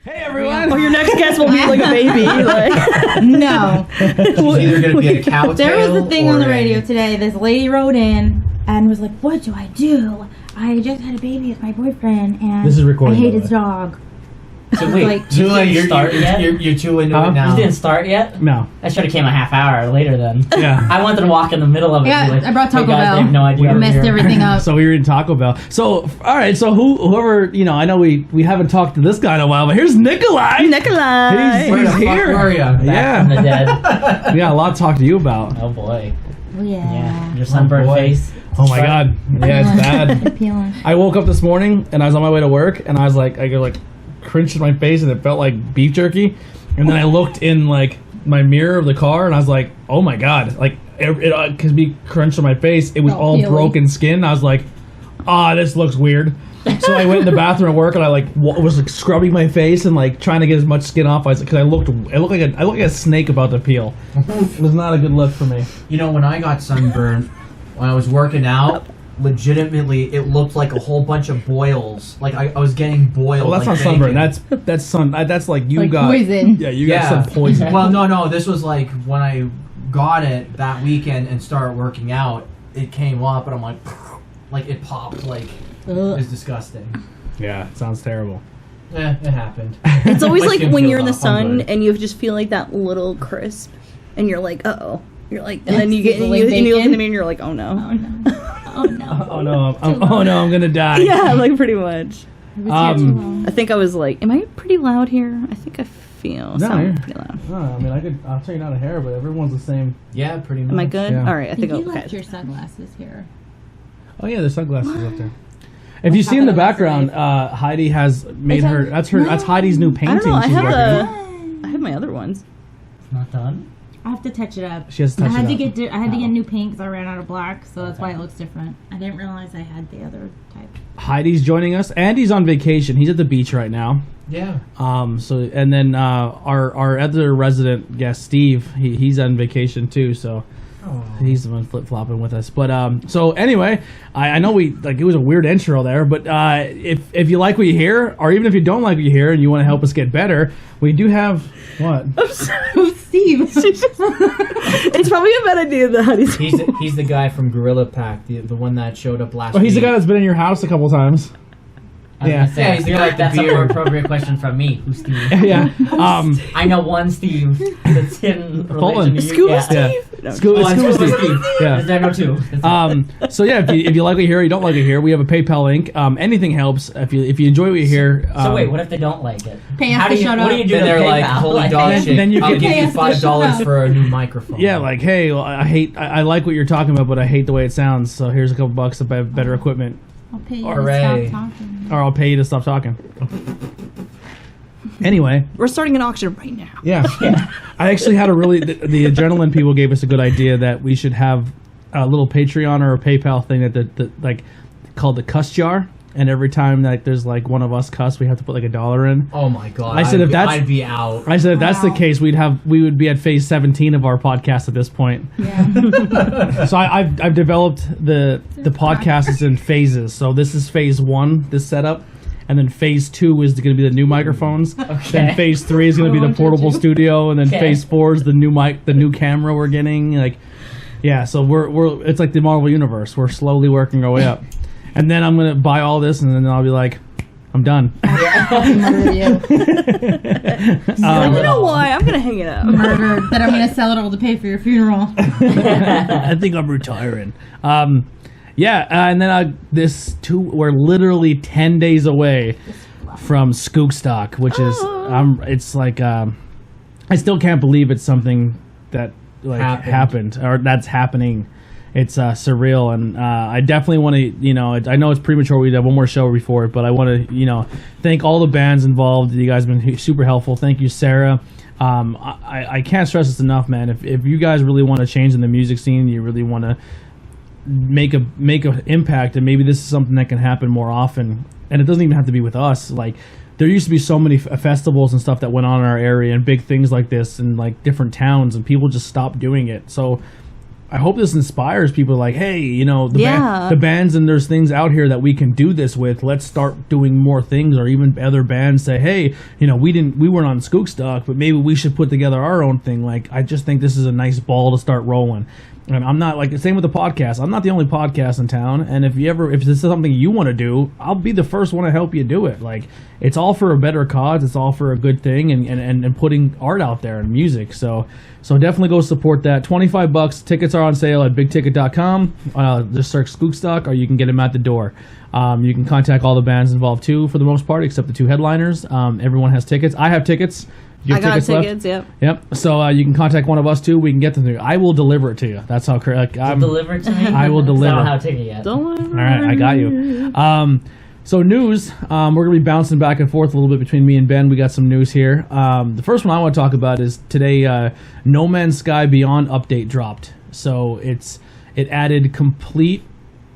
Hey everyone! Oh, your next guest will be like a baby. Like. No. She's either going to be a cow There tail was a thing or on the radio today. This lady wrote in and was like, "What do I do? I just had a baby with my boyfriend, and This is recorded, I hate by the his way. dog." So wait, Like- you didn't You're start yet? You're too into it You now. didn't start yet? No. That should have came a half hour later then. Yeah. I wanted to walk in the middle of it. Yeah, and be like, I brought hey Taco guys, Bell. I have no idea. I what messed you're- everything up. So we were eating Taco Bell. So all right. So whoever I know we haven't talked to this guy in a while, but here's Nikolai. Nikolai. Where the He's fuck here. were you? Back Yeah. from the dead. We got a lot to talk to you about. Oh boy. Yeah. Your sunburned boy. face. Oh my god. Yeah, it's bad. Peeling. I woke up this morning and I was on my way to work and I was like, I go like cringed in my face and it felt like beef jerky. And then I looked in like my mirror of the car and I was like, oh my god, like it could be crunched on my face. It was all peely. broken skin. I was like, this looks weird. So I went in the bathroom at work and I like was like scrubbing my face and like trying to get as much skin off as because I looked like a snake about to peel. It was not a good look for me. You know, when I got sunburned, when I was working out, legitimately, it looked like a whole bunch of boils. Like I was getting boiled. Well, that's like not sunburn. bacon. That's like you Like got poison. Yeah, you got some poison. Well, no. This was like when I got it that weekend and started working out. It came up, and I'm like it popped. Like it was disgusting. Yeah, it sounds terrible. It happened. It's always My like skin when feels you're in the off, I'm sun good. and you just feel like that little crisp, and you're like, uh-oh. You're like, and then you It's get and like you look in bacon. the mirror and you're like, oh no. Oh no. Oh no. Oh no, I'm gonna die. Yeah, like pretty much. Um, I think I was like, am I pretty loud here? I think I feel you're- pretty loud. I mean, I'll tell you not a hair, but everyone's the same. Yeah, pretty much. Am I good? Yeah. All right, I think You I'm left okay. your sunglasses here. Oh yeah, there's sunglasses up there. If you see in the background, Heidi has made her. That's Heidi's new I painting. don't know. I she's have working. I have my other ones. It's not done. I have to touch it up. She has to touch I had it to up. get I had to get new paint because I ran out of black, so that's why it looks different. I didn't realize I had the other type. Heidi's joining us. Andy's on vacation. He's at the beach right now. Yeah. So and then our other resident guest Steve, he's on vacation too. So. He's the one flip flopping with us, but so anyway, I know it was a weird intro there, but if you like what you hear, or even if you don't like what you hear and you want to help us get better, we do have what? Steve. It's probably a bad idea that Heidi's. He's the guy from Gorilla Pack, the one that showed up last Well, he's the week. guy that's been in your house a couple times. I was Yeah. gonna say, Yeah, I he's the feel guy like with the that's a more beard. appropriate question from me. Who's Steve? Yeah. I know one Steve that's in Poland. relation to you. Scuba Yeah. Steve. Yeah. Scuba Oh, and Steve. Steve. Yeah. I know two. So yeah, if you like what you hear, or you don't like what you hear, we have a PayPal link. Anything helps. If you enjoy what you hear. So wait, what if they don't like it? Pay us How to do you, shut what up. do you do Then to they're like, PayPal? holy Like, dog then- shit, then you I'll can- give Pay you us to shut $5 up. for a new microphone. Yeah, like hey, well, I like what you're talking about, but I hate the way it sounds. So here's a couple bucks to buy better equipment, I'll pay you Hooray. to stop talking. or I'll pay you to stop talking. Anyway. We're starting an auction right now. Yeah. I actually had the adrenaline people gave us a good idea that we should have a little Patreon or a PayPal thing that like called the cuss jar, and every time like there's like one of us cuss, we have to put like $1 in. Oh my god. I said if that's- I'd be out. I said if that's the case, we would be at phase 17 of our podcast at this point. Yeah. So I've developed the podcast is in phases. So this is phase 1, this setup. And then phase 2 is going to be the new microphones. Then phase 3 is going to be the portable studio, and then Okay. phase 4 is the new camera we're getting. Like, yeah, so we're it's like the Marvel universe. We're slowly working our way up, and then I'm going to buy all this, and then I'll be like, I'm done. Murder you. You know why? I'm gonna hang it up. Murder. Then I'm gonna sell it all to pay for your funeral. I think I'm retiring. Yeah, and then we're literally 10 days away from Skookstock, which is it's like I still can't believe it's something that like happened or that's happening. It's surreal, and I definitely want to I know it's premature. We have one more show before it, but I want to thank all the bands involved. You guys have been super helpful. Thank you, Sarah. I can't stress this enough, man. If you guys really want to change in the music scene, you really want to make a impact, and maybe this is something that can happen more often, and it doesn't even have to be with us. Like there used to be so many festivals and stuff that went on in our area and big things like this in like different towns, and people just stopped doing it. So I hope this inspires people like, hey, you know, Yeah. the bands, and there's things out here that we can do this with. Let's start doing more things. Or even other bands say, hey, you know, we weren't on Skookstock, but maybe we should put together our own thing. Like, I just think this is a nice ball to start rolling. And I'm not, like, same with the podcast. I'm not the only podcast in town. And if this is something you want to do, I'll be the first one to help you do it. Like, it's all for a better cause. It's all for a good thing, and putting art out there and music. So definitely go support that. $25. Tickets are on sale at bigticket.com. Just search Skookstock, or you can get them at the door. You can contact all the bands involved too, for the most part, except the 2 headliners. Everyone has tickets. I have tickets. You have I got tickets, tickets, yep. Yep. So you can contact one of us too. We can get them to you. I will deliver it to you. That's how correct. Deliver it to me? I will deliver. I don't have a ticket yet. Don't All right, I got you. So news, we're going to be bouncing back and forth a little bit between me and Ben. We got some news here. The first one I want to talk about is today, No Man's Sky Beyond update dropped. So it added complete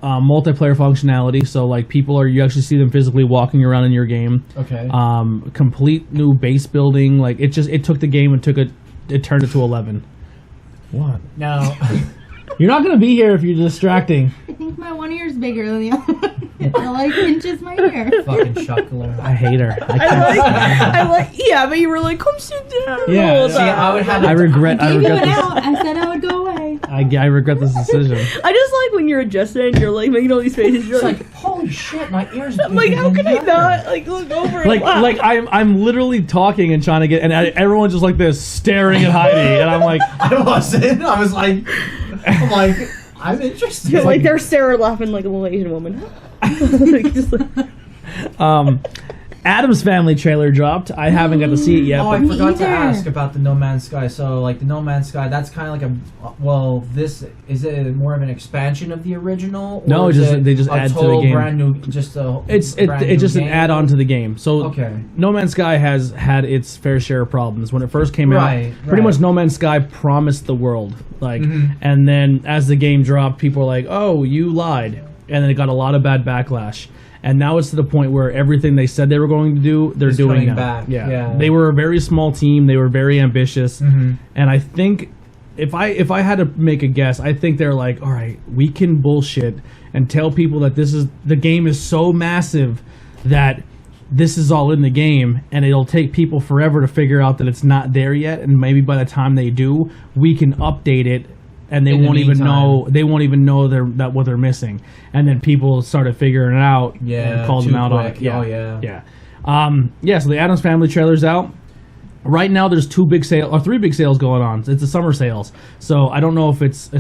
multiplayer functionality. So like you actually see them physically walking around in your game. Okay. Complete new base building. Like it took the game and turned it to 11. What? No. You're not going to be here if you're distracting. I think my one ear's bigger than the other one. It like pinches my ear. Fucking chuckler. I hate her. I can't Yeah, but you were like, come sit down. Yeah. Hold See, on. I would have. I regret Gave you an this. out. I said I would go away. I regret this decision. I just like when you're adjusting and you're like making all these faces. You're It's like, like, holy shit, my ears. I'm like, how can I not like look over and laugh? Like I'm literally talking and trying to get, and everyone's just like this staring at Heidi, and I'm like, I wasn't. I was like, I'm interested. You're like there's Sarah laughing like a little Asian woman. Like, just like, Adam's Family trailer dropped. I haven't got to see it yet. Oh, I but forgot to either. ask about the No Man's Sky. So, like, the No Man's Sky, that's kind of like is it more of an expansion of the original? Or No, is they just a add to the total game. brand new, It's just an add-on to the game. So Okay. No Man's Sky has had its fair share of problems. When it first came Right, out, pretty right. much No Man's Sky promised the world. Like, Mhm. and then as the game dropped, people were like, "Oh, you lied," and then it got a lot of bad backlash. And now it's to the point where everything they said they were going to do, they're It's doing coming now. back, yeah. They were a very small team. They were very ambitious, Mhm. and I think if I had to make a guess, I think they're like, all right, we can bullshit and tell people that the game is so massive that this is all in the game, and it'll take people forever to figure out that it's not there yet, and maybe by the time they do, we can update it. And they In the won't even meantime. know that what they're missing, and then people started figuring it out Yeah, and called them too out on quick. it. Yeah, Oh, yeah. yeah. So the Addams Family trailer's out. Right now, there's 3 big sales going on. It's the summer sales, so I don't know if it's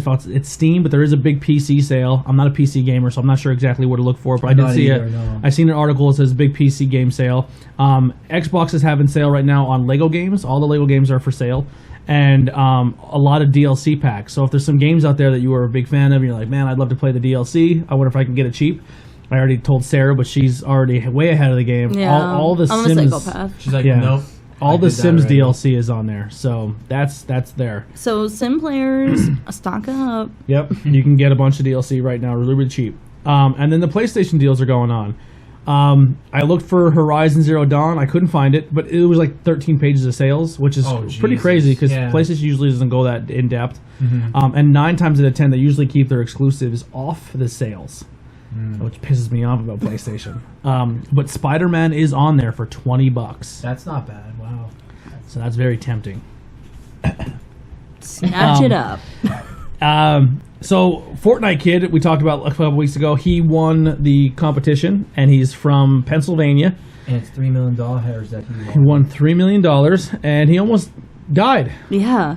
Steam, but there is a big PC sale. I'm not a PC gamer, so I'm not sure exactly where to look for it. But I did Not see either, it. no. I seen an article that says big PC game sale. Xbox is having sale right now on Lego games. All the Lego games are for sale. And a lot of DLC packs. So if there's some games out there that you are a big fan of, and you're like, man, I'd love to play the DLC. I wonder if I can get it cheap. I already told Sarah, but she's already way ahead of the game. yeah, All the I'm Sims, a psychopath. She's like, Yeah. nope. all I the did that Sims already. DLC is on there. So that's there. So sim players, stock up. Yep, you can get a bunch of DLC right now, really, really cheap. And then the PlayStation deals are going on. I looked for Horizon Zero Dawn. I couldn't find it, but it was like 13 pages of sales, which is Oh, pretty Jesus. crazy because Yeah. PlayStation usually doesn't go that in depth. Mhm. And 9 times out of 10, they usually keep their exclusives off the sales, Mm. which pisses me off about PlayStation. But Spider-Man is on there for $20, That's not bad. Wow. so that's very tempting. Snatch it up. So Fortnite Kid, we talked about a couple weeks ago. He won the competition, and he's from Pennsylvania. And it's $3 million that he He won $3 million, and he almost died. Yeah,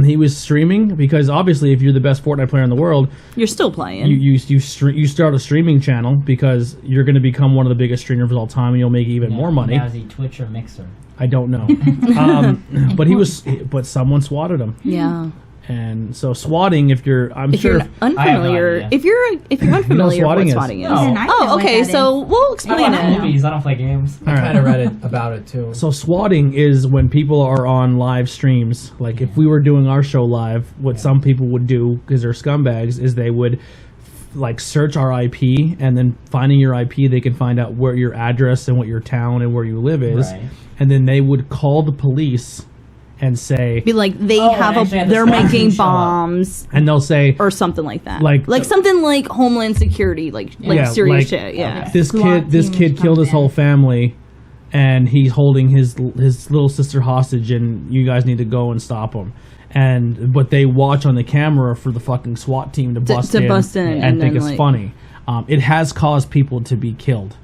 He was streaming because obviously, if you're the best Fortnite player in the world, you're still playing. you start a streaming channel because you're going to become one of the biggest streamers of all time, and you'll make even more money. Now is he Twitch or Mixer? I don't know, but someone swatted him, yeah. and so swatting. If you're, I'm If sure. you're unfamiliar, idea. if you're unfamiliar swatting with is? what swatting is. No. And I know Oh, what okay. that So we'll I explain watch it. movies. I don't play games. All I right. kind of read it about it too. So swatting is when people are on live streams. Like if we were doing our show live, what some people would do because they're scumbags is they would like search our IP, and then finding your IP, they can find out where your address and what your town and where you live is, Right. and then they would call the police and say, Be like they Oh, have and actually have the they're SWAT team making show up. bombs and they'll say, or something like that. Like- something like Homeland Security, like Yeah, serious like- shit. Yeah. Okay. this SWAT kid team killed his comes whole in. family, and he's holding his little sister hostage, and you guys need to go and stop him. But they watch on the camera for the fucking SWAT team to bust in and and think then, it's like- funny. It has caused people to be killed.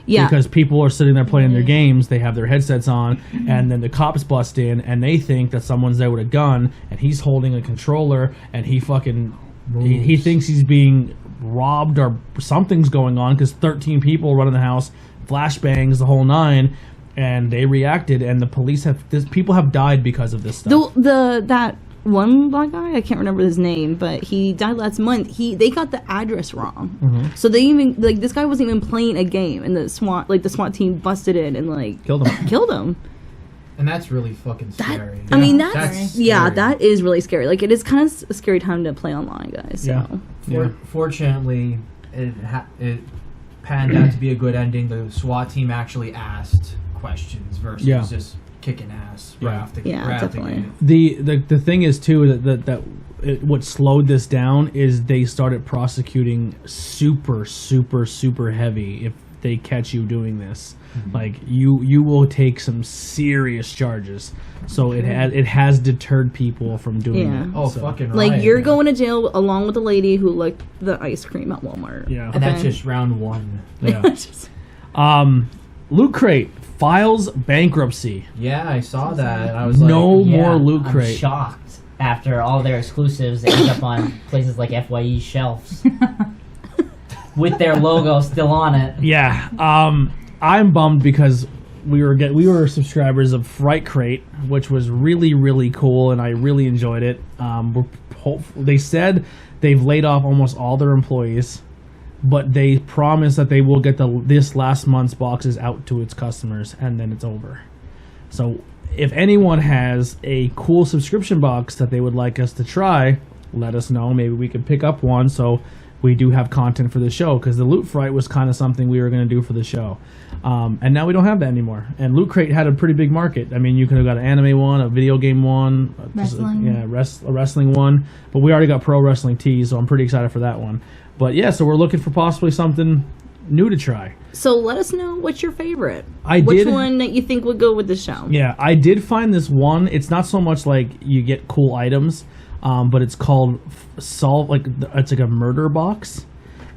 Yeah. Because people are sitting there playing their games, they have their headsets on, and then the cops bust in, and they think that someone's there with a gun, and he's holding a controller, and he thinks he's being robbed or something's going on because 13 people run in the house, flashbangs, the whole nine, and they reacted, and the police people have died because of this stuff. That one black guy, I can't remember his name, but he died last month. They got the address wrong, so they even this guy wasn't even playing a game, and the SWAT team busted in and Killed him. killed him. And that's really fucking scary. I mean, That's yeah, scary. that is really scary. Like, it is kind of a scary time to play online, guys. So. Yeah. Fortunately, it panned out to be a good ending. The SWAT team actually asked questions versus just kicking ass right Yeah. off the Yeah, right off the definitely. gate. The thing is too what slowed this down is they started prosecuting super heavy if they catch you doing this. Like you will take some serious charges. So it has deterred people from doing Yeah. it. Oh, So, fucking right. Like, you're going to jail along with the lady who licked the ice cream at Walmart. yeah. And that's Okay. just round one. Yeah. Loot Crate files bankruptcy. Yeah, I saw that. I was like, No Yeah, more Loot I'm Crate. shocked. After all their exclusives end up on places like FYE shelves. With their logo still on it. Yeah. I'm bummed because we were subscribers of Fright Crate, which was really cool, and I really enjoyed it. They said they've laid off almost all their employees, but they promise that they will get this last month's boxes out to its customers, and then it's over. So if anyone has a cool subscription box that they would like us to try, let us know. Maybe we could pick up one so we do have content for the show, because the Loot Fright was kind of something we were going to do for the show. And now we don't have that anymore. And Loot Crate had a pretty big market. I mean, you could have got an anime one, a video game one, Wrestling. a wrestling one. But we already got pro wrestling tees, so I'm pretty excited for that one. But yeah, so we're looking for possibly something new to try. So let us know what's your favorite. I Which did- one that you think would go with the show? Yeah, I did find this one. It's not so much like you get cool items, but it's called it's like a murder box.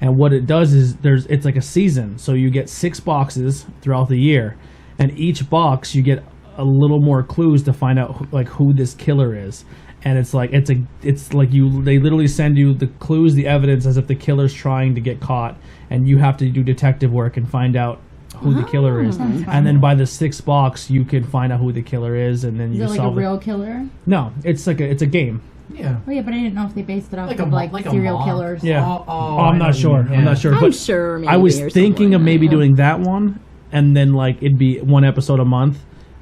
And what it does is it's like a season. So you get 6 boxes throughout the year, and each box you get a little more clues to find out who this killer is. And it's like they literally send you the clues, the evidence, as if the killer's trying to get caught, and you have to do detective work and find out who the killer is. Sounds fun. And then by the 6th box, you can find out who the killer is, and then Is you it like a solve it. real killer? No, it's a game. yeah. Oh yeah, but I didn't know if they based it off Like of a serial mob. killers. Yeah. Oh, I'm I not know sure. what you mean, I'm not yeah. sure. I'm But sure. Maybe, I was or thinking something of like maybe that. doing that one, and then it'd be one episode a month.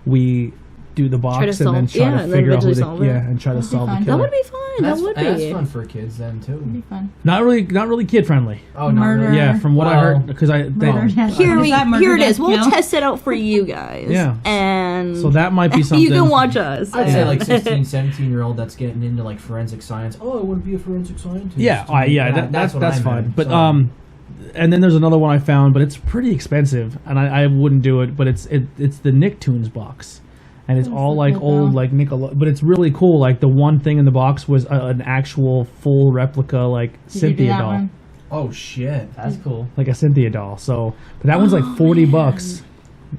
We do the box Try to and then solve- try yeah, to and then figure out who eventually the solve it. and try to That'd be solve the fun. killer. That would be fun. That's, that would that's be. fun for kids then It'd too. be fun. Not really kid friendly. Oh, Murder. no. Yeah, from what I Well, heard, because Murder, death. Here Is that murder, here it death, is. We'll kill? test it out for you guys. Yeah. And So that might be something. you can watch us. I'd say and- like 16, 17-year-old that's getting into like forensic science. Oh, I want to be a forensic scientist. Yeah, that's what I fine. meant, But so. and then there's another one I found, but it's pretty expensive, and I wouldn't do it. But it's the Nicktoons box, and it's all like cool, old though. like but it's really cool. Like the one thing in the box was an actual full replica like Did you do Cynthia that doll, one? Oh shit. That's cool. like a Cynthia doll. So, but that one's like $40.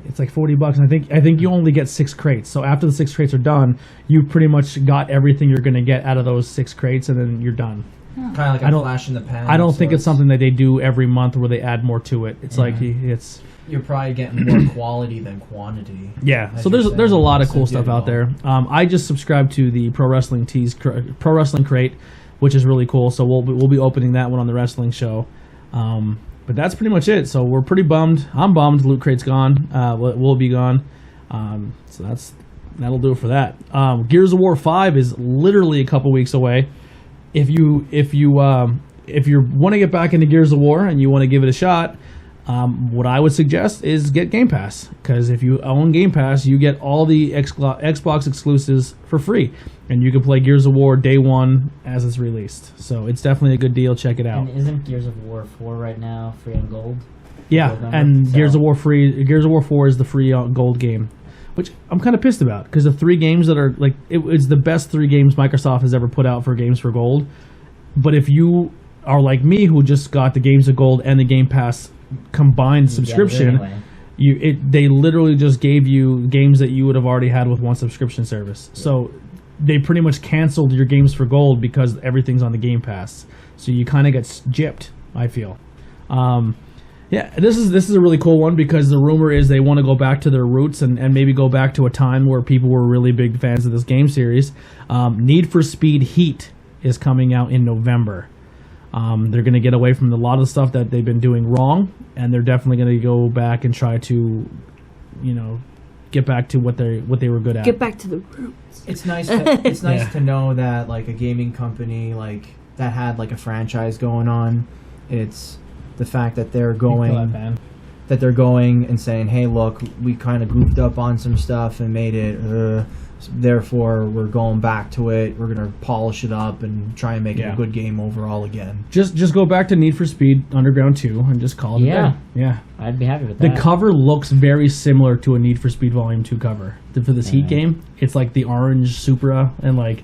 It's like $40, and I think you only get 6 crates. So after the 6 crates are done, you pretty much got everything you're gonna get out of those 6 crates, and then you're done. Kind of like I a don't- flash in the pan. I don't so think it's something that they do every month where they add more to it. It's like it's. You're probably getting more quality than quantity. Yeah, As so you're there's a saying. lot of So cool you stuff know. out there. I just subscribed to the Pro Wrestling Crate, which is really cool. So we'll be opening that one on the wrestling show. But that's pretty much it. So we're pretty bummed. I'm bummed. Loot Crate's gone. We'll be gone. So that'll do it for that. Gears of War 5 is literally a couple weeks away. If you want to get back into Gears of War and you want to give it a shot, what I would suggest is get Game Pass, because if you own Game Pass, you get all the Xbox exclusives for free, and you can play Gears of War day one as it's released. So it's definitely a good deal. Check it out. And isn't Gears of War 4 right now free on Gold? Yeah, and Gears of War 4 is the free Gold game, which I'm kind of pissed about, because the 3 games that are like it's the best 3 games Microsoft has ever put out for games for Gold. But if you are like me, who just got the Games of Gold and the Game Pass combined subscription, anyway. They literally just gave you games that you would have already had with one subscription service. Yeah. So they pretty much canceled your games for Gold because everything's on the Game Pass. So you kind of get gypped, I feel. Yeah, this is a really cool one, because the rumor is they want to go back to their roots and maybe go back to a time where people were really big fans of this game series. Need for Speed Heat is coming out in November. They're going to get away from a lot of the stuff that they've been doing wrong, and they're definitely going to go back and try to, get back to what they were good at. Get back to the roots. It's nice. It's nice to know that like a gaming company like that had like a franchise going on. It's the fact that they're going and saying, "Hey, look, we kind of goofed up on some stuff and made it." Therefore, we're going back to it. We're gonna polish it up and try and make it a good game overall again. Just go back to Need for Speed Underground 2 and just call it a day. Yeah, I'd be happy with that. The cover looks very similar to a Need for Speed Volume 2 cover for this Heat game. It's like the orange Supra, and like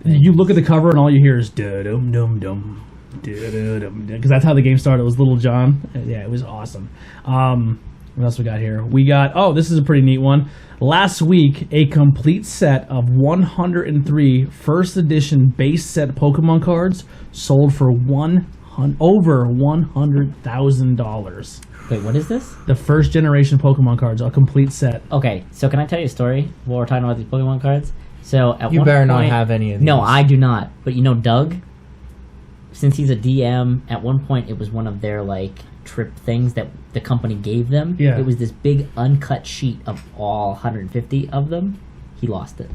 you look at the cover and all you hear is dum dum dum. Because that's how the game started. It was Little John. Yeah, it was awesome. What else we got here? We got, this is a pretty neat one. Last week, a complete set of 103 first edition base set Pokemon cards sold for over $100,000. Wait, what is this? The first generation Pokemon cards, a complete set. Okay, so can I tell you a story while we're talking about these Pokemon cards? So at you one better point, not have any of these. No, I do not. But Doug? Since he's a DM, at one point it was one of their trip things that the company gave them. Yeah. It was this big uncut sheet of all 150 of them. He lost it.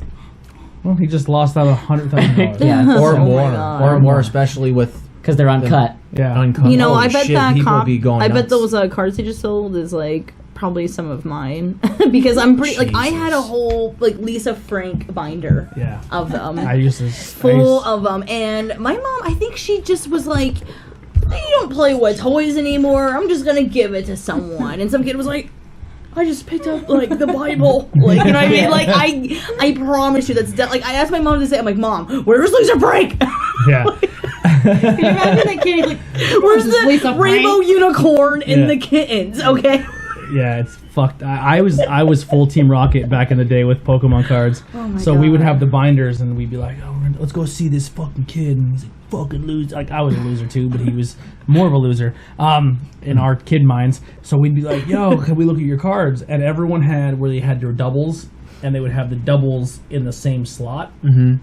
Well, he just lost out $100,000. Yeah, or Oh more, my God. or more, especially with because they're uncut. uncut. I bet shit, that people be going I bet nuts. those cards he just sold is probably some of mine because I'm pretty I had a whole Lisa Frank binder of them. I used to full of them, and my mom, I think she just was like, "You don't play with toys anymore. I'm just gonna give it to someone." And some kid was like, "I just picked up the Bible." You know what I mean? I promise you that's I asked my mom to say, I'm like, "Mom, where's Lisa Frank?" Yeah. Can you imagine that kid Where's the rainbow unicorn in the kittens? Okay. Yeah, it's fucked. I was full Team Rocket back in the day with Pokemon cards. Oh my so we would God. have the binders, and we'd be like, let's go see this fucking kid. And he's like, fucking loser. I was a loser too, but he was more of a loser in our kid minds. So we'd be like, yo, can we look at your cards? And everyone had where they had their doubles, and they would have the doubles in the same slot. Mm-hmm.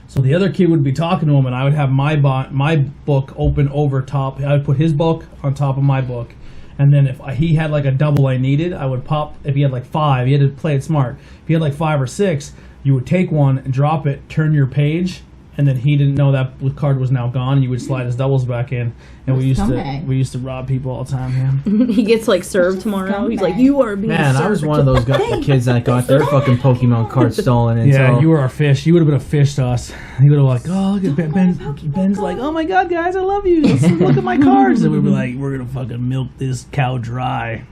So the other kid would be talking to him, and I would have my book open over top. I would put his book on top of my book. And then if he had a double I needed, I would pop. If he had 5, you had to play it smart. If he had 5 or 6, you would take one, drop it, turn your page, and then he didn't know that the card was now gone. And you would slide his doubles back in, and we used to rob people all the time, man. He gets served tomorrow. He's like, "You are being served." Man, I was one of those kids that got their fucking Pokemon cards stolen. And Yeah, so, you were our fish. You would have been a fish to us. You would have "Oh, look at Ben's like, oh my god, guys, I love you. Look at my cards." And we'd be like, "We're gonna fucking milk this cow dry."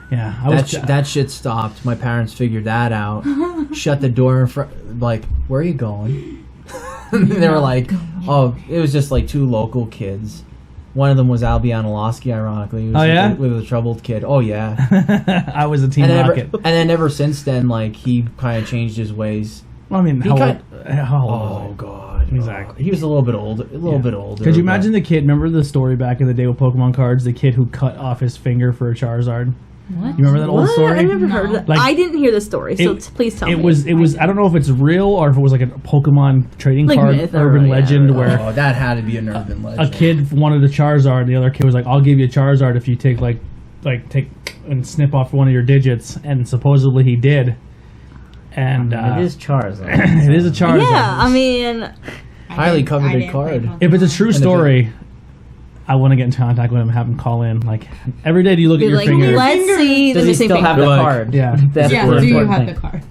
Yeah, that shit stopped. My parents figured that out. Shut the door in front. Where are you going? They were like, "Oh, it was just 2 local kids." One of them was Albion Olosky, ironically. He was with a troubled kid. Oh yeah. I was a Team Rocket. And then ever since then, he kind of changed his ways. Well, I mean, how old Oh god, Exactly. He was a little bit older. Could you imagine the kid? Remember the story back in the day with Pokemon cards? The kid who cut off his finger for a Charizard. What? You remember that old story? I never heard of that. I didn't hear the story, so please tell me. It was. I don't know if it's real or if it was a Pokemon trading card, myth urban legend, where that had to be an urban legend. a kid wanted a Charizard, and the other kid was like, "I'll give you a Charizard if you take take and snip off one of your digits," and supposedly he did. And it is Charizard. It is a Charizard. Yeah, I mean, highly coveted card. If it's a true story, I want to get into contact with him, have him call in. Like every day, do you look at Be your like, finger? let's see the Does he missing still finger. have the Like, card? yeah. That's Yeah, the do you important have the thing. card?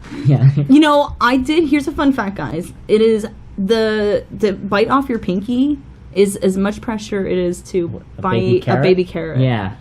Yeah. You know, I did. Here's a fun fact, guys. It is the bite off your pinky is as much pressure it is to bite a baby carrot. Yeah.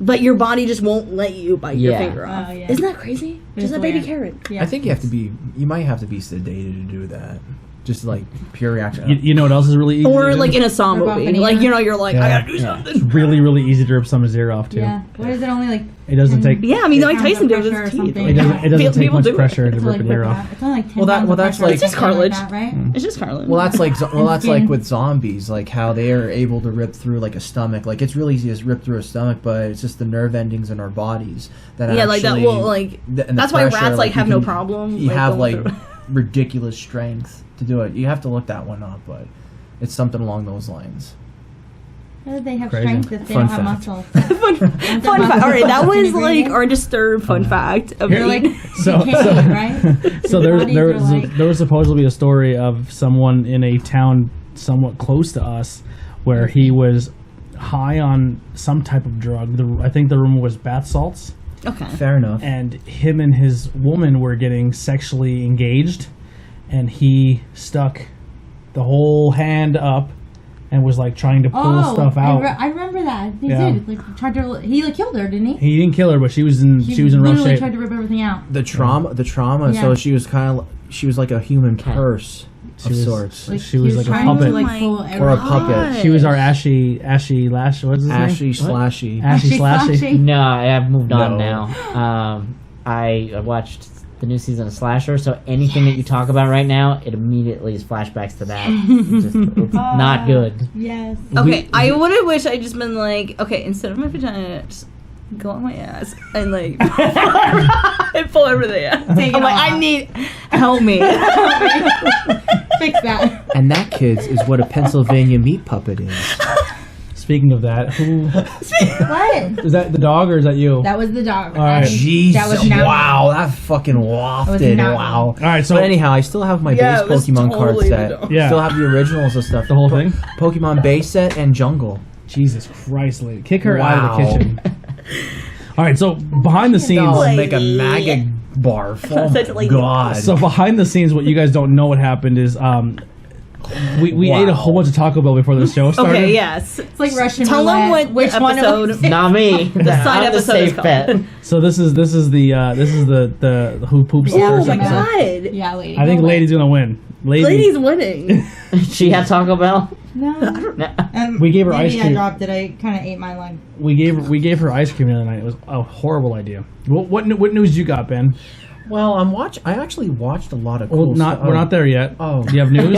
But your body just won't let you bite your Yeah. finger off. Oh, yeah. Isn't that crazy? It Just is a baby weird. carrot. Yeah. I think you might have to be sedated to do that. Just like pure reaction. You know what else is really easy? Or to do? like in a Saw Rip off movie. an ear. Like, you know, you're like, I gotta do Yeah. something. It's really, really easy to rip someone's ear off too. Yeah. What is it? Only like. It doesn't take. Yeah, I mean, Mike pounds Tyson of did it with pressure his or teeth. something. It doesn't take People much do it. pressure to It's rip like an ear rip it off. out. It's only like 10 Well, pounds of that's pressure or like- It's just something cartilage. Like that, right? It's just cartilage. Well, that's like Skin. with zombies, like how they are able to rip through like a stomach. Like it's really easy to rip through a stomach, but it's just the nerve endings in our bodies that yeah, actually, like that. Well, like and the that's why pressure, rats like you have no can- problem. You have going like through. ridiculous strength to do it. You have to look that one up, but it's something along those lines. How do they have Crazy. strength if they Fun don't have fact. muscle? fun fact. All right, that was like our disturbed fun fact of They're the like So- decaying, right? So Their there bodies are like- there was supposedly a story of someone in a town somewhat close to us where he was high on some type of drug. I think the rumor was bath salts, Okay. Fair enough. and him and his woman were getting sexually engaged, and he stuck the whole hand up and was like trying to pull stuff out. I remember that. He Yeah. did. Like tried to. He like killed her, didn't he? He didn't kill her, but she was in rough literally shape. tried to rip everything out. The trauma. Yeah. So she was like a human curse of was- sorts. Like, She he was like a trying puppet. To, like, Oh my pull God. Or a everything. puppet. She was our Ashy Lash. What's his Ashy name? slashy. Ashy Slashy. No, I've moved on No. now. I watched the new season of Slasher, so anything that you talk about right now, it immediately is flashbacks to that. It's not good. Yes. Okay, I would have wished I'd just been like, okay, instead of my vagina, just go on my ass and like and pull everything out. Take it I'm like, off. I need help me. Fix that. And that, kids, is what a Pennsylvania meat puppet is. Speaking of that, who What? is that? The dog or is that you? That was the dog. All right. Jeez, That was not wow, that fucking wafted. not Wow. All right, so But anyhow, I still have my Yeah, base it was Pokemon card totally set. the dog. Yeah. Still have the originals and stuff. The whole thing? Pokemon base set and Jungle. Jesus Christ, lady, kick her out Wow. of the kitchen. All right, so behind the scenes, Oh, make a Lady. maggot barf. Oh Such a my lady. god. so behind the scenes, what you guys don't know what happened is we ate a whole bunch of Taco Bell before the show started. Okay, yes. It's like Russian Tell them roulette. what Which one episode. of them? Not me. The side I'm the episode is safe called. bet. So this is the who poops the Oh first my episode. god. Yeah, lady. I think go away. Lady's gonna win. Lady's winning. She had Taco Bell. No. No. We gave her maybe ice cream. I dropped it. I kind of ate my leg. We gave her ice cream the other night. It was a horrible idea. What news you got, Ben? Well, I actually watched a lot of Well, cool stuff. we're not there yet. Oh. Do you have news?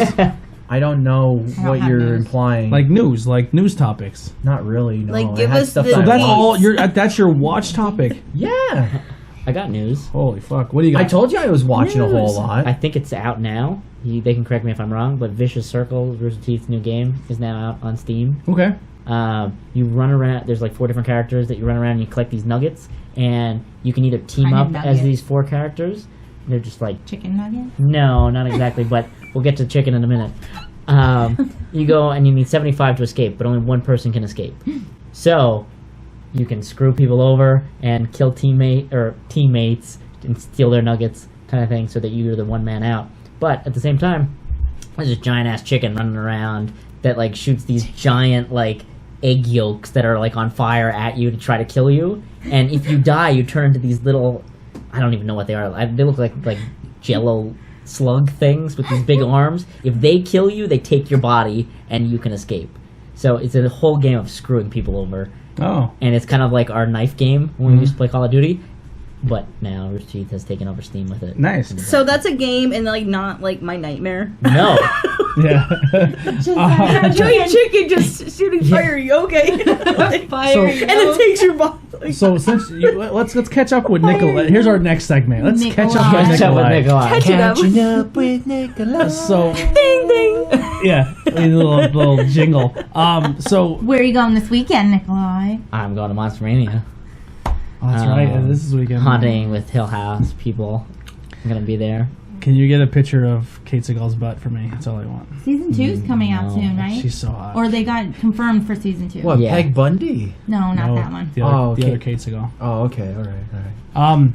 I don't know what have you're news. implying. like news topics. not really. No. Like, I give had us stuff the- So that I that's News. all. That's your watch topic. Yeah. I got news. Holy fuck! What do you got? I told you I was watching a whole News. lot. I think it's out now. They can correct me if I'm wrong, but Vicious Circle, Rooster Teeth's new game, is now out on Steam. Okay. You run around. There's like 4 different characters that you run around and you collect these nuggets, and you can either team Kind of up as nuggets. these 4 characters. They're just like Chicken nugget. no, not exactly, but we'll get to chicken in a minute. You go and you need 75 to escape, but only one person can escape. So you can screw people over and kill teammates and steal their nuggets, kind of thing, so that you're the one man out. But at the same time, there's this giant ass chicken running around that like shoots these giant like egg yolks that are like on fire at you to try to kill you. And if you die, you turn into these little, I don't even know what they are. They look like jello slug things with these big arms. If they kill you, they take your body and you can escape. So it's a whole game of screwing people over. Oh. And it's kind of like our knife game when we used to play Call of Duty. But now Rooster Teeth has taken over Steam with it. Nice. So that's a game and like not like my nightmare. No. Yeah. Giant chicken just shooting fire. You okay? So- and it takes your body. Like, So since let's catch up with Nikolai. Here's our next segment. Let's catch up with Catch up with Nikolai. Nikolai. catch it up. Catching up with Nicholas. So Ding ding. yeah, a little jingle. So Where are you going this weekend, Nikolai? I'm going to Monster Mania. oh, that's right. This is weekend. Hunting with Hill House people. I'm going to be there. Can you get a picture of Kate Seagal's butt for me? That's all I want. Season 2's coming out soon, right? She's so hot. Or they got confirmed for season 2. What, Yeah. Peg Bundy? No, not No, that one. The other, Oh, the okay. other Kate Seagal. Oh, okay. All right.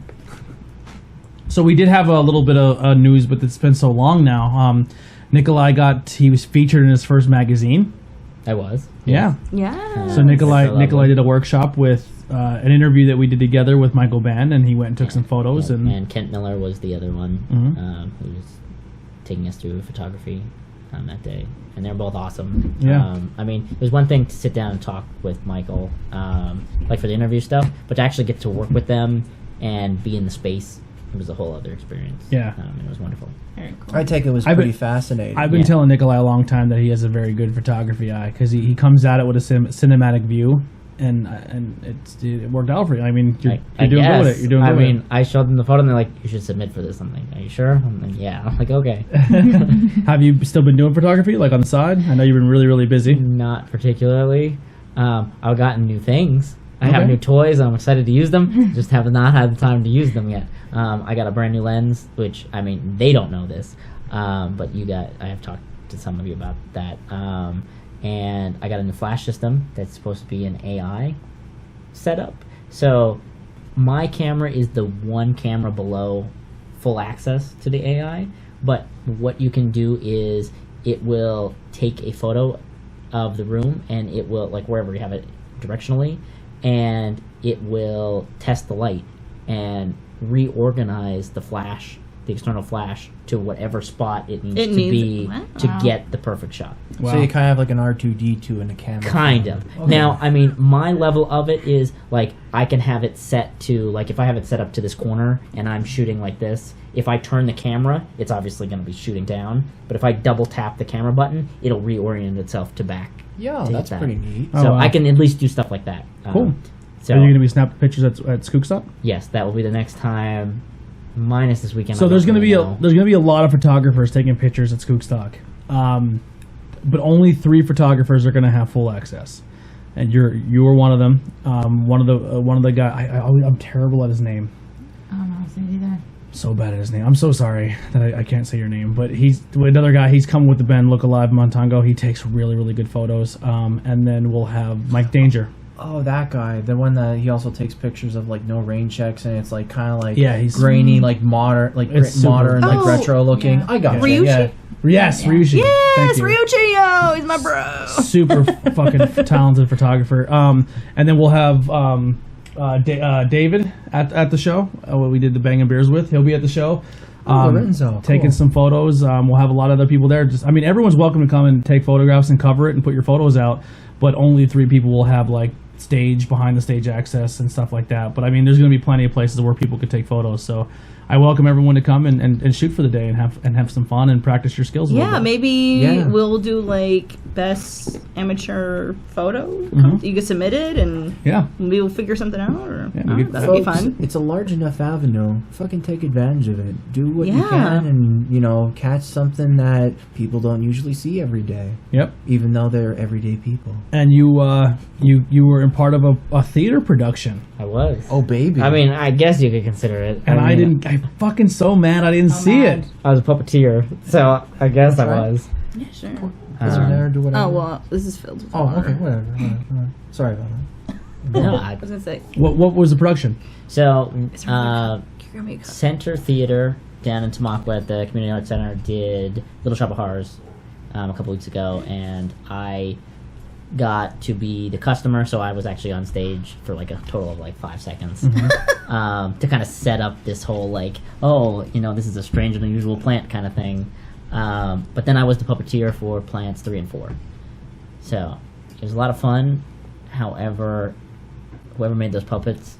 So we did have a little bit of news, but it's been so long now. Nikolai he was featured in his first magazine. I was. Yeah. Yeah. So Nikolai That's so lovely. did a workshop with an interview that we did together with Michael Band, and he went and took some photos. Yeah, And and Kent Miller was the other one who was taking us through photography that day, and they're both awesome. Yeah. I mean, it was one thing to sit down and talk with Michael, like for the interview stuff, but to actually get to work with them and be in the space, it was a whole other experience. Yeah. It was wonderful. Very cool. I take it was I've pretty been- fascinating. I've been Yeah. telling Nikolai a long time that he has a very good photography eye because he comes at it with a cinematic view, and it worked out for you. I mean, you're doing good with it. You're doing good I with mean, I showed them the photo and they're like, "You should submit for this." I'm like, "Are you sure?" I'm like, "Yeah." I'm like, "Okay." it. Have you still been doing photography, like on the side? I know you've been really, really busy. Not particularly. I've gotten new things. I have Okay. new toys. I'm excited to use them. Just have not had the time to use them yet. I got a brand new lens, which I mean they don't know this, but I have talked to some of you about that. And I got a new flash system that's supposed to be an AI setup. So my camera is the one camera below full access to the AI. But what you can do is it will take a photo of the room, and it will, like wherever you have it directionally, and it will test the light and reorganize the external flash to whatever spot it needs to be to Wow. get the perfect shot. Wow. So you kind of have like an R2D2 in the camera. Kind of. Okay. Now, I mean, my level of it is like I can have it set to, like, if I have it set up to this corner and I'm shooting like this, if I turn the camera, it's obviously going to be shooting down. But if I double tap the camera button, it'll reorient itself to back. Yeah, to hit that's that. pretty neat. Oh, So wow. I can at least do stuff like that. Cool. So Are you going to be snapping pictures at Skookstop? yes, that will be the next time. Minus this weekend. So I there's don't going to really be know. there's going to be a lot of photographers taking pictures at Skookstock, but only 3 photographers are going to have full access, and you were one of them. One of the guy. I'm terrible at his name. I don't know, say either. So bad at his name. I'm so sorry that I can't say your name. But he's another guy. He's coming with the Ben Look Alive Montango. He takes really, really good photos. And then we'll have Mike Danger. Oh, that guy. The one that he also takes pictures of, like, no rain checks, and it's like kind of like Yeah, he's grainy, like modern, like It's super- modern, like Oh, retro looking. yeah. I got Ryuchi? Yeah. Yes, Yeah. Ryushi. Yes, Thank you. Ryuchi, yo, he's my bro. Super fucking talented photographer. And then we'll have David at the show. What we did the Bang and Beers with. He'll be at the show. Lorenzo, taking cool. some photos. We'll have a lot of other people there. Everyone's welcome to come and take photographs and cover it and put your photos out. But only 3 people will have like behind the stage access and stuff like that. But I mean, there's going to be plenty of places where people could take photos. So I welcome everyone to come and shoot for the day and have some fun and practice your skills. A little Yeah, bit. maybe Yeah. we'll do like best amateur photo. You can submit it, and Yeah. maybe we'll figure something out. Or Yeah, we could- that'll be Folks, fun. it's a large enough avenue. Fucking take advantage of it. Do what you Yeah. can, and catch something that people don't usually see every day, Yep. even though they're everyday people. And you were in part of a theater production, I was. Oh, baby. I mean, I guess you could consider it. and I mean, didn't. I fucking so mad I didn't see mad. it. I was a puppeteer, so I guess I right. was. Yeah, sure. Doesn't matter. Do whatever. Oh well, this is filled with Oh, water. okay. Whatever. Sorry about that. No, I was gonna say, What was the production? so it's really good. You're gonna make a cup. Center Theater down in Tamaqua at the Community Arts Center did Little Shop of Horrors a couple weeks ago, and I got to be the customer, so I was actually on stage for like a total of like 5 seconds to kind of set up this whole like, this is a strange and unusual plant kind of thing. But then I was the puppeteer for plants 3 and 4. So it was a lot of fun. However, whoever made those puppets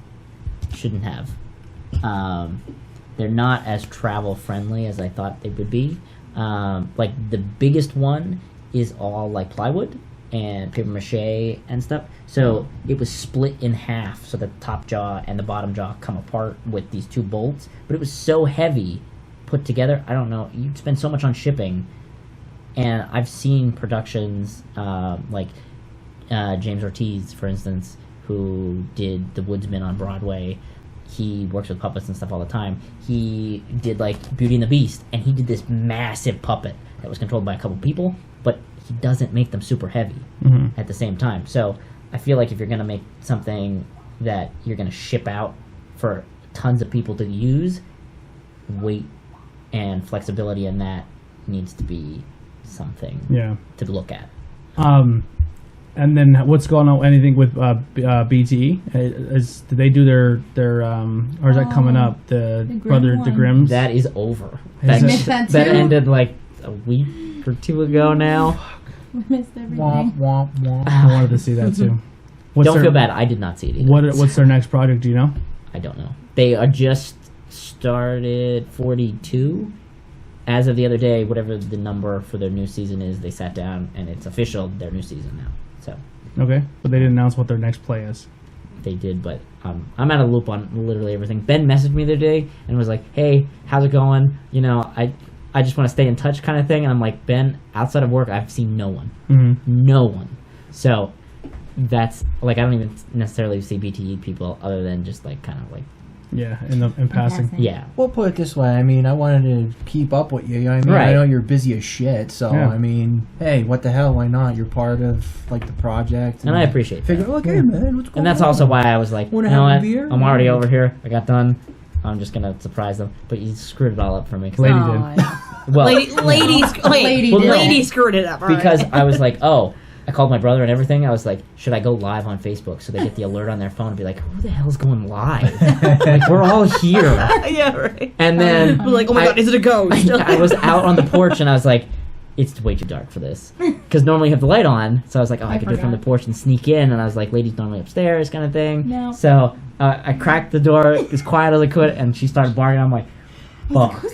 shouldn't have. They're not as travel friendly as I thought they would be. Like the biggest one is all like plywood and paper mache and stuff. So it was split in half so the top jaw and the bottom jaw come apart with these 2 bolts. But it was so heavy put together. I don't know. You'd spend so much on shipping. And I've seen productions like James Ortiz, for instance, who did The Woodsman on Broadway. he works with puppets and stuff all the time. He did like Beauty and the Beast, and he did this massive puppet that was controlled by a couple people, but he doesn't make them super heavy at the same time. So I feel like if you're going to make something that you're going to ship out for tons of people to use, weight and flexibility in that needs to be something to look at. And then what's going on? Anything with BTE? Did they do their or is that coming up? The Brother the Grimms? That is over. I missed that too. That ended like a week or two ago now. We missed everything. Womp, womp, womp. I wanted to see that too. Don't feel bad. I did not see it either. What's their next project? Do you know? I don't know. They are just started 42. As of the other day, whatever the number for their new season is, they sat down and it's official. Their new season now. So. Okay, but they didn't announce what their next play is. They did, but I'm out of the loop on literally everything. Ben messaged me the other day and was like, "Hey, how's it going? You know, I just want to stay in touch, kind of thing." And I'm like, "Ben, outside of work, I've seen no one, no one." So that's like I don't even necessarily see BTE people other than just like kind of like in passing. Yeah. We'll put it this way. I mean, I wanted to keep up with you. You know what I mean? Right. I know you're busy as shit. So, I mean, hey, what the hell? Why not? You're part of, like, the project. And I appreciate that. Figure, okay, man, what's going on? And that's also why I was like, you Wanna know have a what? beer? I'm already over here. I got done. I'm just going to surprise them. But you screwed it all up for me. Lady did. Well, Lady screwed it up. All because right. I was like, oh, I called my brother and everything. I was like, should I go live on Facebook so they get the alert on their phone and be like, who the hell's going live? Like, we're all here. Yeah, right. And then We're like, oh my god, is it a ghost? I was out on the porch and I was like, it's way too dark for this. Because normally you have the light on. So I was like, oh, I could do it from the porch and sneak in. And I was like, lady's normally upstairs kind of thing. No. So I cracked the door as quiet as I could and she started barking. I'm like, fuck.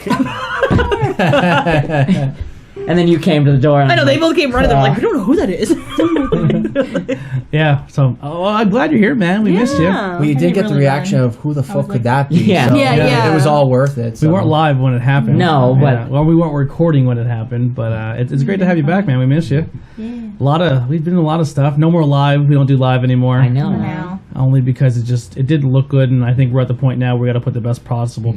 And then you came to the door. And I know, they both came running. They're like, we don't know who that is. Yeah, so I'm glad you're here, man. We missed you. Well, you did get the really reaction fun. of who the fuck was could like- that be? Yeah. So, Yeah. It was all worth it. We So. weren't live when it happened. No, but- well, we weren't recording when it happened. But it's great to have you back, man. We miss you. Yeah. We've been in a lot of stuff. No more live. We don't do live anymore. I know. Now. Only because it didn't look good, and I think we're at the point now where we got to put the best possible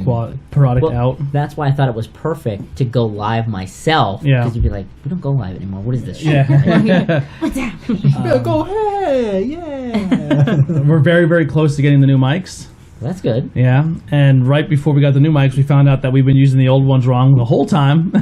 product Well, out. that's why I thought it was perfect to go live myself. Yeah. Because you'd be like, we don't go live anymore. What is this shit? Yeah. What's happening? Go ahead, yeah. We're very, very close to getting the new mics. That's good. Yeah, and right before we got the new mics, we found out that we've been using the old ones wrong the whole time.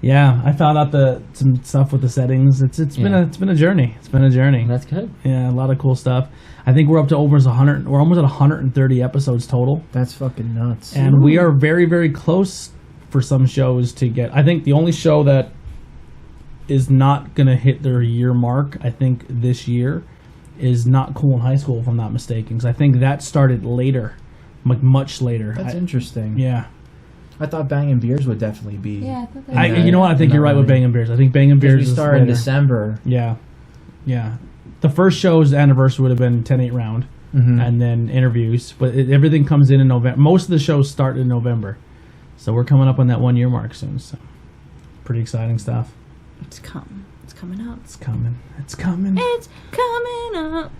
Yeah, I found out some stuff with the settings. It's been a journey. It's been a journey. That's good. Yeah, a lot of cool stuff. I think we're up to almost 100. We're almost at 130 episodes total, That's fucking nuts. and we are very, very close for some shows to get. I think the only show that is not gonna hit their year mark, I think this year, is Not Cool in High School, if I'm not mistaken. Because I think that started later, like much later. That's interesting. Yeah. I thought Bangin' Beers would definitely be. Yeah, I thought that You know what? I think you're right with Bangin' Beers. I think Bangin' Beers We is started in later. December. Yeah. The first show's anniversary would have been 10-8 round, and then interviews. But everything comes in November. Most of the shows start in November, so we're coming up on that 1 year mark soon. So, pretty exciting stuff. It's coming. It's coming up. It's coming. It's coming. It's coming up.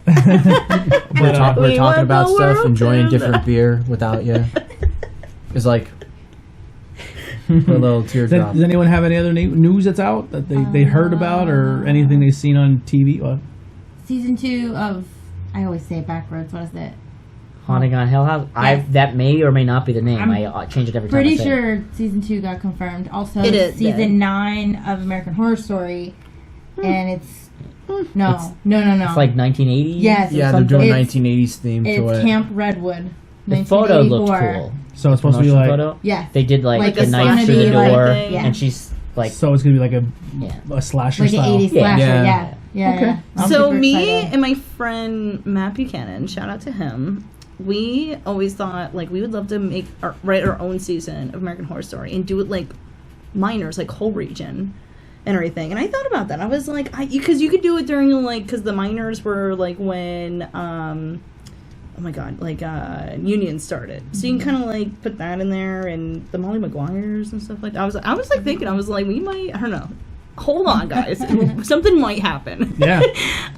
But, We're We talking want about the stuff, world enjoying to different know. beer without you. It's like a little teardrop. does anyone have any other news that's out that they heard about or anything they've seen on TV? What? Season 2 of, I always say it backwards, what is it? Haunting on Hill House. Yes. That may or may not be the name. I'm I change it every time. Pretty I say it. sure season 2 got confirmed. Also, It is, season 9 of American Horror Story, and it's no. It's like 1980. Yes. Yeah, they're something. doing It's- 1980s theme to It's it. Camp Redwood. The photo looked 1984. cool. So it's supposed to be Promotion like. photo. Yes. They did like Like the a knife through the sanity, door, like, yeah. and she's like, So it's gonna be like yeah. a slasher Like an style. 80s Yeah. slasher. Yeah. Yeah. Okay. Yeah. I'm So super me excited. and my friend Matt Buchanan, shout out to him. We always thought like we would love to write our own season of American Horror Story and do it like minors, like whole region and everything. And I thought about that. I was like, because you could do it during like because the minors were like when oh my god, like Union started. So you can kind of like put that in there and the Molly Maguires and stuff like that. I was like thinking, I was like, we might, I don't know. Hold on, guys. Something might happen. Yeah.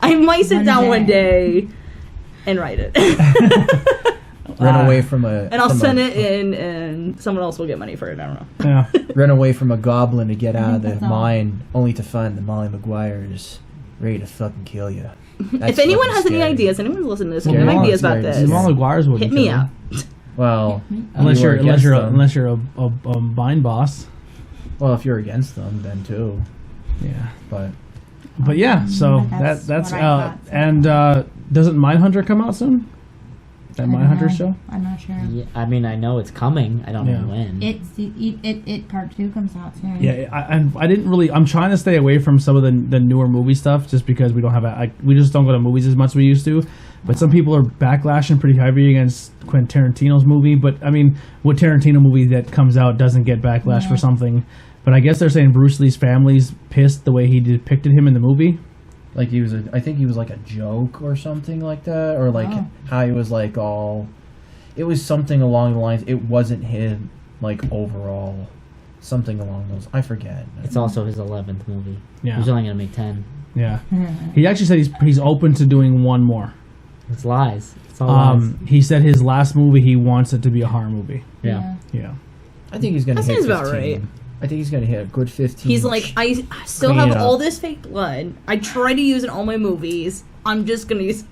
I might sit One down day. one day and write it. Run away from a. And I'll send it in, and someone else will get money for it. I don't know. Yeah. Run away from a goblin to get out of the That's all. mine, only to find that Molly Maguire's ready to fucking kill you. If anyone has any ideas, anyone's listening to this, Scary. have Well, ideas about scary. this, Jamal Maguire's wouldn't hit me kill you. up. Well, Unless you were against them. unless you're a bind boss. Well, if you're against them, then too. Yeah. But Yeah. So That's that's what I thought, so. and doesn't Mindhunter come out soon? That I don't Mindhunter know. show. I'm not sure. Yeah, I mean, I know it's coming. I don't Yeah. know when. It part 2 comes out soon. Yeah, I didn't really. I'm trying to stay away from some of the newer movie stuff just because we don't have we just don't go to movies as much as we used to. But some people are backlashing pretty heavy against Quentin Tarantino's movie. But I mean, what Tarantino movie that comes out doesn't get backlash for something? But I guess they're saying Bruce Lee's family's pissed the way he depicted him in the movie. like he was, I think he was like a joke or something like that, or like how he was like all. It was something along the lines. It wasn't him like overall. Something along those. I forget. It's also his 11th movie. Yeah. He's only gonna make 10. Yeah. He actually said he's open to doing one more. It's lies. It's all lies. He said his last movie he wants it to be a horror movie. Yeah. Yeah. I think he's gonna That hit seems 15. about right. I think he's gonna hit a good 15. He's like, I still Clean have it up. all this fake blood. I try to use it in all my movies. I'm just gonna use.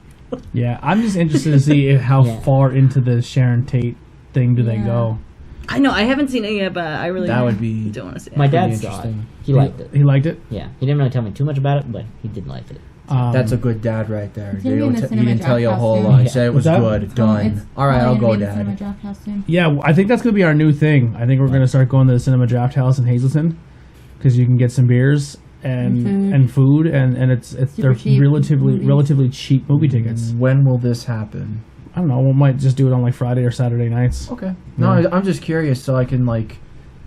Yeah. I'm just interested to see how Yeah. far into the Sharon Tate thing do they go. I know I haven't seen it yet, but I really That would be don't want to see it. My dad pretty saw it. interesting. He liked it. He liked it. Yeah. He didn't really tell me too much about it, but he did like it. That's a good dad right there. It's gonna be in the He Cinema didn't tell you a Draft whole House lot. He soon. said it was What's that? good. Done. All right, I'll go, Dad. Yeah, I think that's going to be our new thing. I think we're going to start going to the Cinema Draft House in Hazleton because you can get some beers and food, and it's they're cheap movies. relatively cheap movie tickets. When will this happen? I don't know. We might just do it on like Friday or Saturday nights. Okay. No, I'm just curious so I can like.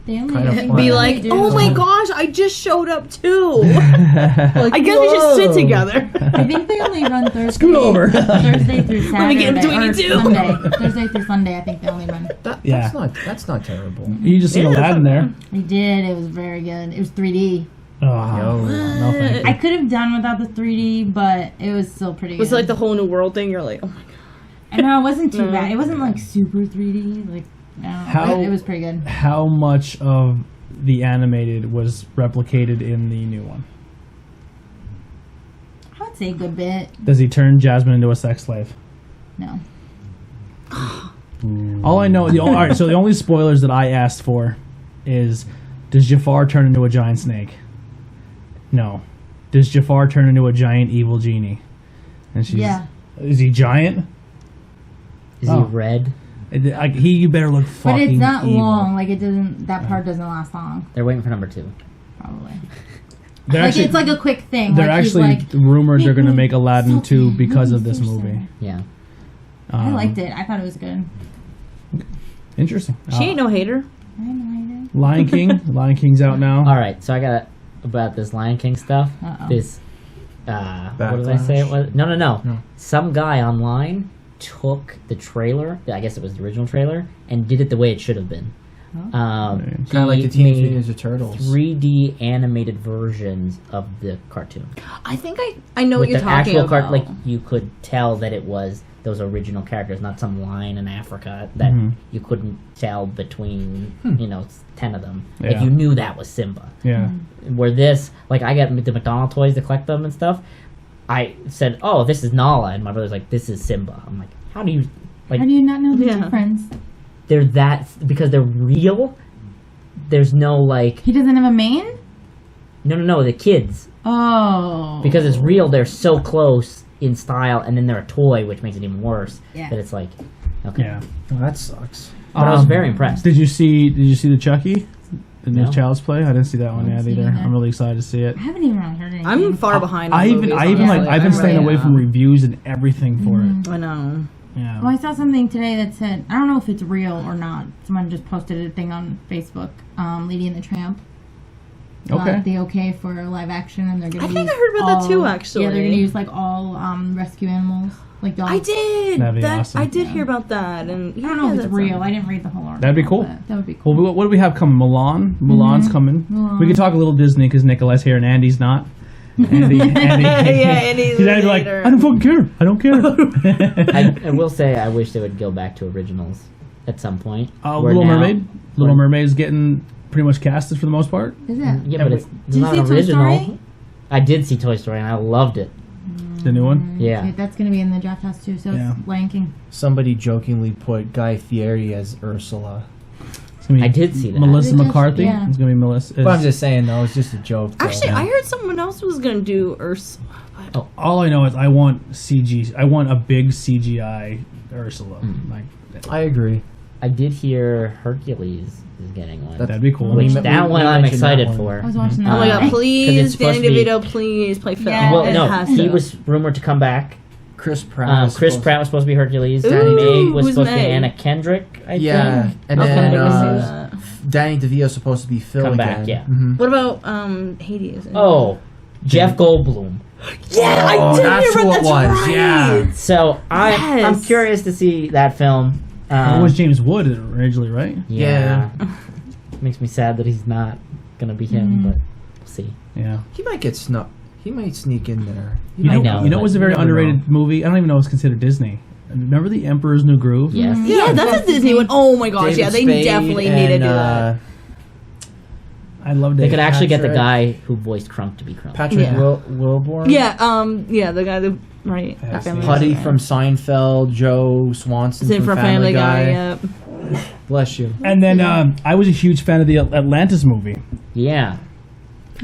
Kind of fun. Be Yeah. like, They oh do. my gosh, I just showed up too. I guess we should sit together. I think they only run Thursday. Scoot over. Thursday through Saturday. Let me get between or you two. Sunday. Thursday through Sunday, I think they only run. Yeah. That's not terrible. You just seen Yeah, Aladdin there. We did. It was very good. It was 3D. Oh, Yo. no, thank I you. could have done without the 3D, but it was still pretty good. Was it like the whole new world thing? You're like, oh my god. And no, it wasn't too No. bad. It wasn't like super 3D. Like, no, How- it was pretty good. How much of the animated was replicated in the new one? I would say a good bit. Does he turn Jasmine into a sex slave? No. All I know, all right. So the only spoilers that I asked for is, does Jafar turn into a giant snake? No. Does Jafar turn into a giant evil genie? And she's, Yeah. Is he giant? Is Oh. he red? You better look But fucking it's not evil. long. Like, it doesn't, that part doesn't last long, They're waiting for number 2. probably. They're Like, actually, it's like a quick thing. they're like, he's actually like, rumored they're going to "Make make Aladdin 2 something, because make of this fish movie. something." Yeah. I liked it. I thought it was good. Interesting. She ain't no hater. I didn't like it. Lion King. Lion King's out now. All right, so I got about this Lion King stuff. Uh-oh. This, what did I say it was? No. Some guy online took the trailer. I guess it was the original trailer, and did it the way it should have been. Kind of like the Teenage Mutant Ninja Turtles. 3D animated versions of the cartoon. I think I know what With you're the talking actual about. like you could tell that it was those original characters, not some lion in Africa that you couldn't tell between 10 of them. Like Yeah. you knew that was Simba. Yeah. Where this, like I got the McDonald's toys to collect them and stuff. I said, "Oh, this is Nala," and my brother's like, "This is Simba." I'm like, "How do you like?" How do you not know the Yeah. difference? They're that because they're real. There's no like He doesn't have a mane? no the kids Oh. because it's real. They're so close in style, and then they're a toy, which makes it even worse. Yeah. That it's like okay. Yeah. Well, that sucks. But I was very impressed. Did you see the Chucky? The new No. Child's Play? I didn't see that one Haven't yet seen either. it. I'm really excited to see it. I haven't even really heard anything. I'm far behind. on I've movies, been honestly. I've been staying really away from am. reviews and everything for it. I know. Yeah. Well, I saw something today that said, I don't know if it's real or not. Someone just posted a thing on Facebook, Lady and the Tramp. Okay. The okay for live action, and they're going to I think I heard about that too, actually. Yeah, they're going to use like all rescue animals, like dogs. I did. That'd be awesome. I did hear about that, and I don't know if it's real. I didn't read the whole article. That'd be cool. but That would be cool. Well, what do we have coming? Mulan's coming. Mulan. We could talk a little Disney because Nikolai's here and Andy's not. Andy. Andy's He's like, later. I don't fucking care. I don't care. I will say I wish they would go back to originals at some point. where Little now- Mermaid. Little Mermaid's getting pretty much casted for the most part. Is it? Yeah, but it's Did you not see Toy original. Story? I did see Toy Story and I loved it. The new one. Yeah. Okay, that's gonna be in the draft house too, so Yeah. it's Lion King. Somebody jokingly put Guy Fieri as Ursula. It's gonna be I did see that. Melissa They just- McCarthy. yeah. It's gonna be Melissa. But I'm just saying, though, it's just a joke. though. Actually, I heard someone else was gonna do Ursula. All I know is I want CG. I want a big CGI Ursula. Like I agree. I did hear Hercules is getting one. that'd be cool. Which We- that we one I'm mentioned that excited one. for. I was watching that. Oh my Uh, god, 'cause please, it's supposed Danny to be- DeVito, please play Phil. Yeah, Well, it no, has he to. was rumored to come back. Chris Pratt. Chris Pratt was supposed to be Hercules. Ooh, May was who's supposed to be May? Anna Kendrick, I Yeah, think. and Okay, then I can see that. Danny DeVito's supposed to be Phil Come again. back, yeah. Mhm. What about Hades? Oh, Jeff Goldblum. yeah, I Oh, did that's hear who about it that's was, right. yeah. So I'm Yes. curious to see that film. It was James Wood originally, right? Yeah. Makes me sad that he's not gonna be him, but we'll see. Yeah. He might get snuck. He might sneak in there. You I know, know, you know, it was a but very you never underrated movie. I don't even know it's considered Disney. Remember The Emperor's New Groove? Yes. Yeah, that's a Disney one. Oh my gosh, David yeah, they Spade definitely and, need to do that. I loved it. They could actually get the Patrick- guy who voiced Crump to be Crump. Patrick Yeah. Wilborn. Yeah, the guy that right. Yeah, that family Putty guy. from Seinfeld. Joe Swanson Same from for Family Guy. Yep. Bless you. And then I was a huge fan of the Atlantis movie. Yeah.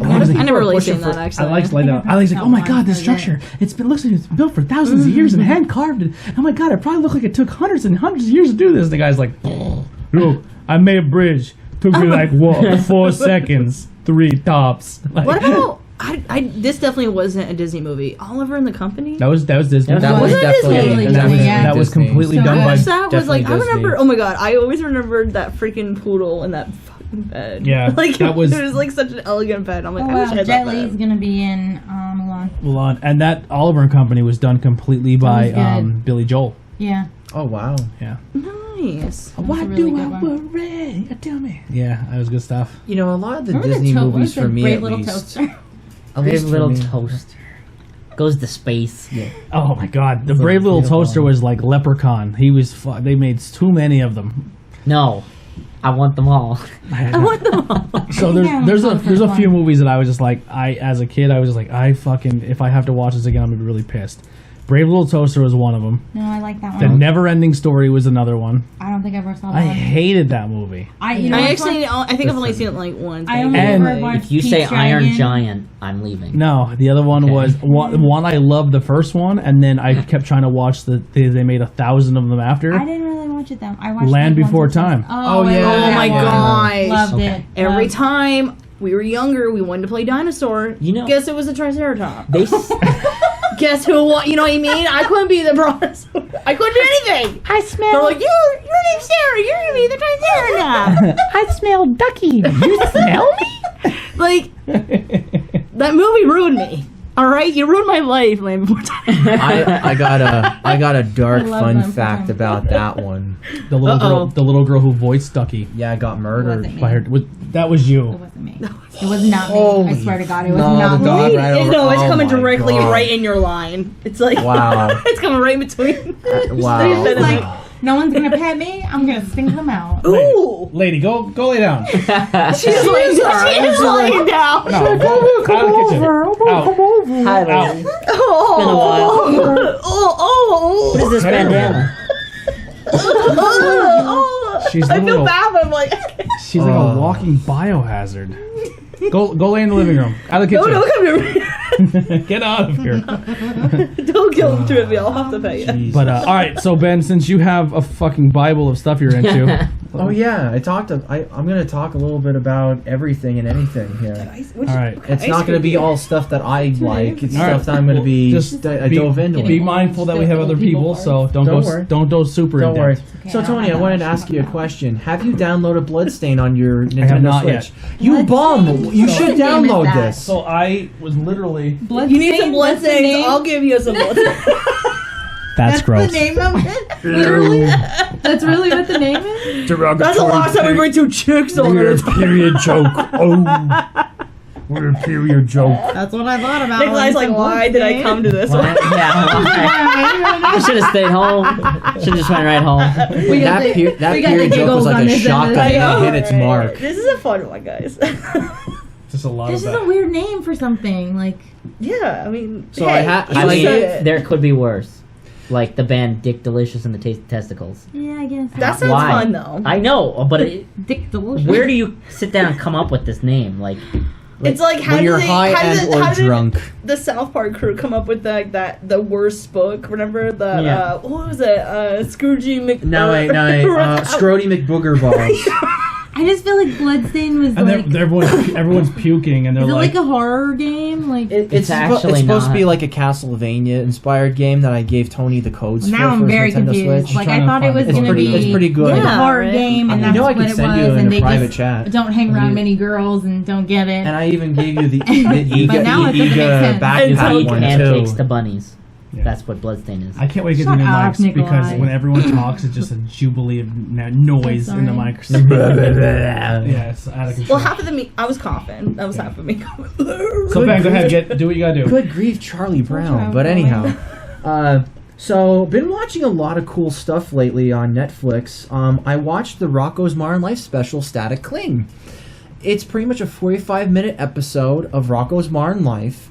I never really pushing seen that for- actually. I liked like that. I was like, oh my god, this structure! Looks like it's built for thousands of years and hand carved. And oh my god, it probably looked like it took hundreds and hundreds of years to do this. And the guy's like, look, I made a bridge. Took me like what, 4 seconds, 3 tops. Like, What about? This definitely wasn't a Disney movie. Oliver and the Company. that was Disney. That was definitely Disney. And that was, Yeah. that was Disney. completely So done I by. watched that was like definitely I remember. Disney. Oh my god, I always remembered that freaking poodle in that fucking bed. Yeah, like that was- it was like such an elegant bed. I'm like, Oh I wish I wow, had Jet that Li's bed. gonna be in Mulan. Mulan. And that Oliver and Company was done completely by That was good. Billy Joel. Yeah. Oh wow. Yeah. Nice. Why a really do good I one. worry? Tell me. Yeah, that was good stuff. You know, a lot of the Remember Disney the movies for me, Brave at Little least. Toaster? At Brave least for little me. toaster. Goes to space. Oh my god, the Brave Little beautiful. Toaster was like Leprechaun. He was. They made too many of them. No. I want them all. I want them all. So Yeah, there's the a first few one. movies that I was just like, as a kid I was just like, if I have to watch this again I'm gonna be really pissed. Brave Little Toaster was one of them. No, I like that The one. Never Ending Story was another one. I don't think I ever saw that I one. hated that movie. You know I what's actually, one? I think I've only seen it like once. I maybe. only And ever watched If you say Pete's Iron Dragon. Giant, I'm leaving. No, the other one Okay. was one I loved the first one, and then I kept trying to watch they made 1,000 of them after. I didn't really watch it though. I watched Land like, once Before or twice. Time. Oh, Oh, I yeah. love Oh that my one. gosh. Loved Okay. it. Every Loved- time we were younger, we wanted to play dinosaur. You know- Guess it was a Triceratops. They s- Guess who? What? You know what I mean? I couldn't be the brontosaurus. I couldn't do anything. I They're smell like, your name's Sarah. You're gonna be the Triceratops. I smell ducky. You smell me? Like that movie ruined me. All right, you ruined my life, Land Before Time. I got a dark I love fun Land Before fact Time. about that one. The little Uh-oh. girl who voiced Ducky. Yeah, I got murdered. wasn't me. By her, that was It you. wasn't me. It was not me. I Holy- swear to God, it was no, not the me. dog right over. No, it's oh coming my directly God. right in your line. It's like Wow. it's coming right in between. Wow. It's like, no one's gonna pet me. I'm gonna stink them out. Ooh, Lady, go lay down. she's laying down. No, go out of the kitchen. Out. Hi, Out. lady. Oh, Been a while. oh, What is this bandana? oh. She's I feel little. bad, but I'm like, She's like a walking biohazard. Go lay in the living room. Out of the no, kitchen. don't come here. Get out of here. Don't guilt trip me. I'll have to pay you. Jeez. But all right, so Ben, since you have a fucking Bible of stuff you're into, Oh yeah, I'm gonna talk a little bit about everything and anything here. all right, It's not gonna be all stuff that I like. It's All stuff right. that I'm gonna be Just I dove into. Be it. mindful that we have other people, so don't go super Don't in worry. depth. Okay, So I'll Tony, have I wanted to that ask you a question. Have you downloaded Bloodstain on your Nintendo have not Switch? yet. You bum! You should What game is download that? this. So I was literally. You need some blood stains. I'll give you some blood stains. That's The gross. name of it? Literally? That's really what the name is? That's the last time we bring 2 chicks on Weird it. period joke. Oh. What a period joke. That's what I thought about. Nikolai's like, why did I come to this one? Yeah, I should have stayed home. Should have just went right home. We got That the period joke giggles was like on a this shotgun. end. It hit its mark. This is a fun one, guys. Just a lot This of is a that. weird name for something. Like, yeah, I mean, So hey, I you mean, said it. there could be worse. Like the band Dick Delicious and the Testicles. yeah, I guess. That sounds Why? fun, though. I know, but Dick Delicious. where do you sit down and come up with this name? Like, It's like how When do you're they, high how end did, or how did drunk. the South Park crew come up with the worst book? Remember the Yeah. what was it? Scroogey Mc. Scrody McBooger balls. I just feel like Bloodstain was And like. everyone's puking, and they're Is it like, like a horror game? Like, It's actually it's supposed to not. be like a Castlevania inspired game that I gave Tony the codes now for I'm his very Nintendo confused. Switch. Like, Trying I to thought it find was it. gonna It's be pretty good. a Yeah, horror right. game, and You that's know I what could it send was. you in And a they private just chat. don't hang around You- many girls and don't get it. And I even gave you the But now it doesn't make sense. back And pack Eat one pancakes too. to bunnies. Yeah. That's what Bloodstain is. I can't wait to get the Shut new up, mics because Nikolai. when everyone talks, it's just a jubilee of noise in the sorry. mic. Yeah, it's out of control. Well, half of me, I was coughing. That was half of me. So Ben, go ahead, do what you gotta do. Good grief, Charlie Brown. Charlie But Brown. anyhow, so been watching a lot of cool stuff lately on Netflix. I watched the Rocco's Modern Life special, Static Cling. It's pretty much a 45-minute episode of Rocco's Modern Life.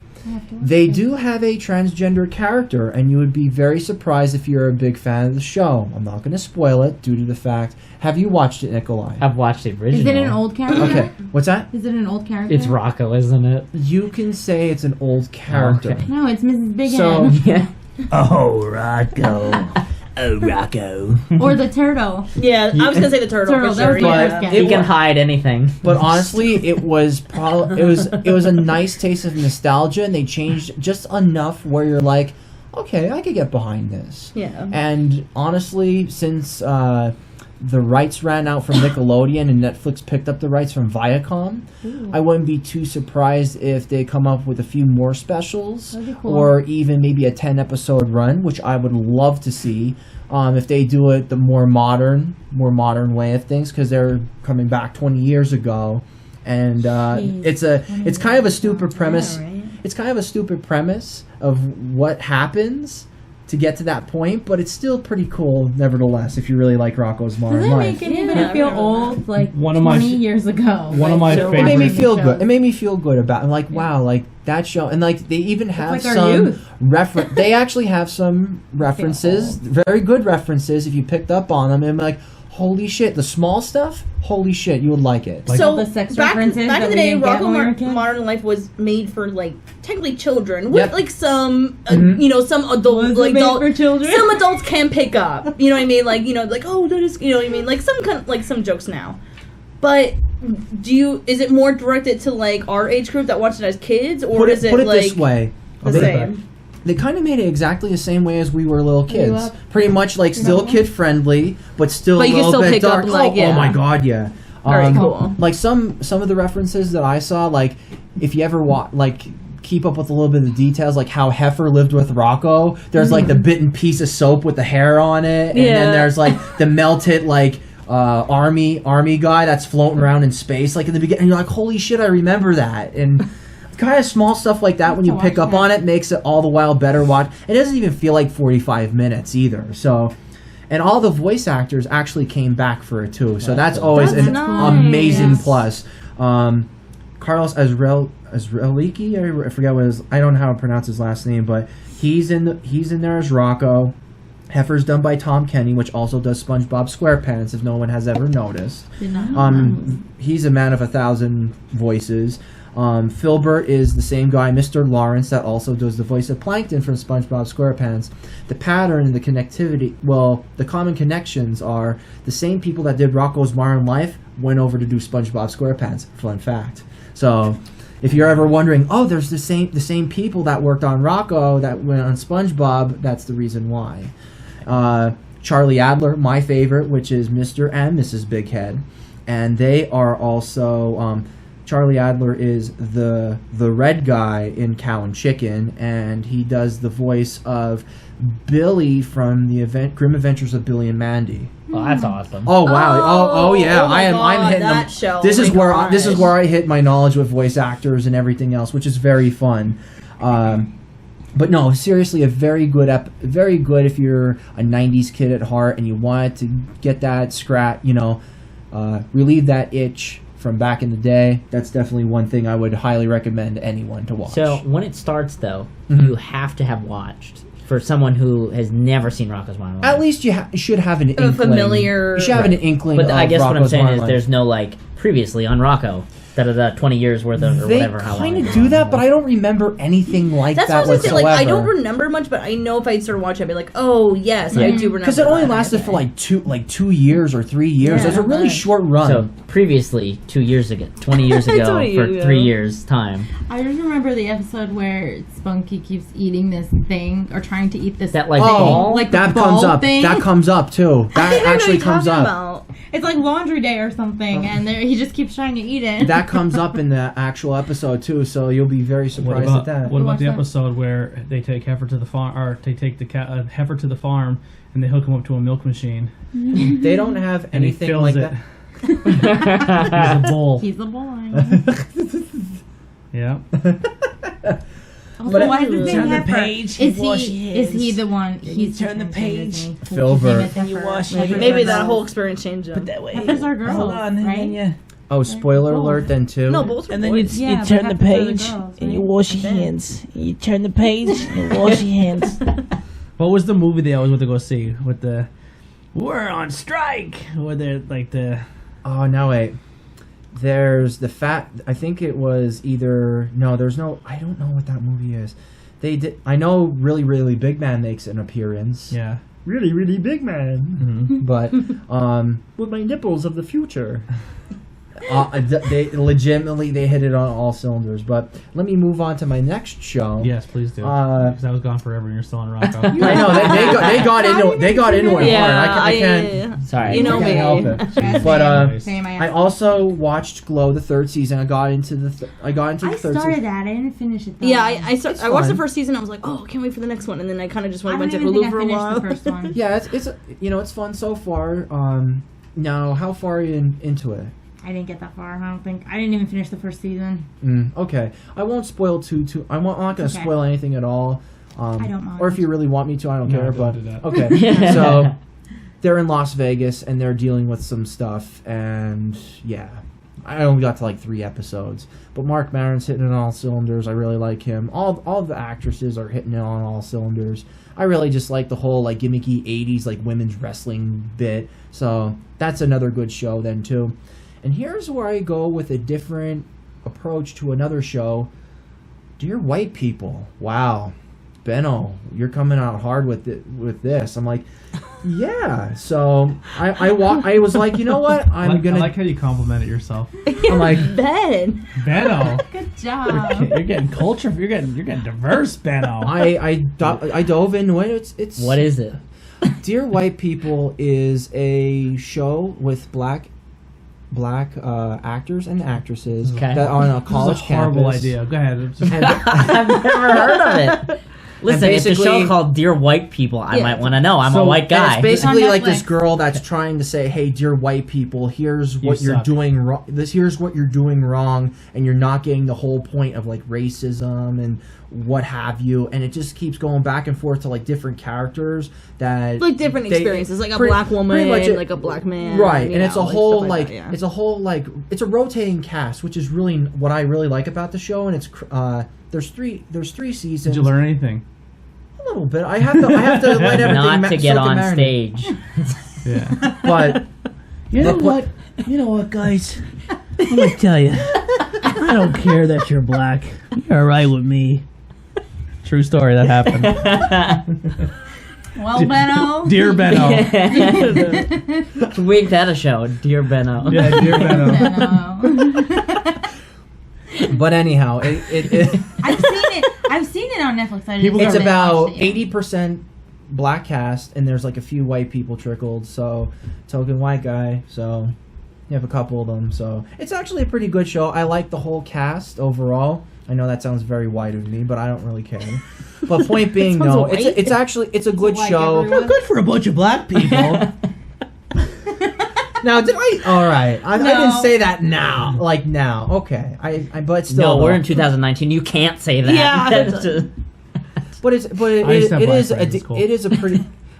They do have a transgender character, and you would be very surprised if you're a big fan of the show. I'm not going to spoil it due to the fact. Have you watched it, Nikolai? I've watched the original. Is it an old character? Okay, what's that? Is it an old character? It's Rocco, isn't it? You can say it's an old character. Okay. No, it's Mrs. Big So- Head. Yeah. Oh, Rocco. Oh, Rocco. Or the turtle. Yeah, I was gonna say the turtle. Turtle, For that sure. was my Yeah. first guess. He can hide anything. But honestly, it was it was a nice taste of nostalgia, and they changed just enough where you're like, okay, I could get behind this. Yeah. And honestly, since the rights ran out from Nickelodeon and Netflix picked up the rights from Viacom, I wouldn't be too surprised if they come up with a few more specials, That'd be cool. or even maybe a 10-episode run, which I would love to see. If they do it the more modern way of things, because they're coming back 20 years ago, and it's kind of a stupid premise. Yeah, right. It's kind of a stupid premise of what happens to get to that point, but it's still pretty cool nevertheless if you really like Rocco's Does Modern it Life. make anybody Yeah, I feel remember. old like One of my 20 years ago? one of my so- It made me favorite. feel show. good. It made me feel good about. I'm like, wow, like that show, and like they even have like our some youth. reference. They actually have some references, very good references. If you picked up on them, and I'm like, holy shit, the small stuff. Holy shit, you would like it. Like- So All the sex back references in that the we day, didn't get Rocco when we were kids? Modern Life was made for like technically children with Yep. like some Mhm. some adult Was it like made adult, for children? some adults can pick up. You know what I mean? Like like oh that is what I mean? Like some kind like some jokes now. But is it more directed to like our age group that watched it as kids, or put is it it like this way. the They- same? They kind of made it exactly the same way as we were little kids. Iwep. Pretty much like still kid friendly, but still But a you can little still bit pick up, dark. like, oh yeah. my god, yeah. Very cool. Like some of the references that I saw, like if you ever keep up with a little bit of the details, like how Heifer lived with Rocco. There's like the bitten piece of soap with the hair on it, and Yeah. then there's like the melted army guy that's floating around in space, like in the beginning. And you're like, holy shit, I remember that. And kind of small stuff like that when you pick up on it makes it all the while better watch. It doesn't even feel like 45 minutes either. So. And all the voice actors actually came back for it too, so that's always That's an nice. amazing plus. Carlos Azreliki, I forget I don't know how to pronounce his last name, but he's in there as Rocco. Heifer's done by Tom Kenny, which also does SpongeBob SquarePants, if no one has ever noticed. Did not know He's a man of 1,000 voices. Filbert is the same guy, Mr. Lawrence, that also does the voice of Plankton from SpongeBob SquarePants. The pattern and the connectivity, the common connections are the same people that did Rocco's Modern Life went over to do SpongeBob SquarePants. Fun fact. So, if you're ever wondering, oh, there's the same people that worked on Rocco that went on SpongeBob, that's the reason why. Charlie Adler, my favorite, which is Mr. and Mrs. Big Head, and they are also. Charlie Adler is the red guy in Cow and Chicken, and he does the voice of Billy from the Grim Adventures of Billy and Mandy. Oh, that's awesome. Oh wow! Oh yeah! Oh my I'm God, hitting that them. show. This Oh is my where gosh. this is where I hit my knowledge with voice actors and everything else, which is very fun. But no, seriously, a very good very good if you're a '90s kid at heart and you wanted to get that relieve that itch from back in the day. That's definitely one thing I would highly recommend anyone to watch. So when it starts, though, Mm-hmm. you have to have watched. For someone who has never seen Rocko's Modern Life. At least you should have an inkling. familiar- You should have an inkling. But I of guess what I'm Rocko's saying Modern is Life. there's no, like, previously on Rocco. 20 years worth of, or They whatever. How long kind it of is. do that, but I don't remember anything like That's that what I was gonna say. whatsoever. Like, I don't remember much, but I know if I started watching, I'd be like, oh yes, I do remember. Because it only that. lasted for like 2 years or 3 years. Yeah, It was a really right. short run. So previously, 2 years ago, 20 years ago, 20 for years ago. 3 years time. I just remember the episode where Spunky keeps eating this thing or trying to eat this. That, like, thing, ball? like that the comes ball up. Thing. That comes up too. I That think I know actually what you're comes talking up. about. It's like laundry day or something, and he just keeps trying to eat it. That comes up in the actual episode too. So you'll be very surprised at that. What about Watch the that. episode where they take Heifer to the farm, or they take the heifer to the farm, and they hook him up to a milk machine, They don't have and he anything fills like it. that. He's a bull. He's the boy. Yeah. Also, why is his name Turn the Heifer? page, Is wash he? your Is he hands. the one? Then He's you turn the page. Filver. And you wash your Maybe hands. that whole experience changed him. Put that way. Heifers are girls, Hold on, and right? then you, Oh, spoiler Both. alert then too. No, both were and then you, boys. Yeah, you but turn the Heifers are the page girls, and you right? wash your hands. You turn the page and wash your hands. What was the movie they always went to go see with the "We're on strike"? Where they're like the Oh no, wait. There's the fat. I think it was either no. There's no. I don't know what that movie is. They did. I know. Really, really big man makes an appearance. yeah. Really, really big man. But with my nipples of the future. They legitimately they hit it on all cylinders. But let me move on to my next show. Yes, please do. Uh, Because I was gone forever, and you're still on Rocco. I know they got into it Yeah, hard. I can't. yeah. Sorry. You know I can't me. help it. But Same, I also watched Glow the third season. I got into the third I season. started that. I didn't finish it. Though. Yeah, I watched fun. the first season. I was like, oh, can't wait for the next one, and then I kind of just I went don't to even Hulu think I for a finished while. the first one. Yeah, it's it's fun so far. Now how far are you into it? I didn't get that far. I don't think. I didn't even finish the first season. Okay, I won't spoil too. I'm not going to Okay. spoil anything at all. I don't mind. Or if you really want me to, I don't No, care. don't But do that. okay, so they're in Las Vegas and they're dealing with some stuff, and yeah, I only got to like 3 episodes. But Mark Maron's hitting it on all cylinders. I really like him. All of the actresses are hitting it on all cylinders. I really just like the whole like gimmicky 80s like women's wrestling bit. So that's another good show then too. And here's where I go with a different approach to another show. Dear White People. Wow. Benno, you're coming out hard with this. I'm like, yeah. So I was like, you know what? I like how you complimented yourself. I'm like, Ben. Benno, Good job. you're getting culture. You're getting diverse, Benno. I dove into it. It's What is it? Dear White People is a show with black actors and actresses Okay. that are on a This college is a horrible campus. idea. Go ahead. And- I've never heard of it. Listen, it's a basically- show called Dear White People. I Yeah. might want to know. I'm a So- white And guy. it's basically on like this Netflix. girl that's trying to say, "Hey, dear white people, here's what you're suck. doing wrong. Here's what you're doing wrong, and you're not getting the whole point of like racism and what have you." And it just keeps going back and forth to like different characters that Like different they- experiences, like a pretty- black woman, pretty much it- like a black man, right? you And it's a know, whole stuff like that, yeah. it's a rotating cast, which is really what I really like about the show. And it's there's three seasons. Did you learn anything? A little bit. I have to let everything Not to get soak and on marinate. stage. Yeah. But You know Look what? You know what, guys? I'm gonna tell you. I don't care that you're black. You're alright with me. True story. That happened. Well, Benno. Dear Benno. We've had a show, Dear Benno. Yeah, dear Benno. Benno. but anyhow, it I've seen it on Netflix. I People just it's got- haven't about watched it yet. 80% black cast, and there's like a few white people trickled. So token white guy. So you have a couple of them. So it's actually a pretty good show. I like the whole cast overall. I know that sounds very white of me, but I don't really care. But point being, Sounds no, white. it's a good Like show. everyone. Good for a bunch of black people. Now, did I? All right, I didn't say that now. Like now, okay. But still, No, we're in 2019. You can't say that. Yeah. That's just-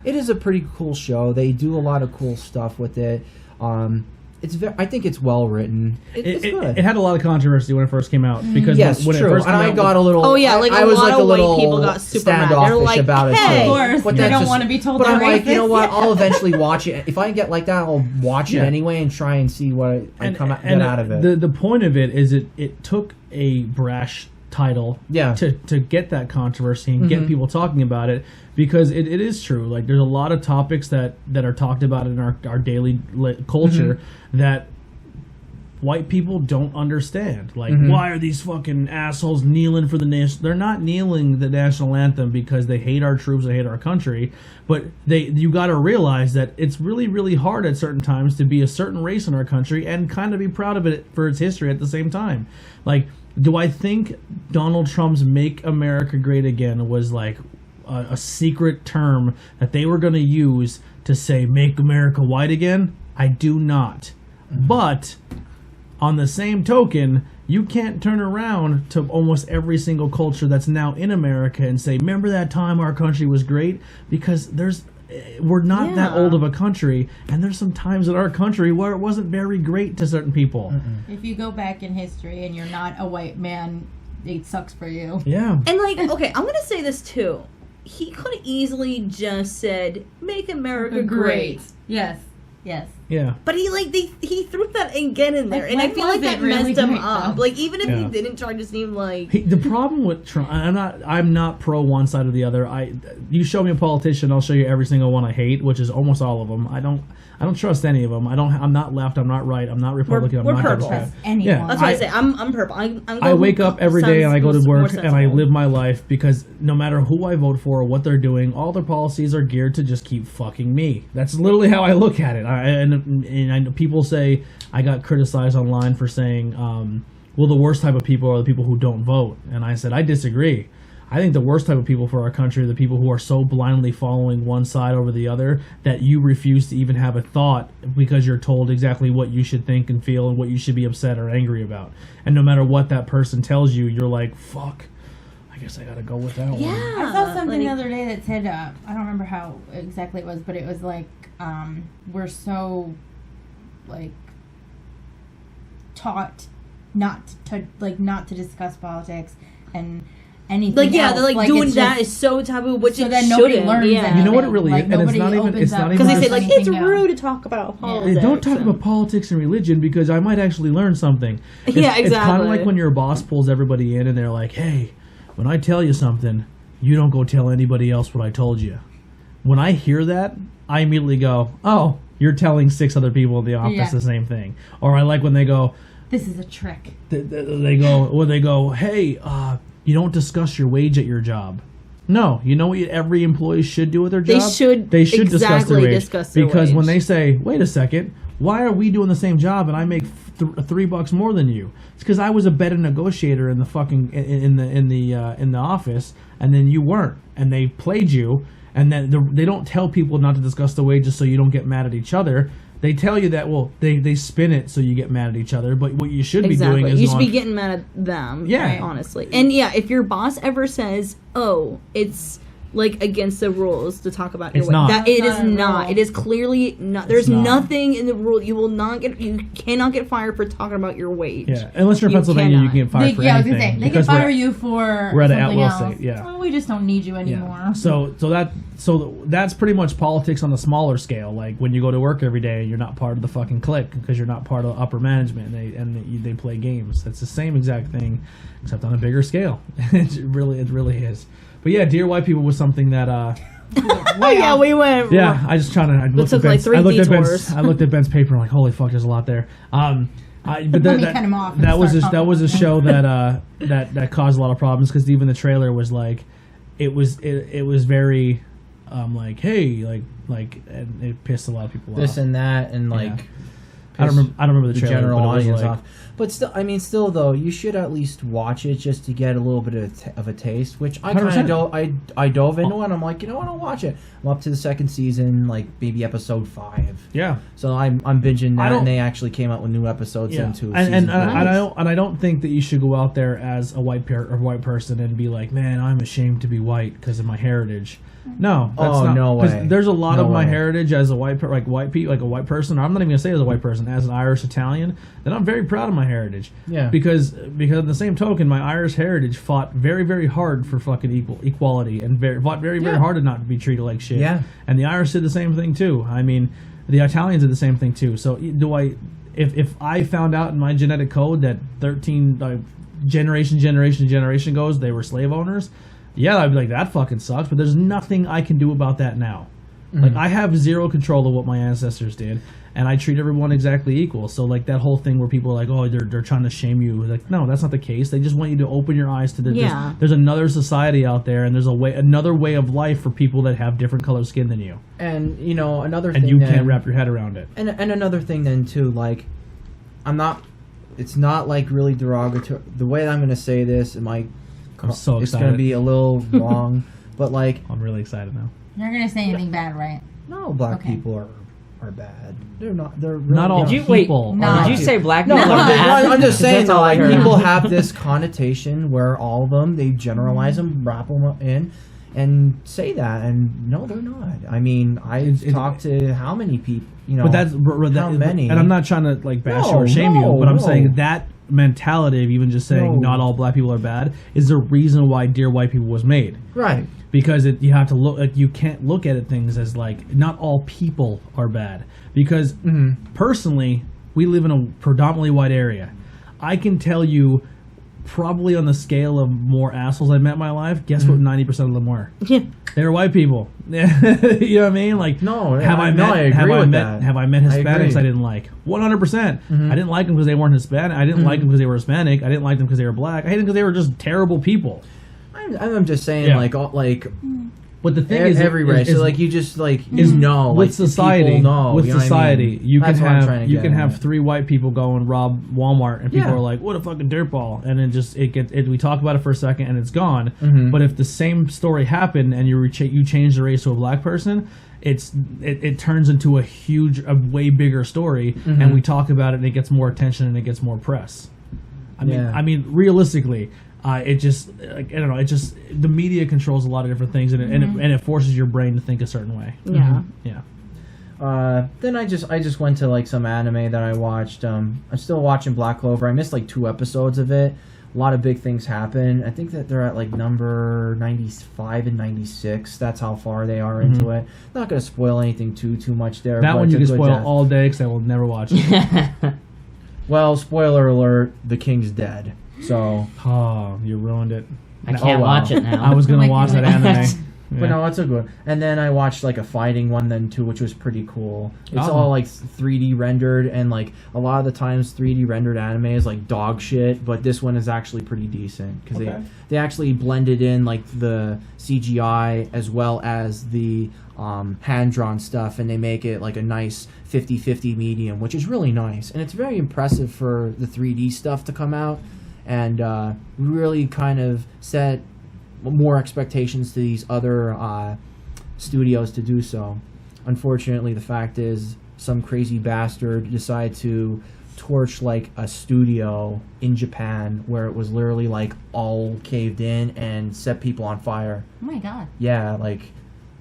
it is a pretty cool show. They do a lot of cool stuff with it. I think it's well written. It's good. It had a lot of controversy when it first came out because Yes, when it true. first came And I out, got a little. Oh, yeah, like I a was lot like of a white little people got super mad. They're standoffish like, about it hey. too. Of course, But they that's don't just- want to be told But they're I'm like, you know racist. what? I'll eventually watch it. If I get like that, I'll watch it Yeah. anyway and try and see what I get out of it. The point of it is it took a brash title Yeah. to get that controversy and get people talking about it, because it is true. Like, there's a lot of topics that are talked about in our daily culture that white people don't understand. Like, why are these fucking assholes kneeling for the nation? They're not kneeling the national anthem because they hate our troops, they hate our country, but you got to realize that it's really, really hard at certain times to be a certain race in our country and kind of be proud of it for its history at the same time. Like, do I think Donald Trump's "Make America Great Again" was like a secret term that they were going to use to say "Make America White Again"? I do not. But on the same token, you can't turn around to almost every single culture that's now in America and say, remember that time our country was great? Because we're not that old of a country, and there's some times in our country where it wasn't very great to certain people. If you go back in history and you're not a white man, it sucks for you. Yeah. And like, okay, I'm gonna say this too. He could have easily just said, "Make America great." Yes. Yes. Yeah. But he threw that again in there, Like, and I when feel was like that it really messed him great, up. though? Like, even if Yeah. he didn't try to seem like The problem with Trump, I'm not pro one side or the other. You show me a politician, I'll show you every single one I hate, which is almost all of them. I don't trust any of them. I'm not left. I'm not right. I'm not Republican. We're I'm not purple. Democrat. Anyone. Yeah. that's what I say. I'm purple. I wake up every day and I go to sounds more work and I sensible. live my life because no matter who I vote for or what they're doing, all their policies are geared to just keep fucking me. That's literally how I look at it. And I know people say I got criticized online for saying, well, the worst type of people are the people who don't vote. And I said, I disagree. I think the worst type of people for our country are the people who are so blindly following one side over the other that you refuse to even have a thought because you're told exactly what you should think and feel and what you should be upset or angry about. And no matter what that person tells you, you're like, fuck, I guess I gotta go with that one. I saw something the like- other day that said, I don't remember how exactly it was, but it was like, we're so, like, taught not to discuss politics and anything Like, yeah, else. they're like doing it's that just- is so taboo, which so it then nobody shouldn't. learns Yeah. anything. You know what it really Like, is? And it's nobody not even- opens it's up not Because even- they say like anything it's else. rude to talk about politics. Don't talk about politics and religion because I might actually learn something. It's kind exactly. of like when your boss pulls everybody in and they're like, hey, when I tell you something, you don't go tell anybody else what I told you. When I hear that, I immediately go, oh, you're telling 6 other people in the office Yeah. the same thing. Or I like when they go, This is a trick. they go, hey, you don't discuss your wage at your job. No, you know what every employee should do with their They job? should discuss their exactly wage. discuss their because when wage. they say, wait a second, why are we doing the same job and I make $3 more than you? It's because I was a better negotiator in the fucking in the office, and then you weren't, and they played you. And then they don't tell people not to discuss the wages so you don't get mad at each other. They tell you that, well, they spin it so you get mad at each other. But what you should be doing is you should be getting mad at them. Yeah. honestly. And yeah, if your boss ever says, "Oh, it's like against the rules to talk about your It's weight," not. that it It's is not a not. rule. It is clearly not. There's not. nothing in the rule. You cannot get fired for talking about your wage. Yeah, unless you're in You Pennsylvania, you cannot. can get fired for I was anything. gonna say, they can because fire we're- you for we're at an something at-will else. state, yeah. Well, we just don't need you anymore. Yeah. So that's pretty much politics on the smaller scale. Like when you go to work every day, you're not part of the fucking clique because you're not part of upper management. And they play games. That's the same exact thing, except on a bigger scale. it really is. But yeah, Dear White People was something that. Oh yeah, we went. Yeah, I just trying to. I looked took at like Ben's, 3 I looked detours. I looked at Ben's paper. I'm like, holy fuck, there's a lot there. But Let me cut him off and that was start that was a talking. show that caused a lot of problems because even the trailer was like, it was very, like, hey, like, and it pissed a lot of people This off. and that, and like, I don't remember the trailer, general but it was audience like, off. But still though, you should at least watch it just to get a little bit of a taste. Which I kind 100%. of I dove into it. And I'm like, you know what, I'll watch it. I'm up to the second season, like maybe episode 5. Yeah. So I'm binging that, and they actually came out with new episodes into and I don't think that you should go out there as a white person and be like, man, I'm ashamed to be white because of my heritage. No, that's not. No way. There's a lot of my way. heritage as a white person. I'm not even gonna say as a white person, as an Irish Italian. Then I'm very proud of my heritage. Yeah. Because in the same token, my Irish heritage fought very, very hard for fucking equality and fought very, very hard to not be treated like shit. Yeah. And the Irish did the same thing too. I mean, the Italians did the same thing too. So if I found out in my genetic code that 13 generation goes, they were slave owners. Yeah, I'd be like, that fucking sucks, but there's nothing I can do about that now. Like, I have zero control of what my ancestors did, and I treat everyone exactly equal. So, like, that whole thing where people are like, oh, they're trying to shame you. Like, no, that's not the case. They just want you to open your eyes to there's another society out there, and there's another way of life for people that have different colored skin than you. And, another thing... And you can't wrap your head around it. And another thing then, too, like, it's not, like, really derogatory. The way that I'm going to say this, I'm so excited. It's going to be a little wrong, but, like... I'm really excited now. You're going to say anything bad, right? No, black people are bad. They're not. They're really not all people. Did you say black people No, are bad? I'm just saying That's all I that heard. people have this connotation where all of them, they generalize them, wrap them in, and say that, and no, they're not. I mean, I've talked to how many people, but that's how many? And I'm not trying to like bash you or shame you, but I'm saying that mentality of even just saying not all black people are bad is the reason why Dear White People was made. Right. Because you have to look, like, you can't look at things as like not all people are bad. Because personally, we live in a predominantly white area. I can tell you, probably on the scale of more assholes I met in my life, guess what 90% of them were? They were white people. You know what I mean? Like, I agree with that. Have I met Hispanics I didn't like? 100%. I didn't like them because they weren't Hispanic. I didn't like them because they were Hispanic. I didn't like them because they were black. I hated them because they were just terrible people. I'm just saying, But the thing is, every race. So like you just like with society. Know, you can have 3 white people go and rob Walmart, and people are like, "What a fucking dirtball!" And then we talk about it for a second, and it's gone. But if the same story happened and you change the race to a black person, it turns into a way bigger story, and we talk about it, and it gets more attention and it gets more press. I mean, realistically. It just, like, I don't know. It just, the media controls a lot of different things, and it forces your brain to think a certain way. Yeah. Then I just went to like some anime that I watched. I'm still watching Black Clover. I missed like 2 episodes of it. A lot of big things happen. I think that they're at like number 95 and 96. That's how far they are into it. Not going to spoil anything too much there. That one you can spoil all day because I will never watch it. Well, spoiler alert: the king's dead. So, you ruined it. I can't watch it now. I was gonna watch that anime. But no, it's a good. And then I watched like a fighting one then too, which was pretty cool. It's all like 3D rendered, and like a lot of the times 3D rendered anime is like dog shit, but this one is actually pretty decent because they actually blended in like the CGI as well as the hand-drawn stuff, and they make it like a nice 50-50 medium, which is really nice, and it's very impressive for the 3D stuff to come out. And really kind of set more expectations to these other studios to do so. Unfortunately, the fact is some crazy bastard decided to torch like a studio in Japan where it was literally like all caved in and set people on fire. Oh my god. Yeah, like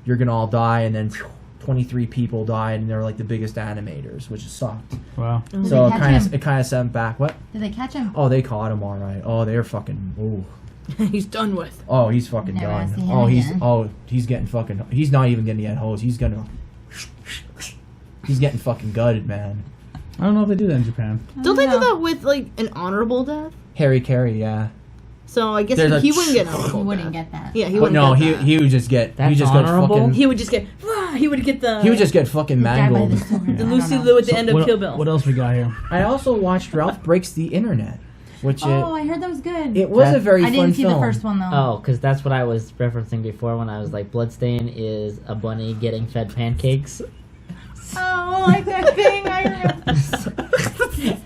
you're gonna all die, and then 23 people died, and they're like the biggest animators, which sucked. Wow. So it kind of sent back. What? Did they catch him? Oh, they caught him all right. Oh, they're fucking. Ooh. He's done with. Oh, he's fucking Never done. see him again. He's getting fucking. He's not even getting hose. He's getting fucking gutted, man. I don't know if they do that in Japan. Don't they do that with like an honorable death? Harry Carey, yeah. So I guess he wouldn't get honorable. He wouldn't death. get that. Yeah, he But wouldn't. no, get that. he would just get. That's he just honorable? got fucking. He would just get. He would get the. He would just get fucking mangled. the Lucy Liu at the end of Kill Bill. What else we got here? I also watched Ralph Breaks the Internet, which I heard that was good. it was a very I fun didn't see film. the first one though. Oh, because that's what I was referencing before when I was like, Bloodstain is a bunny getting fed pancakes. Oh, like that thing. I remember.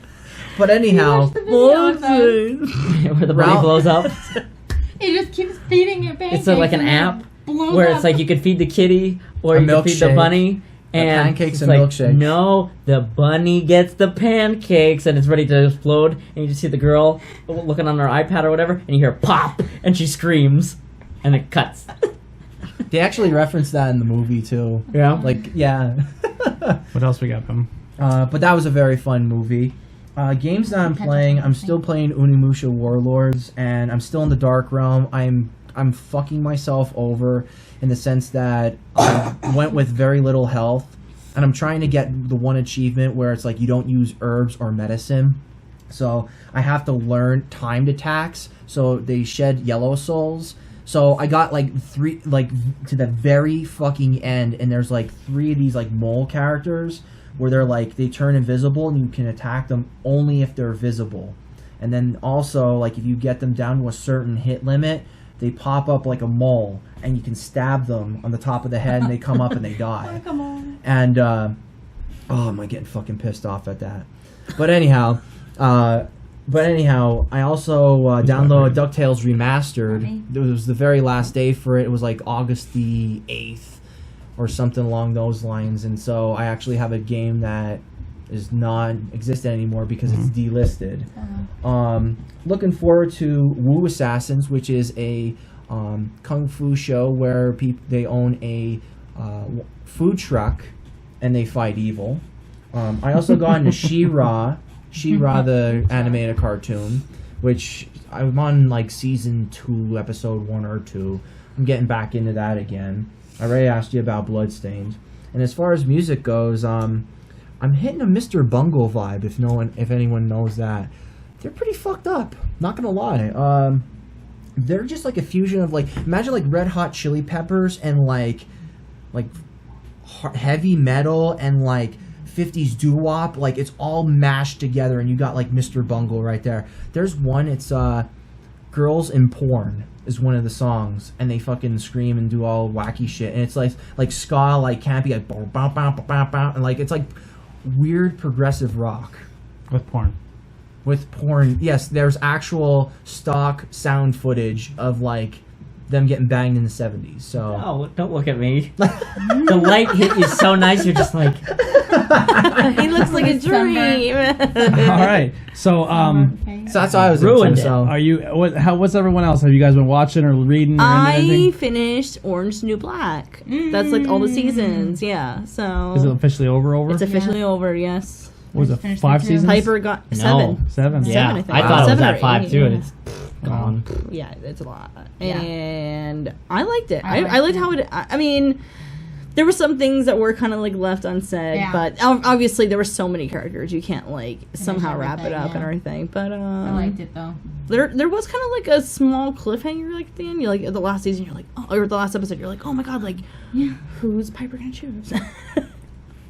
But anyhow, Where the bunny Ralph- blows up. He just keeps feeding it pancakes. It's like an and then app blows where up. it's like you could feed the kitty or A you could feed the milkshake. bunny. And pancakes it's and like, milkshake. No, the bunny gets the pancakes and it's ready to explode. And you just see the girl looking on her iPad or whatever, and you hear pop, and she screams, and it cuts. they actually referenced that in the movie too. Yeah. Like, yeah. What else we got, Pim? But that was a very fun movie. Games that I'm playing, I'm still playing Unimusha Warlords, and I'm still in the Dark Realm. I'm fucking myself over in the sense that I went with very little health, and I'm trying to get the one achievement where it's like you don't use herbs or medicine. So I have to learn timed attacks, so they shed yellow souls. So I got like 3, like to the very fucking end, and there's like 3 of these like mole characters where they're like, they turn invisible and you can attack them only if they're visible. And then also, like, if you get them down to a certain hit limit, they pop up like a mole and you can stab them on the top of the head and they come up and they die. Come on. And oh, am I getting fucking pissed off at that? But anyhow, I also downloaded Ducktales Remastered. It was the very last day for it. It was like August the 8th or something along those lines. And so I actually have a game that is non-existent anymore because it's delisted. Looking forward to Wu Assassins, which is a kung fu show where they own a food truck and they fight evil. I also got into She-Ra, the animated cartoon, which I'm on like season 2, episode 1 or 2. I'm getting back into that again. I already asked you about Bloodstained. And as far as music goes, I'm hitting a Mr. Bungle vibe. If anyone knows that, they're pretty fucked up. Not gonna lie. They're just like a fusion of like, imagine like Red Hot Chili Peppers and like heavy metal and like 50s doo-wop. Like it's all mashed together, and you got like Mr. Bungle right there. There's one. It's Girls in Porn is one of the songs, and they fucking scream and do all wacky shit, and it's like ska, like campy, like bow, bow, bow, bow, bow, bow, and like it's like weird progressive rock With porn. with porn. Yes, there's actual stock sound footage of like them getting banged in the 70s. So Oh, don't look at me. The light hit you so nice, you're just like... He looks like a dream. All right. So, so that's why I was Ruined into, it. so are you? What's everyone else? Have you guys been watching or reading or I anything? finished Orange is the New Black. That's like all the seasons. Yeah. So Is it officially over? it's officially over. Yes. What was it, Finished 5 it too. seasons? Hyper got No. 7. 7. Yeah, I think. I thought it was 7 or at 5 8, too, and yeah. it's gone. Yeah, it's a lot. Yeah. And I liked it. I I liked how it. I mean, there were some things that were kind of like left unsaid, Yeah. but obviously there were so many characters you can't like somehow wrap it everything, up yeah. and everything. But I liked it though. there was kind of like a small cliffhanger like at the end. You like at the last season, you're like, oh, or the last episode, you're like, oh my god, like who's Piper gonna choose?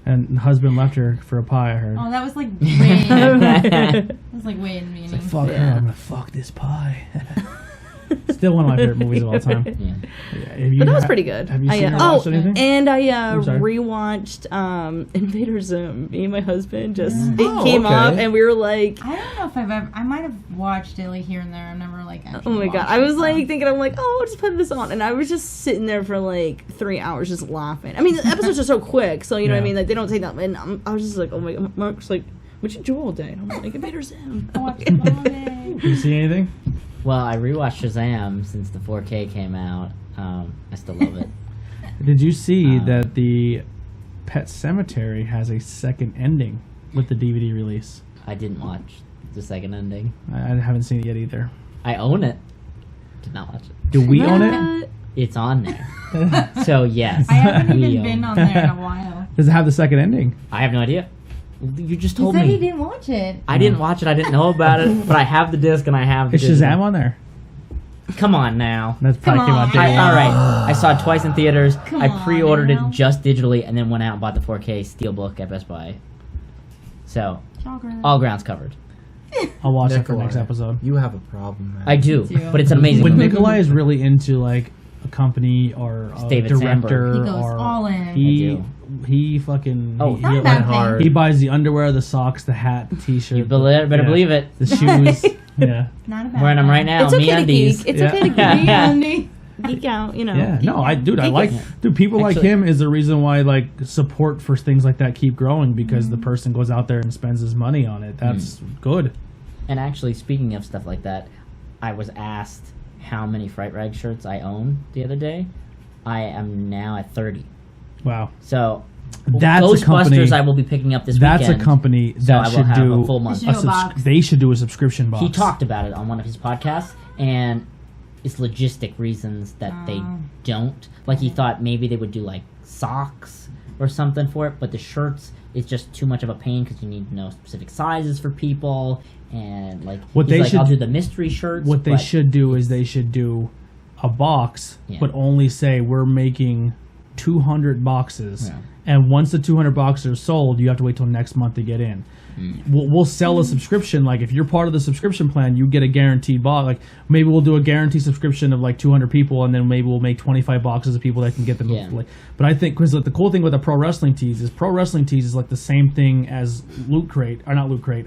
And husband left her for a pie, I heard. Oh, that was like way. That was like way in the It's meaning. like, fuck her, Yeah. I'm gonna fuck this pie. Still one of my favorite movies of all time. Yeah. Have you But that was pretty good. Have you seen or oh, watched anything? and I I'm sorry. rewatched Invader Zim. Me and my husband just it Oh, came okay. up, and we were like, I don't know if I've ever. I might have watched it like here and there. I've never like. oh Actually my god! watched I it, was so. like thinking, I'm like, oh, I'll just put this on, and I was just sitting there for like 3 hours just laughing. I mean, the episodes are so quick, so you know what I Yeah. mean. Like they don't take that. And I was just like, oh my god, Mark's like, what'd you do all day? And I'm like, Invader Zim. I watched it all day. Did you see anything? Well, I rewatched Shazam since the 4K came out. I still love it. Did you see that the Pet Cemetery has a second ending with the DVD release? I didn't watch the second ending. I haven't seen it yet either. I own it. Did not watch it. Do we own it? It's on there. So yes, I haven't we even own been it. on there in a while. Does it have the second ending? I have no idea. You just He told said he me. didn't watch it. I didn't watch it. I didn't know about it. But I have the disc and I have the Is digital. Shazam on there? Come on now. That's probably Come came out on. day All one. right. I saw it twice in theaters. Come I on pre-ordered now. it just digitally and then went out and bought the 4K Steelbook at Best Buy. So, Shocker. all grounds covered. I'll watch it for Nikolai, next episode. You have a problem, man. I do, Me too. but it's an amazing When movie. Nikolai is really into like a company or a David director He goes or all in. he I he fucking Oh, he, not he, a bad thing. hard. he buys the underwear, the socks, the hat, the t-shirt. You better believe it. The shoes. Yeah. Not a bad Wearing them thing. right now. It's okay to MeUndies. geek. It's Yeah. okay to geek. Andy. Geek out, you know. Yeah, no, I like people like Actually- him is the reason why like support for things like that keep growing because the person goes out there and spends his money on it. That's good. And actually, speaking of stuff like that, I was asked how many Fright Rag shirts I own the other day. I am now at 30. Wow, So, that's a company. Ghostbusters I will be picking up this That's weekend. a company So that I will should have do a full month. They should do a box. They should do a subscription box. He talked about it on one of his podcasts, and it's logistic reasons that they don't. Like, he thought maybe they would do, like, socks or something for it, but the shirts is just too much of a pain because you need to know specific sizes for people, and, like, What he's they like, should- I'll do the mystery shirts. What they but- should do is they should do a box, Yeah. but only say we're making 200 boxes, Yeah. and once the 200 boxes are sold, you have to wait till next month to get in. We'll sell a subscription. Like if you're part of the subscription plan, you get a guaranteed box. Like maybe we'll do a guaranteed subscription of like 200 people, and then maybe we'll make 25 boxes of people that can get them. Yeah. Like, but I think because the cool thing with the Pro Wrestling Tees is Pro Wrestling Tees is like the same thing as Loot Crate or not Loot Crate,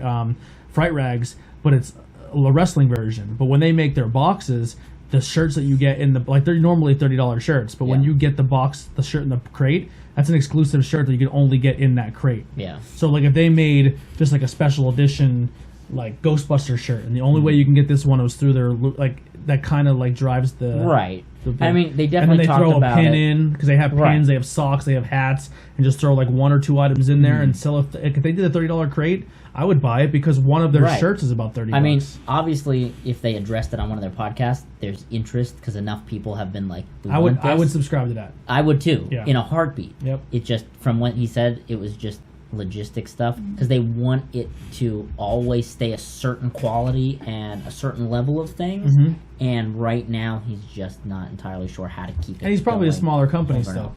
Fright Rags, but it's a wrestling version. But when they make their boxes, the shirts that you get in the like they're normally $30 shirts, but when Yeah. you get the shirt in the crate, that's an exclusive shirt that you can only get in that crate. Yeah. So like if they made just like a special edition like Ghostbuster shirt, and the only way you can get this one was through their like that kind of like drives the Right. the- I mean, they and then definitely they talked throw a about pin it. in because they have pins, Right. they have socks, they have hats, and just throw like one or two items in there and sell it. If they did a $30 crate, I would buy it because one of their Right. shirts is about $30. I mean, obviously, if they addressed it on one of their podcasts, there's interest because enough people have been like, we I want would this. subscribe to that. I would too, Yeah. in a heartbeat. Yep. It just, from what he said, it was just logistic stuff because they want it to always stay a certain quality and a certain level of things. Mhm. And right now, he's just not entirely sure how to keep it. And he's probably a going smaller company over and still. over.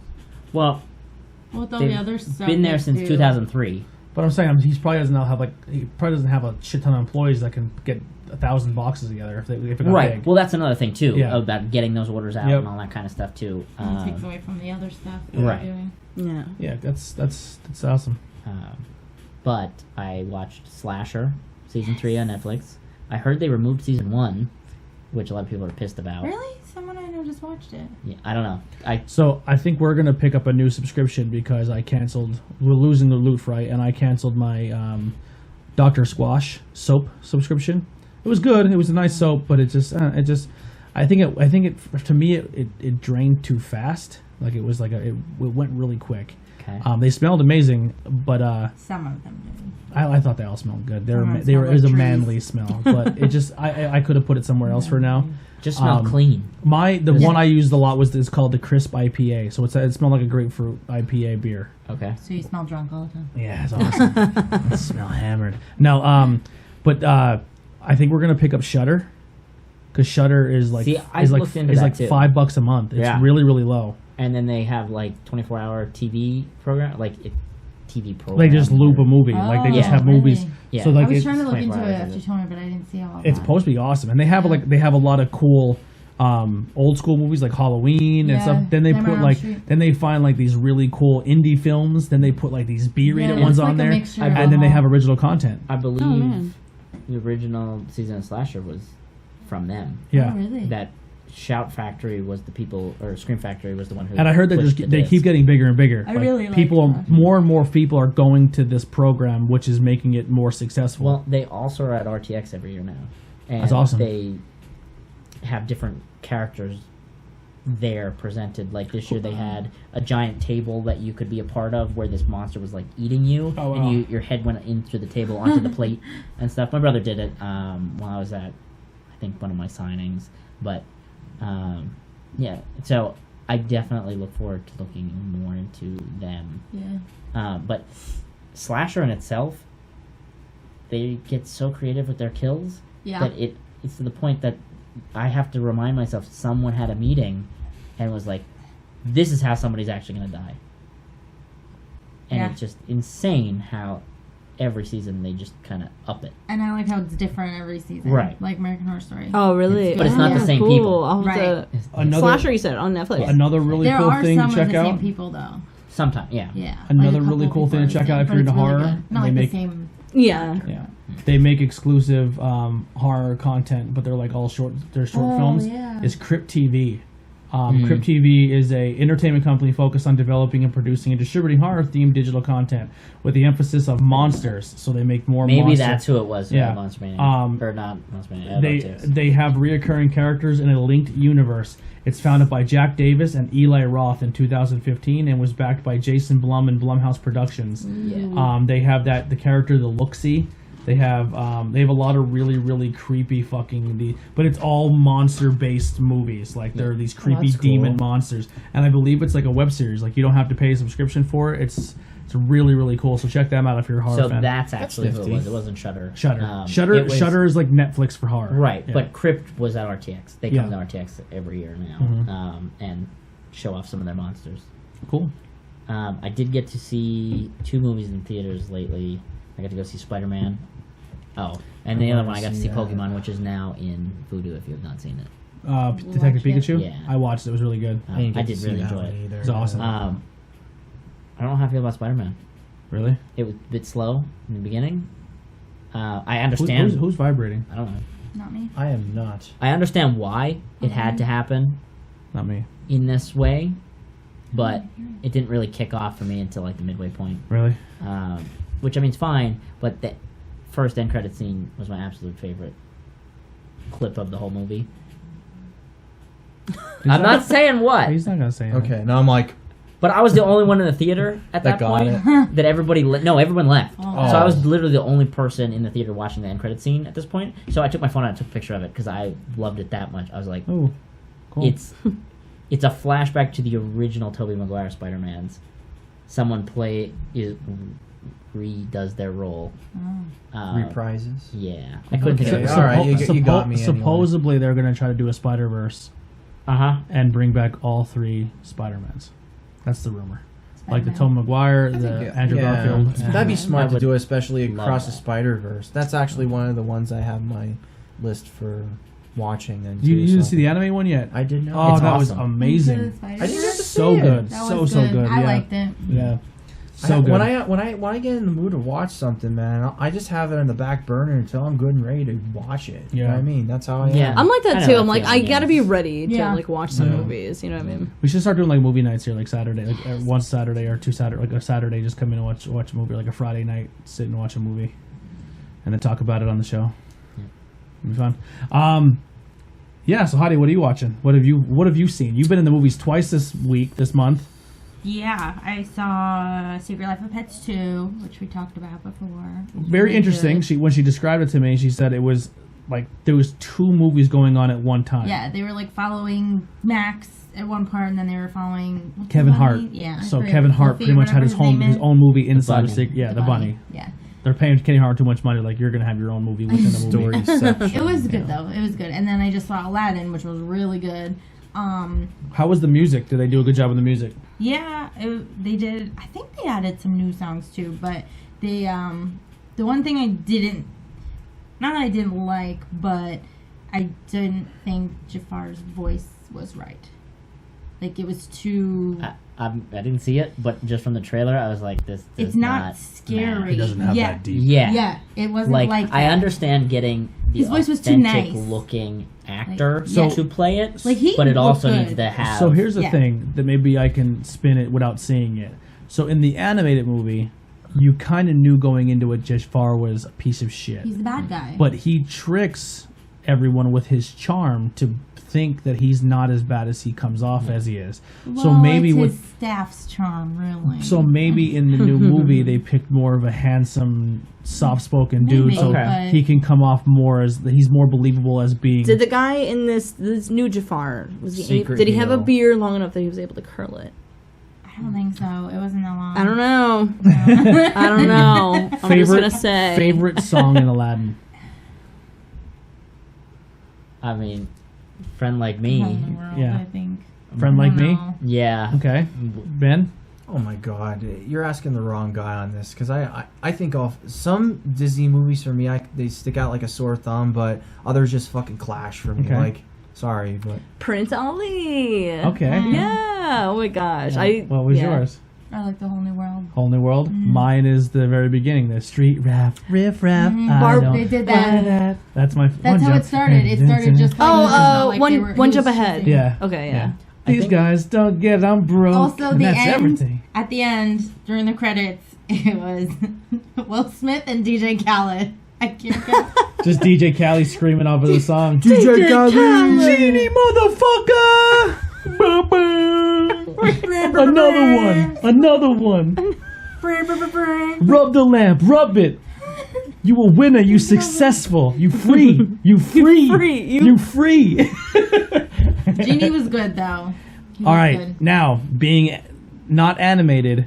Well, With all they've the other stuff been there they since do. 2003. But I'm saying he probably doesn't have he probably doesn't have a shit ton of employees that can get 1,000 boxes together if it got Right. big. Well, that's another thing too Yeah. about getting those orders out Yep. and all that kind of stuff too. And it takes away from the other stuff that Right. they're doing. Yeah. Yeah, that's awesome. But I watched Slasher season 3 on Netflix. I heard they removed season 1, which a lot of people are pissed about. Really? Someone I know just watched it. Yeah, I don't know. So I think we're gonna pick up a new subscription because I canceled. We're losing the Loot Fright, and I canceled my Dr. Squash soap subscription. It was good. It was a nice soap, but it just I think it to me it drained too fast. Like it was like it went really quick. Okay. They smelled amazing, but Some of them did. I thought they all smelled good. They Some were of they them were it was a smelled like manly smell, but it just I could have put it somewhere else for now. Just smell clean. The one I used a lot is called the Crisp IPA. So it smelled like a grapefruit IPA beer. Okay. So you smell drunk all the time. Yeah, it's awesome. I smell hammered. No, but I think we're gonna pick up Shudder because Shudder is like See, I is like looked into is that like too. $5 a month. It's Yeah. really really low. And then they have like 24-hour TV program, TV program. They just loop a movie. Like they just yeah. have movies. Really? Yeah. So like I was it's, trying to look 24 into it hours, after you is it? told me, but I didn't see all of it's that. supposed to be awesome, and they have a lot of cool old school movies like Halloween and Yeah, stuff. Then they Nightmare put on like Elm Street. then they find like these really cool indie films. Then they put like these B-rated Yeah, ones it's on like a there, mixture and of then they all. have original content. I believe man. the original season of Slasher was from them. Yeah. Oh, really? That Shout Factory was the people, or Scream Factory was the one who. And I heard pushed they the keep disc. getting bigger and bigger. I really like people that. more and more people are going to this program, which is making it more successful. Well, they also are at RTX every year now. And That's awesome. They have different characters there presented. Like this year, they had a giant table that you could be a part of, where this monster was like eating you, Oh, wow. and your head went in through the table onto the plate and stuff. My brother did it while I was at, I think, one of my signings. But yeah, so I definitely look forward to looking more into them. Yeah. But Slasher in itself, they get so creative with their kills Yeah. that it's to the point that I have to remind myself someone had a meeting and was like, this is how somebody's actually going to die. And Yeah. it's just insane how every season they just kind of up it. And I like how it's different every season. Right. Like American Horror Story. Oh, really? But it's not the Yeah, same cool. people. I'll have Right. to... Another Slasher, you said, on Netflix. another really there cool are thing some to of check the out. same people, though. Sometime, yeah. Yeah. Another like a really couple cool thing to before check it's out if but you're into it's really horror, good. Not they like make- the same. Yeah. Yeah, they make exclusive horror content, but they're like all short. They're short films. Yeah. Is Crypt TV. Crypt TV is a entertainment company focused on developing and producing and distributing horror-themed digital content with the emphasis of monsters. So they make more. Maybe monster- that's who it was. Yeah. Monster Mania. Or not Monster Mania. They have reoccurring characters in a linked universe. It's founded by Jack Davis and Eli Roth in 2015 and was backed by Jason Blum and Blumhouse Productions. They have the character the Looksee. They have a lot of really creepy but it's all monster based movies. Like there are these creepy that's demon cool. monsters, and I believe it's like a web series. Like you don't have to pay a subscription for it. It's really cool. So check them out if you're a horror So fan. that's actually who it nifty. was. It wasn't Shudder. Shudder. It was- Shudder is like Netflix for horror. Right, Yeah. but Crypt was at RTX. They come Yeah. to RTX every year now, and show off some of their monsters. Cool. I did get to see 2 movies in theaters lately. I got to go see Spider-Man. Oh, and the other one I got to see that. Pokemon, which is now in Vudu if you have not seen it. Detective Pikachu. Yeah. I watched it. It was really good. I get to did see really that enjoy one it. either. It's awesome. I don't know how I feel about Spider-Man. Really? It was a bit slow in the beginning. I understand. Who's vibrating? I don't know. Not me. I am not. I understand why it had to happen Not me. in this way, but it didn't really kick off for me until like the midway point. Really? Which I mean, it's fine, but the first end credit scene was my absolute favorite clip of the whole movie. I'm not saying what, He's not gonna say anything. Okay, now I'm like, but I was the only one in the theater at that That got point that everybody no, everyone left. Oh. So I was literally the only person in the theater watching the end credit scene at this point. So I took my phone out and took a picture of it because I loved it that much. I was like, Oh, cool. it's a flashback to the original Tobey Maguire Spider-Mans. Someone redoes their role. reprises. Yeah, I couldn't think Okay, of it. all right, you got me anyway. Supposedly they're gonna try to do a Spider-Verse and bring back all 3 Spider-Mans. That's the rumor. Like the Tom Maguire, the Andrew Garfield. and- That'd be smart I to would do, especially love across the that. Spider-Verse. That's actually one of the ones I have on my list for watching. Then You too, didn't so- see the anime one yet? I did not. Oh, It's that was awesome. amazing. I didn't have to So see it. good. That So was good. I Yeah. liked it. Yeah. So good. When I get in the mood to watch something, man, I just have it on the back burner until I'm good and ready to watch it. You know what I mean? That's how I am. Yeah. I'm like I that know too. that I'm like, I feeling, gotta yeah. be ready to Yeah. like watch some movies. You know what I mean? We should start doing like movie nights here, like Saturday, like one Saturday or 2 Saturday, like a Saturday, just come in and watch a movie, like a Friday night, sit and watch a movie, and then talk about it on the show. It'll be fun. Yeah. So Heidi, what are you watching? What have you seen? You've been in the movies twice this month. Yeah, I saw Secret Life of Pets 2, which we talked about before. It was Very really interesting. good. When she described it to me, she said it was like there was 2 movies going on at one time. Yeah, they were like following Max at one part, and then they were following what's Kevin the bunny? Hart. Yeah. So I forget, Kevin Hart Fluffy, pretty much had whatever his name own movie inside bunny. of Secret. Yeah, the bunny. Yeah. They're paying Kenny Hart too much money. Like you're gonna have your own movie within the movie. Storyception. It was good though. It was good. And then I just saw Aladdin, which was really good. How was the music? Did they do a good job with the music? Yeah, they did. I think they added some new songs too, but they the one thing I didn't, not that I didn't like, but I didn't think Jafar's voice was right. Like it was too. I didn't see it, but just from the trailer, I was like, "This does It's not scary. match. He doesn't have Yeah. that deep. Yeah, Yeah, it wasn't like, like I that. understand getting the His voice was too authentic nice. looking actor Like, yeah. to play it, Like, he but it also looked needs good. to have. So here's the Yeah. thing that maybe I can spin it without seeing it. So in the animated movie, you kind of knew going into it Jafar was a piece of shit, He's the bad guy. but he tricks everyone with his charm to think that he's not as bad as he comes off as he is. well, So maybe it's with his staff's charm, really. so maybe in the new movie they picked more of a handsome, soft-spoken dude, Maybe, so but- he can come off more as he's more believable as being. Did the guy in this new Jafar Secret did he have a Hero. beard long enough that he was able to curl it? I don't think so. It wasn't that long. I don't know. I don't know. I'm just gonna say. favorite song in Aladdin. I mean, friend like Home me. in the world, Yeah. I think. Friend I like don't me. know. Yeah. Okay, Ben. Oh my god, you're asking the wrong guy on this because I think of some Disney movies for me, they stick out like a sore thumb, but others just fucking clash for me. Okay. Like, sorry, but Prince Ali. Okay. Yeah. Oh my gosh. What was yeah. yours? I like the whole new world. Whole New World. Mine is the very beginning. The street rap, riff rap. They did that. That's my. That's how it started. It started just like one jump ahead. Yeah. Okay, yeah. These guys don't get it. I'm broke. Also, and the that's end. everything. At the end, during the credits, it was Will Smith and DJ Khaled. I can't get. Just DJ Khaled screaming off of the song. DJ Khaled. Genie motherfucker! Another one. Rub the lamp, rub it. You a winner, you successful, you free, you free, you free. Genie was good though. All right, now being not animated,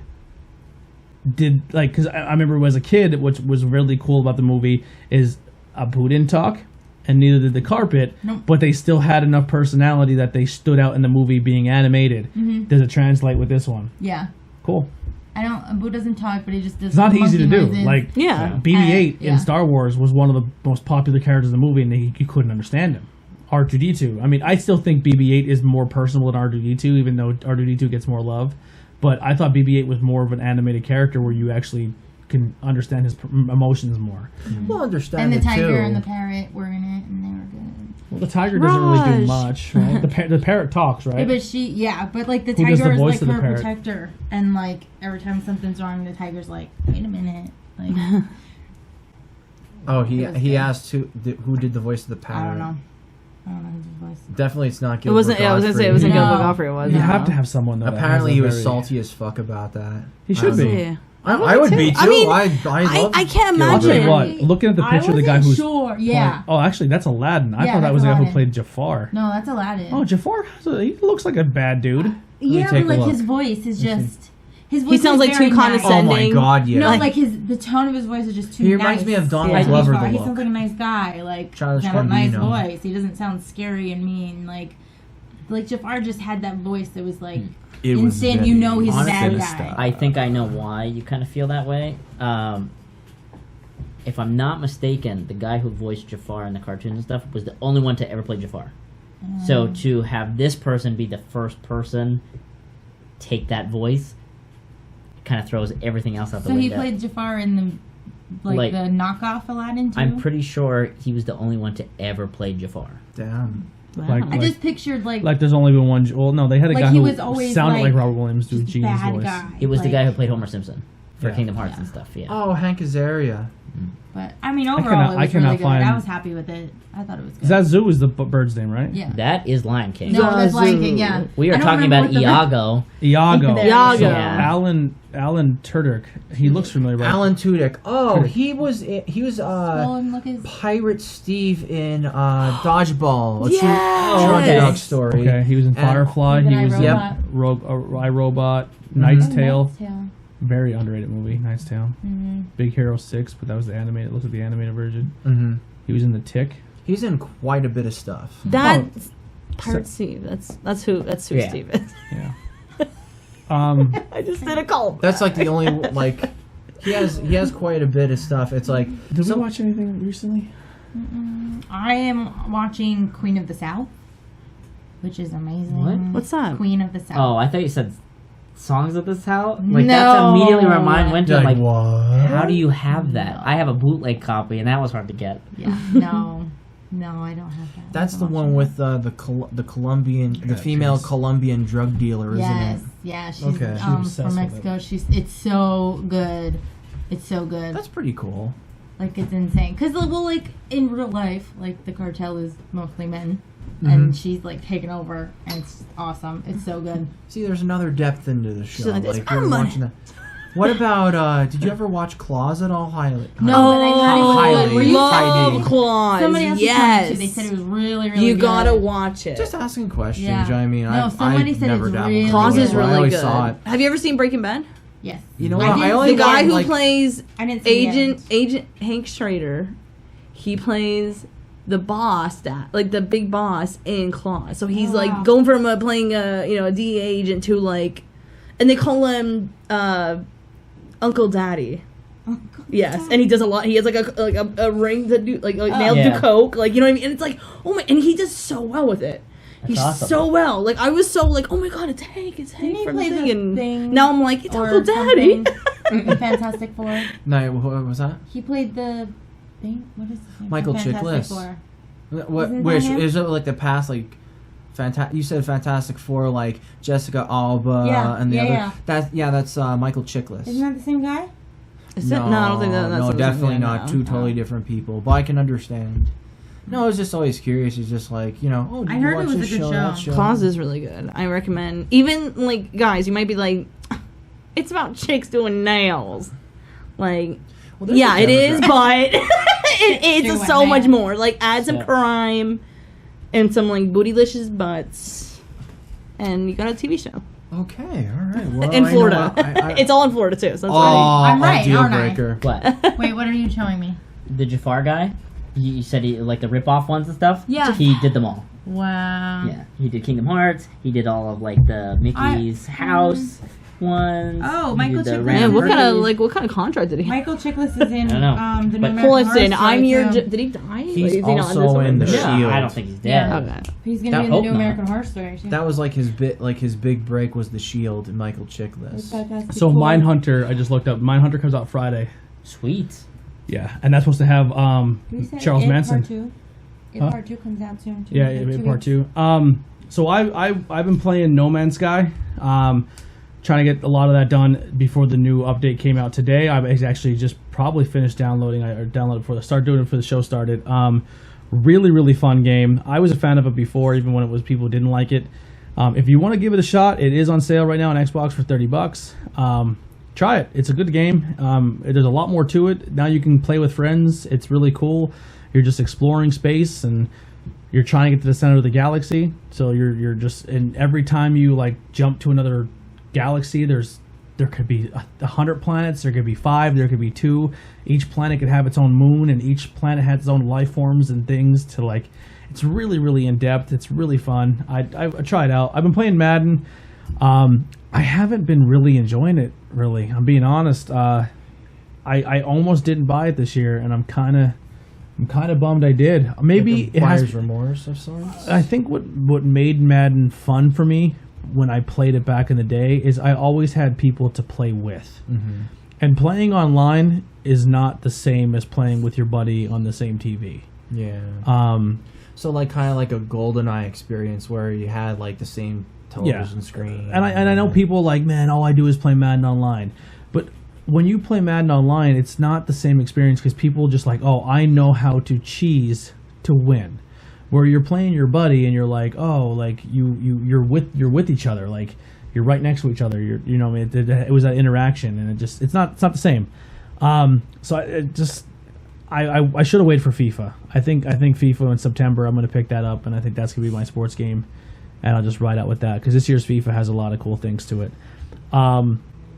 because I remember as a kid, which was really cool about the movie is Apu didn't talk, and neither did the carpet, but they still had enough personality that they stood out in the movie being animated. Does it translate with this one? Yeah. Cool. Abu doesn't talk, but he just does. It's not easy to do. Noises. Like, BB-8 in Star Wars was one of the most popular characters in the movie, and you couldn't understand him. R2-D2. I mean, I still think BB-8 is more personal than R2-D2, even though R2-D2 gets more love. But I thought BB-8 was more of an animated character where you actually can understand his emotions more. We'll understand And the it tiger too. and the parrot were in it, and they were good. Well, the tiger doesn't really do much, right? The parrot talks, right? Yeah, but like the Who does the tiger is voice like of the her parrot? protector, and like every time something's wrong, the tiger's like, "Wait a minute," like Oh, It was he good. asked who did the voice of the parrot. I don't know his voice. Definitely, it's not It Gilbert wasn't. Yeah, I was gonna say it wasn't No. Gilbert Gottfried. Was You it? have to have someone though. that Apparently, has he a was very- salty as fuck about that. He should be. Yeah. I would be too. I mean, I I can't I'll tell you imagine. what. Looking at the picture of the guy wasn't who's sure. Yeah. playing- oh, actually, that's Aladdin. I Yeah, thought that that's was the guy who Aladdin. played Jafar. No, that's Aladdin. Oh, Jafar. He looks like a bad dude. yeah, take but a like look. his voice is just. His voice He sounds is like very too nice. Oh my condescending. god, yeah. No, Like- like the tone of his voice is just too. He reminds nice. me of Donald Like Glover, Jafar. the He look. sounds like a nice guy. Like Childish got a nice Gambino. voice. He doesn't sound scary and mean. Like Jafar just had that voice that was like It was insane. very You know he's a bad sinister. guy. I think I know why you kind of feel that way. If I'm not mistaken, the guy who voiced Jafar in the cartoons and stuff was the only one to ever play Jafar. So to have this person be the first person take that voice kind of throws everything else out the So he window. played Jafar in the Like, the knockoff Aladdin too. I'm pretty sure he was the only one to ever play Jafar. Damn. I just pictured like there's only been one. Well, no, they had a Like, guy he who was always, sounded like like, Robert Williams do just Genie's bad voice. guy. It was the like- guy who played Homer Simpson for Yeah. Kingdom Hearts Yeah. and stuff. Yeah. Oh, Hank Azaria. But I mean, overall, cannot- it I was cannot really good. find- I was happy with it. I thought it was good. Zazu is the bird's name, right? Yeah. That is Lion King. No, that's Lion King. Yeah. We I are don't talking remember about what the- Iago. Iago. Iago. Yeah. Alan Tudyk. He looks familiar. Right? Alan Tudyk. Oh, Tudyk. he was Scroll and look his. Pirate Steve in Dodgeball. A true Yes. underdog story. Okay, he was in And- Firefly. Even He was in iRobot. iRobot. Knight's Tale. Knight's Tale. Very underrated movie. Knight's Tale. Mhm. Big Hero 6, but that was the animated. It looks like the animated version. Mm-hmm. He was in The Tick. He's in quite a bit of stuff. That's Pirate Steve. That's who Yeah. Steve is. Yeah. I just did a call. That's like the only like he has quite a bit of stuff. It's like Did we watch anything recently? I am watching Queen of the South, which is amazing. What? What's that? Queen of the South. Oh, I thought you said songs of this house. Like No. that's immediately where mine went to. I'm like, what? how do you have that? I have a bootleg copy, and that was hard to get. Yeah. No, I don't have that. That's I the don't one watch with the Colombian, the female Colombian drug dealer, it. isn't Yes. it? Yeah. She's Okay. She's obsessed from with Mexico. It's so good. It's so good. That's pretty cool. Like it's insane. Cause like in real life, like the cartel is mostly men, Mm-hmm. and she's like taking over, and it's awesome. It's so good. See, there's another depth into the show. like, Like "It's you're my watching that. What about? Did you ever watch Claws at all? Highly. No, but I thought it was highly, good. Were you- love highly. Claws. Somebody else yes. told me too. They said it was really, really You good. gotta watch it. Just asking questions. Yeah. I mean, No, somebody I said never it's dabbled really in Claws it, is but I really always good. saw it. Have you ever seen Breaking Bad? Yes. You know I what? didn't I see only The guy watched, who like, plays I didn't see the end. Agent Hank Schrader, he plays the boss, like the big boss in Claws. So he's Oh, like wow. going from playing a DEA agent to like, and they call him Uncle Daddy. Yes, and he does a lot. He has like a ring that do like nails Yeah. do coke, like you know what I mean. And it's like, oh my, and he does so well with it. He's awesome. so well. Like I was so like, oh my god, it's Hank Didn't he from play the the thing. And thing now I'm like, it's or Uncle Daddy. something in Fantastic Four. No, what was that? He played the thing. What is his name? Michael from Fantastic Chiklis. Four. What? Isn't that Which him? is it like the past like? You said Fantastic Four, like Jessica Alba Yeah, and the yeah, other. yeah. That's Michael Chiklis. Isn't that the same guy? Is it? No, I don't think that's no, what definitely I'm not. thinking Two totally different people. But I can understand. No, I was just always curious. It's just like, you know, did I you heard it watch was this a good that show. Claus is really good. I recommend. Even like guys, you might be like, it's about chicks doing nails. Like, Well, yeah, it is, but Do it's what so now? much more. Like, add some Yeah. crime and some like bootylicious butts, and you got a TV show Okay, all right. Well, in I know Florida. I it's all in Florida too. So that's I'm right, deal aren't I? breaker. What? Wait, what are you showing me? The Jafar guy? You said he like the rip-off ones and stuff? Yeah. He did them all. Wow. Yeah. He did Kingdom Hearts. He did all of like the Mickey's house ones. Oh, He Michael did the Chiklis. Red Man, what kind of Hercules. what kind of contract did he have? Michael Chiklis is in I don't know. the But- new American Listen, Horror I'm Story, your. too. Did he die? He's Like, is he not also in The Yeah, Shield. I don't think he's dead. Yeah. Okay. He's gonna I be in the hope new not. American Horror Story. Too. That was like his big break was The Shield and Michael Chiklis. Fantastic So Four. Mindhunter, I just looked up. Mindhunter comes out Friday. Sweet. Yeah, and that's supposed to have We said Charles It Manson. Part 2. It Huh? Part 2 comes out soon. Too. Yeah, Like 2 part weeks. 2. So I've been playing No Man's Sky. Trying to get a lot of that done before the new update came out today. I've actually just probably finished downloading. I downloaded before doing it before the show started. Really, really fun game. I was a fan of it before, even when it was people who didn't like it. If you want to give it a shot, it is on sale right now on Xbox for $30. Try it. It's a good game. There's a lot more to it. Now you can play with friends. It's really cool. You're just exploring space and you're trying to get to the center of the galaxy. So you're just, and every time you like jump to another galaxy, there could be 100 planets, there could be 5, there could be 2. Each planet could have its own moon, and each planet has its own life forms and things to like. It's really, really in depth. It's really fun. I try it out. I've been playing Madden. I haven't been really enjoying it. Really, I'm being honest. I almost didn't buy it this year, and I'm kind of bummed I did. Maybe Like it has. buyer's remorse of sorts. I think what made Madden fun for me when I played it back in the day is I always had people to play with. Mm-hmm. And playing online is not the same as playing with your buddy on the same TV. Yeah. Um, So like kind of like a GoldenEye experience where you had like the same television screen. and I know people like, man, all I do is play Madden online. But when you play Madden online, it's not the same experience because people just like, oh, I know how to cheese to win. Where you're playing your buddy and you're like, oh, like you're with each other, like you're right next to each other. It was that interaction, and it's not the same. So I should have waited for FIFA. I think FIFA in September I'm going to pick that up, and I think that's going to be my sports game, and I'll just ride out with that because this year's FIFA has a lot of cool things to it. I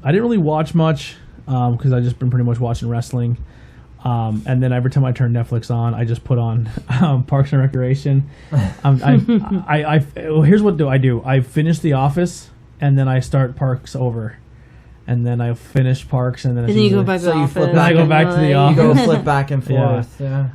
didn't really watch much because I just been pretty much watching wrestling. And then every time I turn Netflix on, I just put on Parks and Recreation. Here's what I do. I finish The Office, and then I start Parks over. And then I finish Parks, and then it's And then you go usually- back to So the you office. flip Then I go and, back to the like- office. You go flip back and Yeah. forth. Yeah.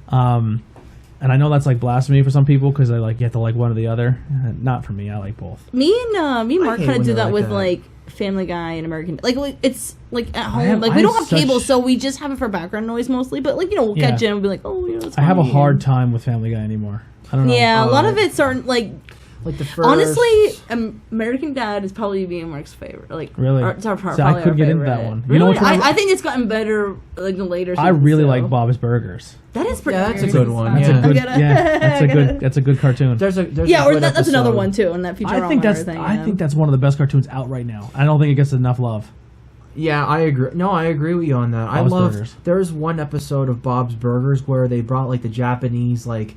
And I know that's like blasphemy for some people because you have to like one or the other. Not for me. I like both. Me and Mark hate kind of when do they're that like with that. like Family Guy and American. Like it's like at home. have- like I we don't have have cable, such- so we just have it for background noise mostly. But like we'll Yeah. catch it and we'll be like, oh, it's I have a funny. hard time with Family Guy anymore. I don't know. Yeah, a lot Oh. of it's are like Like the first. honestly, American Dad is probably being Mark's favorite. Like Really? it's our, See, probably I could our get into favorite. that one. You Really? know which one I think it's gotten better like the later. I seasons, really so. like Bob's Burgers. That is pretty. Yeah, that's a weird. good one. That's Yeah. a good. I gotta- Yeah, that's a good cartoon. There's a Yeah, or good that's another episode. one too, and that Futurama. I think that's and everything, I yeah. think that's one of the best cartoons out right now. I don't think it gets enough love. Yeah, I agree. No, I agree with you on that. I Bob's love. Burgers. There's one episode of Bob's Burgers where they brought like the Japanese like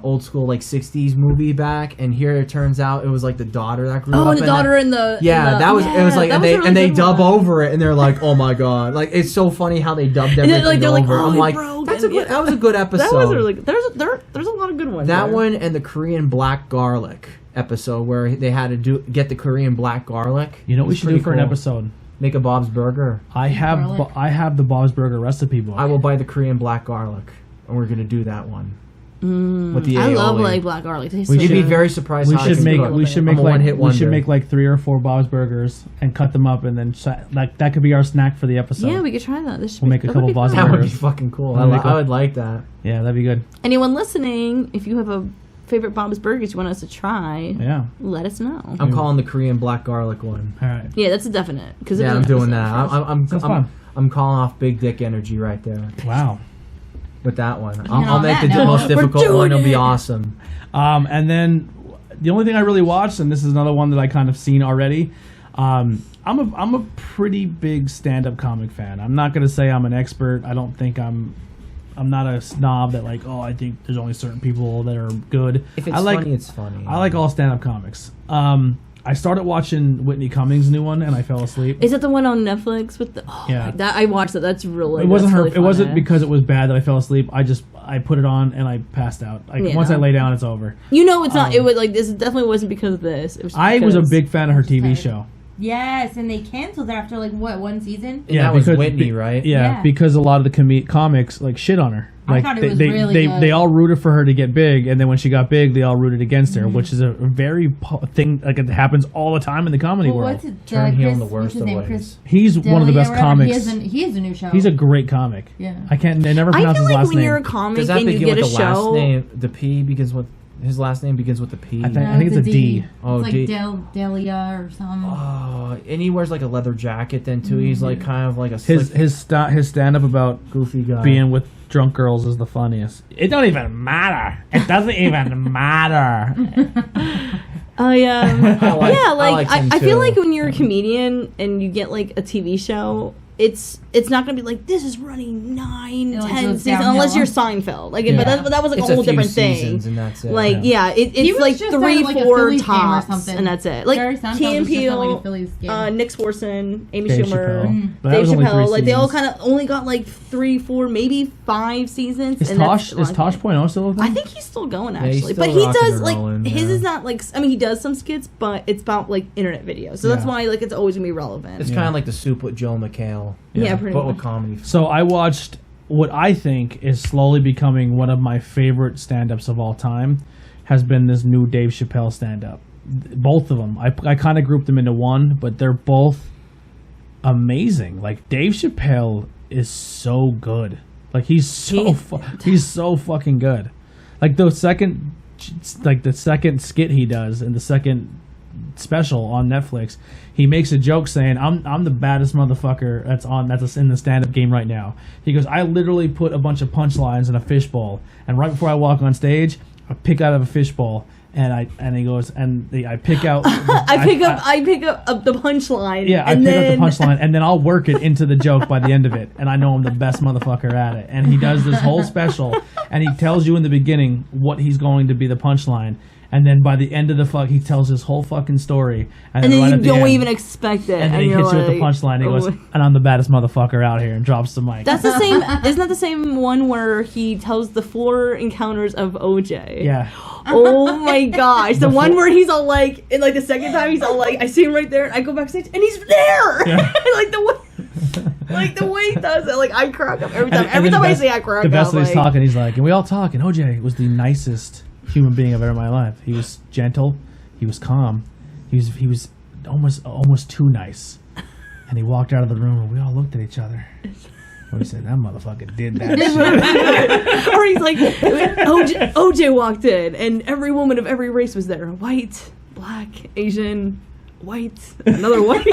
old school like '60s movie back, and here it turns out it was like the daughter that grew up. Oh, and the in daughter that. in the Yeah, in the, that was it. Was like, that and was they a really and they good dub one. over it, and they're like, "Oh my god!" Like it's so funny how they dubbed And everything then, like, they're like, over. "Oh, I'm it like, broke," that's a and good. yeah. That was a good episode. That was a really good. There's a lot of good ones. That there. one and the Korean black garlic episode where they had to get the Korean black garlic. You know what we It's should do pretty for an cool. episode? Make a Bob's Burger. I have Garlic. the Bob's Burger recipe book. I will buy the Korean black garlic, and we're gonna do that one. with the I love aioli. like black garlic. It tastes We so You'd be good. very surprised. We how I should can make cook. we should I'm make a like one-hit we should wonder. make like 3 or 4 Bob's Burgers and cut them up and then like that could be our snack for the episode. Yeah, we could try that. This should We'll make a that couple would be Bob's fun. That would be Burgers. fucking cool. We'll make I a- would like that. Yeah, that'd be good. Anyone listening, if you have a favorite Bob's Burgers you want us to try, Yeah. let us know. I'm calling the Korean black garlic one. All right. Yeah, that's a definite. Cause Yeah, I'm doing that. Sounds fun. I'm calling off big dick energy right there Wow. with that one. know, I'll make that the note, most we're difficult doing one. It'll be it. awesome. And then the only thing I really watched, and this is another one that I kind of seen already. I'm a pretty big stand-up comic fan. I'm not gonna say I'm an expert. I don't think I'm not a snob that like, oh, I think there's only certain people that are good. If it's I like funny, it's funny. I like all stand-up comics. I started watching Whitney Cummings' new one, and I fell asleep. Is that the one on Netflix with the? Oh, Yeah. that I watched that. That's really. It wasn't that's her. really It wasn't funny. because it was bad that I fell asleep. I put it on and I passed out. Like Yeah. once I lay down, it's over. You know, it's not. It was like this. Definitely wasn't because of this. It was. I was a because- big fan of her TV Right. show. Yes, and they canceled it after like what, one season? And that was because- Whitney, right? Yeah, Yeah. because a lot of the comics like shit on her. I Like thought it they, was they, really they, good. they all rooted for her to get big, and then when she got big, they all rooted against her, which is a very thing. Like it happens all the time in the comedy Well, world. what's it? Turn heel in the What's worst his of name? ways. Chris He's one of the D'Elia best or whatever. comics. He has a new show. He's a great comic. Yeah. I never I pronounce feel his like last when name. you're a comic Does that and you begin get with a the last show, name? The P begins with his last name begins with the P. I think No, it's a D. Oh, it's like D. Delia or something. Oh, and he wears like a leather jacket then too. He's like kind of like a His slick, his stand up about goofy guy. being with drunk girls is the funniest. It don't even matter. It doesn't even matter. I like- yeah, I like liked him I feel too. like when you're a comedian and you get like a TV show, it's not gonna be like this is running 9, It, like, 10 goes seasons downhill. unless you're Seinfeld. Like, Yeah. but that was like it's a whole few different thing. seasons and that's it. Like Yeah. it's He was like just 3, at, like, a 4 Phillies game or tops, something. and that's it. Like Jerry Seinfeld Key and was just at, like, a Peele, Phillies game. Nick Swartzen, Amy Dave Schumer, Chappelle. But that Dave was only 3 Chappelle. Like they all seasons. kind of only got like 3, 4, maybe 5 seasons. Is and that's Tosh like- Point oh still with them? I think he's still going Yeah, he's actually, still but he rocking does and like rolling, his yeah. is not like I mean he does some skits, but it's about like internet videos, so that's Yeah. why like it's always gonna be relevant. it's Yeah. kind of like the Soup with Joe McHale, yeah, pretty but much. with comedy. So I watched what I think is slowly becoming one of my favorite stand-ups of all time. Has been this new Dave Chappelle stand-up. Both of them, I kind of grouped them into one, but they're both amazing. Like Dave Chappelle is so good. Like he's so he's so fucking good. Like the second skit he does and the second special on Netflix, he makes a joke saying, I'm the baddest motherfucker that's in the stand-up game right now. He goes, I literally put a bunch of punchlines in a fishbowl, and right before I walk on stage, I pick out of a fishbowl, and I pick out I pick up the punchline. yeah, I and pick then, up the punchline, and then I'll work it into the joke by the end of it, and I know I'm the best motherfucker at it. And he does this whole special, and he tells you in the beginning what he's going to be the punchline, and then by the end of the he tells his whole fucking story, and then right you at the don't end, even expect it, and then he you're hits you with the like, punchline. He oh goes, my- and I'm the baddest motherfucker out here, and drops the mic. That's the same. Isn't that the same one where he tells the 4 encounters of OJ? yeah. Oh my gosh, the one where he's all like, and like the second time he's all like, I see him right there, and I go backstage, and he's there. Yeah. like the way he does it, like I crack up every time. And Every then time the I best- say I crack the best up. that he's like, talking, he's like, and we all talk, and OJ was the nicest human being I've ever in my life. He was gentle, he was calm, he was almost too nice. And he walked out of the room, and we all looked at each other. And we said, that motherfucker did that shit. or he's like, OJ walked in, and every woman of every race was there: white, black, Asian, white, another white.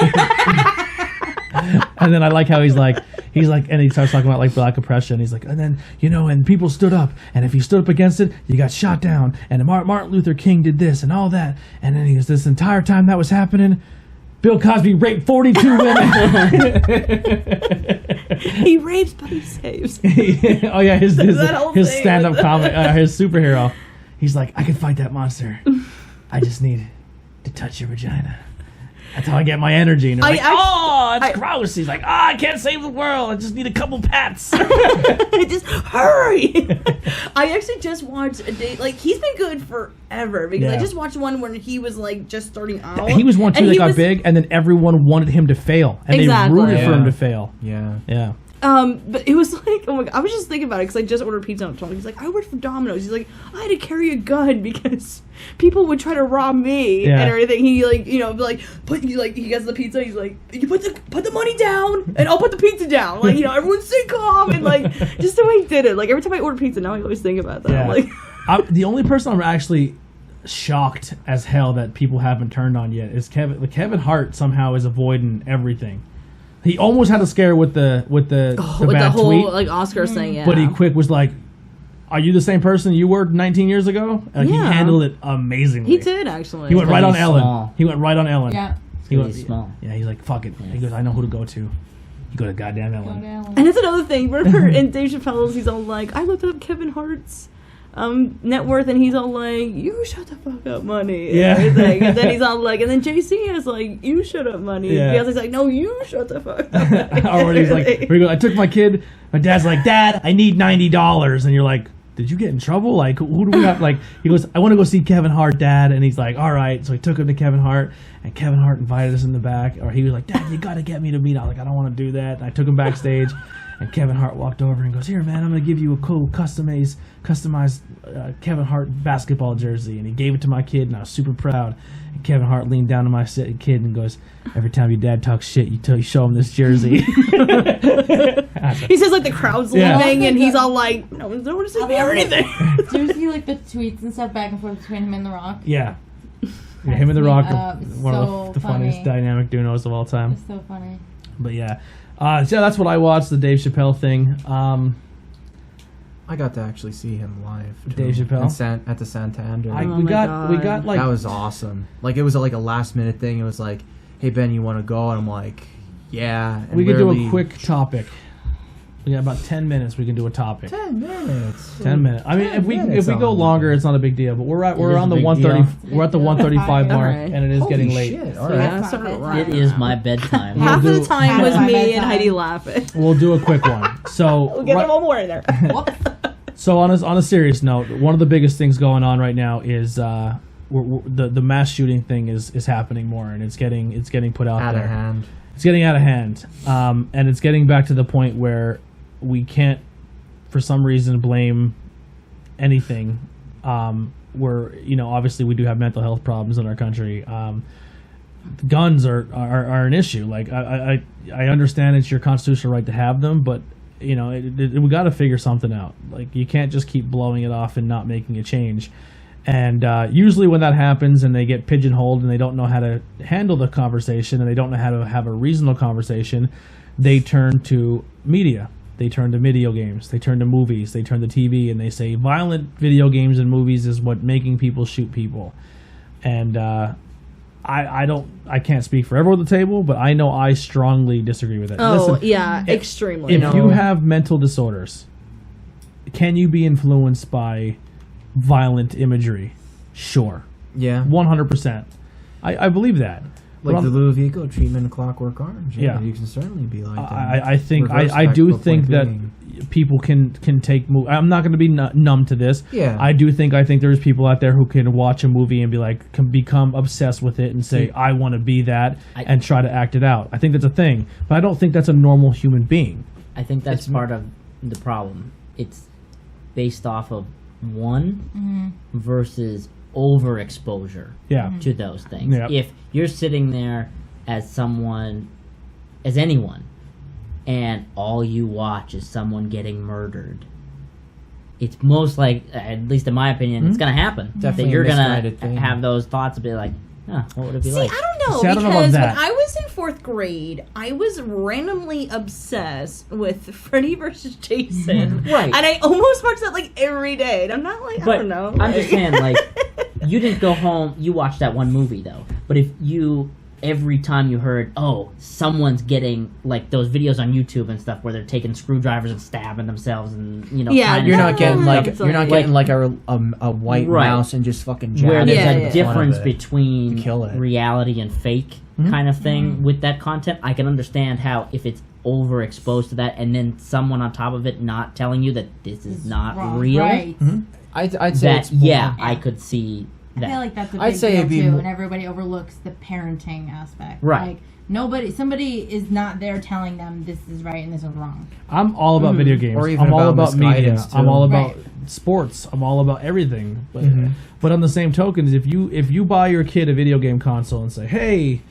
And then I like how he's like, and he starts talking about like black oppression. He's like, and then, and people stood up, and if you stood up against it, you got shot down. And Martin Luther King did this and all that. And then he goes, this entire time that was happening, Bill Cosby raped 42 women. He rapes, but he saves. Oh yeah, his That whole thing stand-up with- comic, his superhero. He's like, I can fight that monster. I just need to touch your vagina. That's how I get my energy. And they're like, it's gross. He's like, I can't save the world. I just need a couple pats. Just hurry. I actually just watched a day, like he's been good forever because I Yeah. just watched one where he was like just starting out. He was one too And that he got was- big, and then everyone wanted him to fail, and Exactly. they rooted for him Yeah. to fail. Yeah. Yeah. but it was like, oh my god, I was just thinking about it because I just ordered pizza on 20. He's like, I worked for Domino's. He's like, I had to carry a gun because people would try to rob me and everything. He like, you know, like he gets the pizza. He's like, you put the money down, and I'll put the pizza down. Like, you know, everyone stay calm, and like just the way he did it. Like every time I order pizza, now I always think about that. Yeah. Like, the only person I'm actually shocked as hell that people haven't turned on yet is Kevin. Kevin Hart somehow is avoiding everything. He almost had a scare with the bad whole tweet, like Oscars thing. Yeah, but he quick was like, "Are you the same person you were 19 years ago?" Like, he handled it amazingly. He did actually. He went right on Ellen. Small. He went right on Ellen. Yeah. He went small. Yeah, he's like, "Fuck it." He goes, "I know who to go to." You go to goddamn Ellen. And that's another thing. Remember in Dave Chappelle's, he's all like, I looked up Kevin Hart's net worth, and he's all like, you shut the fuck up, money. Yeah. And everything. And then he's all like, and then JC is like, you shut up, money. Yeah. And Beyonce's like, no, you shut the fuck up. Or when he's like, where he goes, I took my kid. My dad's like, Dad, I need $90, and you're like, did you get in trouble? Like, who do we have? Like, he goes, I want to go see Kevin Hart, Dad. And he's like, all right. So he took him to Kevin Hart, and Kevin Hart invited us in the back. Or he was like, Dad, you got to get me to meet. I was like, I don't want to do that. And I took him backstage, and Kevin Hart walked over and goes, here, man, I'm going to give you a cool customized Kevin Hart basketball jersey. And he gave it to my kid, and I was super proud. And Kevin Hart leaned down to my kid and goes, every time your dad talks shit, you show him this jersey. He says like the crowd's leaving, and he's all like, no one's noticing me or anything. Do you see like the tweets and stuff back and forth between him and The Rock? Yeah. Him and The Rock are It's one so of the funny. funniest dynamic duos of all time. It's so funny. But yeah. So that's what I watched, the Dave Chappelle thing. I got to actually see him live. Too, Dave Chappelle? at the Santander. We got like that was awesome. Like, it was like a last minute thing. It was like, hey Ben, you want to go? And I'm like, yeah. And we could do a quick topic. We got about 10 minutes. We can do a topic. 10 minutes. 10 minutes. I mean, if we go longer, it's not a bigh deal. But we're on the a big 130. deal. We're at the 135 mark, Alright. and it is getting late. Shit. All So, right. yeah, I started It is my bedtime. Half of the time was Half my me and bedtime. Heidi laughing. We'll do a quick one. So We'll get them all more in there. So on a serious note, one of the biggest things going on right now is the mass shooting thing is happening more, and it's getting put out there. Out of hand. It's getting out of hand, and it's getting back to the point where we can't, for some reason, blame anything. Where obviously we do have mental health problems in our country. Guns are an issue. Like I understand it's your constitutional right to have them, but we got to figure something out. Like, you can't just keep blowing it off and not making a change. And usually when that happens and they get pigeonholed and they don't know how to handle the conversation and they don't know how to have a reasonable conversation, they turn to media. They turn to video games. They turn to movies. They turn to TV, and they say violent video games and movies is what making people shoot people. And I can't speak for everyone at the table, but I know I strongly disagree with it. Oh, Listen, yeah, extremely. if you have mental disorders, can you be influenced by violent imagery? Sure. Yeah. 100%. I believe that. Like But the I'm- Ludovico treatment of Clockwork Orange. Yeah. You can certainly be like that. I think Reverse I do practical think point that being. people can take I'm not going to be numb to this. Yeah. I think there's people out there who can watch a movie and be like, can become obsessed with it and say, I want to be that, and try to act it out. I think that's a thing, but I don't think that's a normal human being. I think that's part of the problem. It's based off of one versus overexposure Yeah. to those things. Yep. If you're sitting there as anyone, and all you watch is someone getting murdered, it's most like, at least in my opinion, it's going to happen. Definitely that you're a going misguided to thing. have those thoughts and be like, what would it be See, like? I don't know, See, I don't know about because when that. I was in 4th grade, I was randomly obsessed with Freddy versus Jason. Right. And I almost watched that like every day. And I'm not like, I But don't know. I'm just saying, like, you didn't go home. You watched that one movie though. But if you every time you heard, someone's getting like those videos on YouTube and stuff where they're taking screwdrivers and stabbing themselves, and Yeah, trying to You're do not getting stuff it's you're not like- getting like a white Right. mouse and just fucking jabbing where there's Yeah, a yeah. difference between between Kill it. reality and fake kind of thing with that content. I can understand how if it's overexposed to that and then someone on top of it not telling you that this is not Wrong. real, Right. I'd say that it's more, I could see I feel like that's a I'd big say deal it'd be too, mo- and everybody overlooks the parenting aspect. Right. Like somebody is not there telling them this is right and this is wrong. I'm all about video games. Or even I'm all about about media. misguidance, too. I'm all about Right. sports. I'm all about everything. But on the same token, if you buy your kid a video game console and say, "Hey,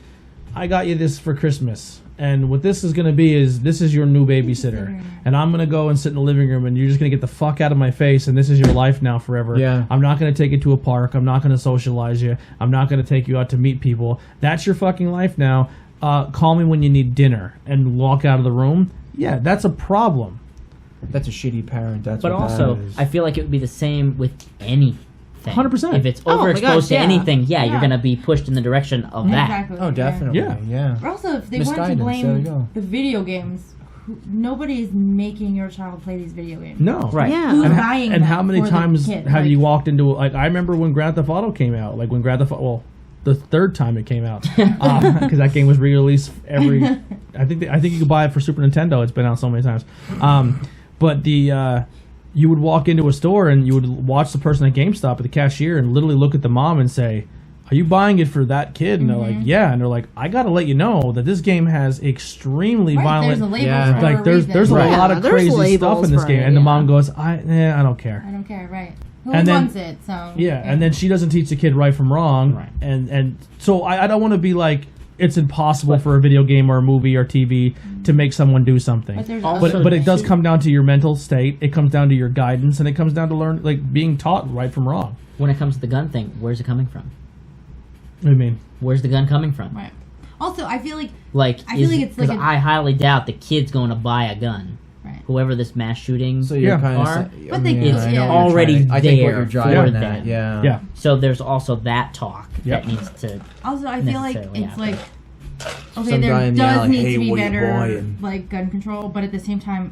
I got you this for Christmas," and what this is going to be is this is your new babysitter, and I'm going to go and sit in the living room, and you're just going to get the fuck out of my face, and this is your life now forever. Yeah. I'm not going to take you to a park. I'm not going to socialize you. I'm not going to take you out to meet people. That's your fucking life now. Call me when you need dinner and walk out of the room. Yeah, that's a problem. That's a shitty parent. That's But what also, that is. I feel like it would be the same with anything. 100%. If it's Oh my overexposed gosh, to yeah. anything, you're Yeah. going to be pushed in the direction of that. Exactly. Oh, definitely. Yeah. Or also, if they want to Misguidance, there we blame go. the video games, nobody is making your child play these video games. No. Right. Yeah. Who's And, buying and them how many for the times kid? have Like, you walked into like I remember when Grand Theft Auto came out, like when Grand Theft Auto, well, the third time it came out, because that game was re-released every. I think you could buy it for Super Nintendo. It's been out so many times, but you would walk into a store and you would watch the person at GameStop at the cashier and literally look at the mom and say, "Are you buying it for that kid?" And they're like, "Yeah," and they're like, "I got to let you know that this game has extremely right, violent." there's a label Yeah. for Like a there's reason. a Right. lot Yeah, of there's crazy stuff labels in this for game, it, and the yeah. mom goes, I don't care." I don't care, right? Who And then- wants it? So Yeah, and then she doesn't teach the kid right from wrong, Right. and so I don't want to be like it's impossible for a video game or a movie or TV to make someone do something. But there's Also- other But it does things. come down to your mental state. It comes down to your guidance, and it comes down to being taught right from wrong. When it comes to the gun thing, where's it coming from? I mean, Where's the gun coming from? Right. Also, I feel like Like, I feel like it's like because a- I highly doubt the kid's going to buy a gun. right. Whoever this mass shooting. So you're Yeah. kind Are- of. But they- it's I know what you're already trying to- I think what there you're driving for at. them. Yeah. yeah, So there's also that talk Yep. that needs to. Also, I feel like necessarily it's happen. like okay, Some guy there in the does alley, need "Hey, to be what you better buying?" like gun control, but at the same time,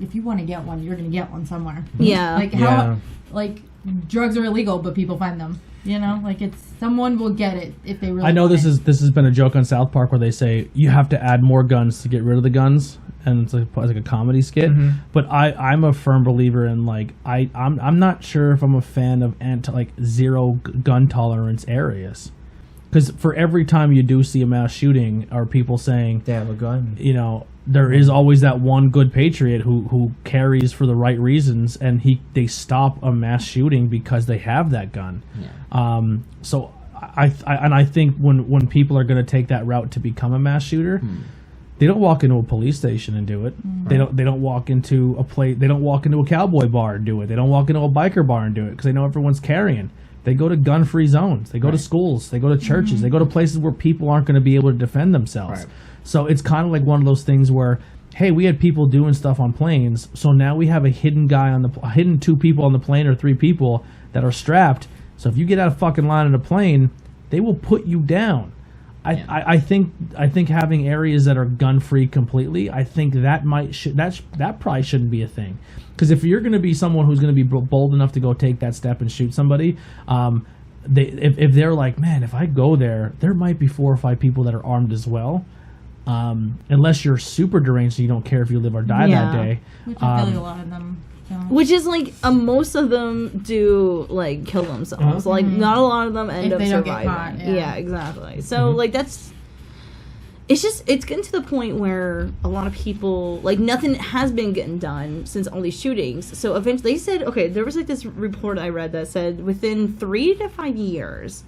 if you want to get one, you're gonna get one somewhere. Yeah. Like Yeah. how like drugs are illegal, but people find them. You know, like it's someone will get it if they really. I know want this it. has been a joke on South Park where they say you have to add more guns to get rid of the guns, and it's like a comedy skit. But I'm a firm believer in I'm not sure if I'm a fan of zero gun tolerance areas, because for every time you do see a mass shooting, are people saying, They have a gun. you know, there is always that one good patriot who carries for the right reasons, and they stop a mass shooting because they have that gun. So I think when people are going to take that route to become a mass shooter, they don't walk into a police station and do it. They don't walk into they don't walk into a cowboy bar and do it. They don't walk into a biker bar and do it because they know everyone's carrying. They go to gun-free zones. They go to schools. They go to churches. They go to places where people aren't going to be able to defend themselves. Right. So it's kind of like one of those things where, hey, we had people doing stuff on planes, so now we have a hidden hidden 2 people on the plane or 3 people that are strapped. So if you get out of fucking line on a plane, they will put you down. I think having areas that are gun free completely, I think that that probably shouldn't be a thing. Because if you're going to be someone who's going to be bold enough to go take that step and shoot somebody, if they're like, man, if I go there might be 4 or 5 people that are armed as well. Unless you're super deranged, so you don't care if you live or die that day. Which I feel like a lot of them don't. Which is like most of them do like kill themselves. Like not a lot of them end If up they don't get surviving. caught, yeah. Exactly. So like it's getting to the point where a lot of people like nothing has been getting done since all these shootings. So eventually they said, okay, there was like this report I read that said within 3 to 5 years,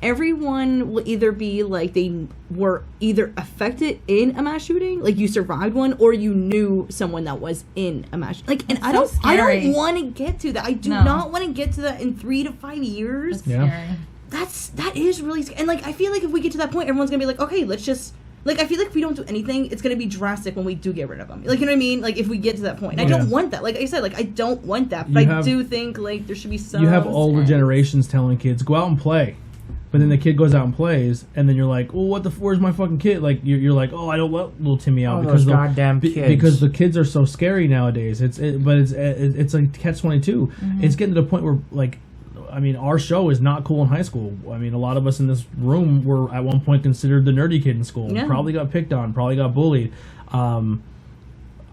everyone will either be like they were either affected in a mass shooting, like you survived one, or you knew someone that was in a mass like. And That's so I don't scary. want to get to that. I do No. not want to get to that in 3 to 5 years. That's Yeah. scary. That is really scary. And like I feel like if we get to that point, everyone's gonna be like, okay, let's just like I feel like if we don't do anything, it's gonna be drastic when we do get rid of them. Like you know what I mean? Like if we get to that point, and I don't want that. Like I said, like I don't want that. But I do think like there should be some. You have older generations telling kids, go out and play. But then the kid goes out and plays, and then you're like, well, where's my fucking kid? Like, you're like, oh, I don't let little Timmy out Those goddamn kids. because the kids are so scary nowadays. It's like catch-22. It's getting to the point where, like, I mean, our show is not cool in high school. I mean, a lot of us in this room were at one point considered the nerdy kid in school. Yeah. Probably got picked on, probably got bullied.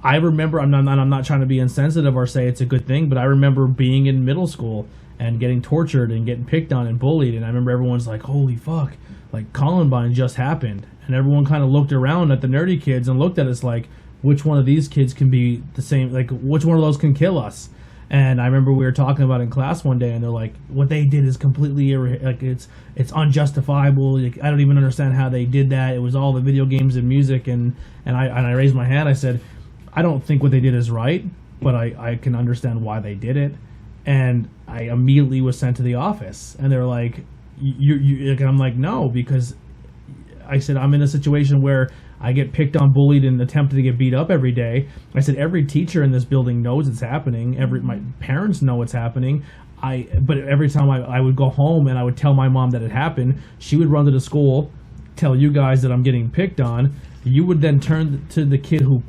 I remember, I'm not trying to be insensitive or say it's a good thing, but I remember being in middle school and getting tortured and getting picked on and bullied, and I remember everyone's like, holy fuck, like Columbine just happened, and everyone kind of looked around at the nerdy kids and looked at us like, which one of these kids can be the same, like which one of those can kill us? And I remember we were talking about it in class one day, and they're like, what they did is completely like it's unjustifiable. Like, I don't even understand how they did that. It was all the video games and music, and I raised my hand. I said, I don't think what they did is right, but I can understand why they did it. And I immediately was sent to the office, and they're like, you and I'm like, no, because I said, I'm in a situation where I get picked on, bullied, and attempted to get beat up every day. I said, every teacher in this building knows it's happening. My parents know it's happening. But every time I would go home and I would tell my mom that it happened, she would run to the school, tell you guys that I'm getting picked on. You would then turn to the kid who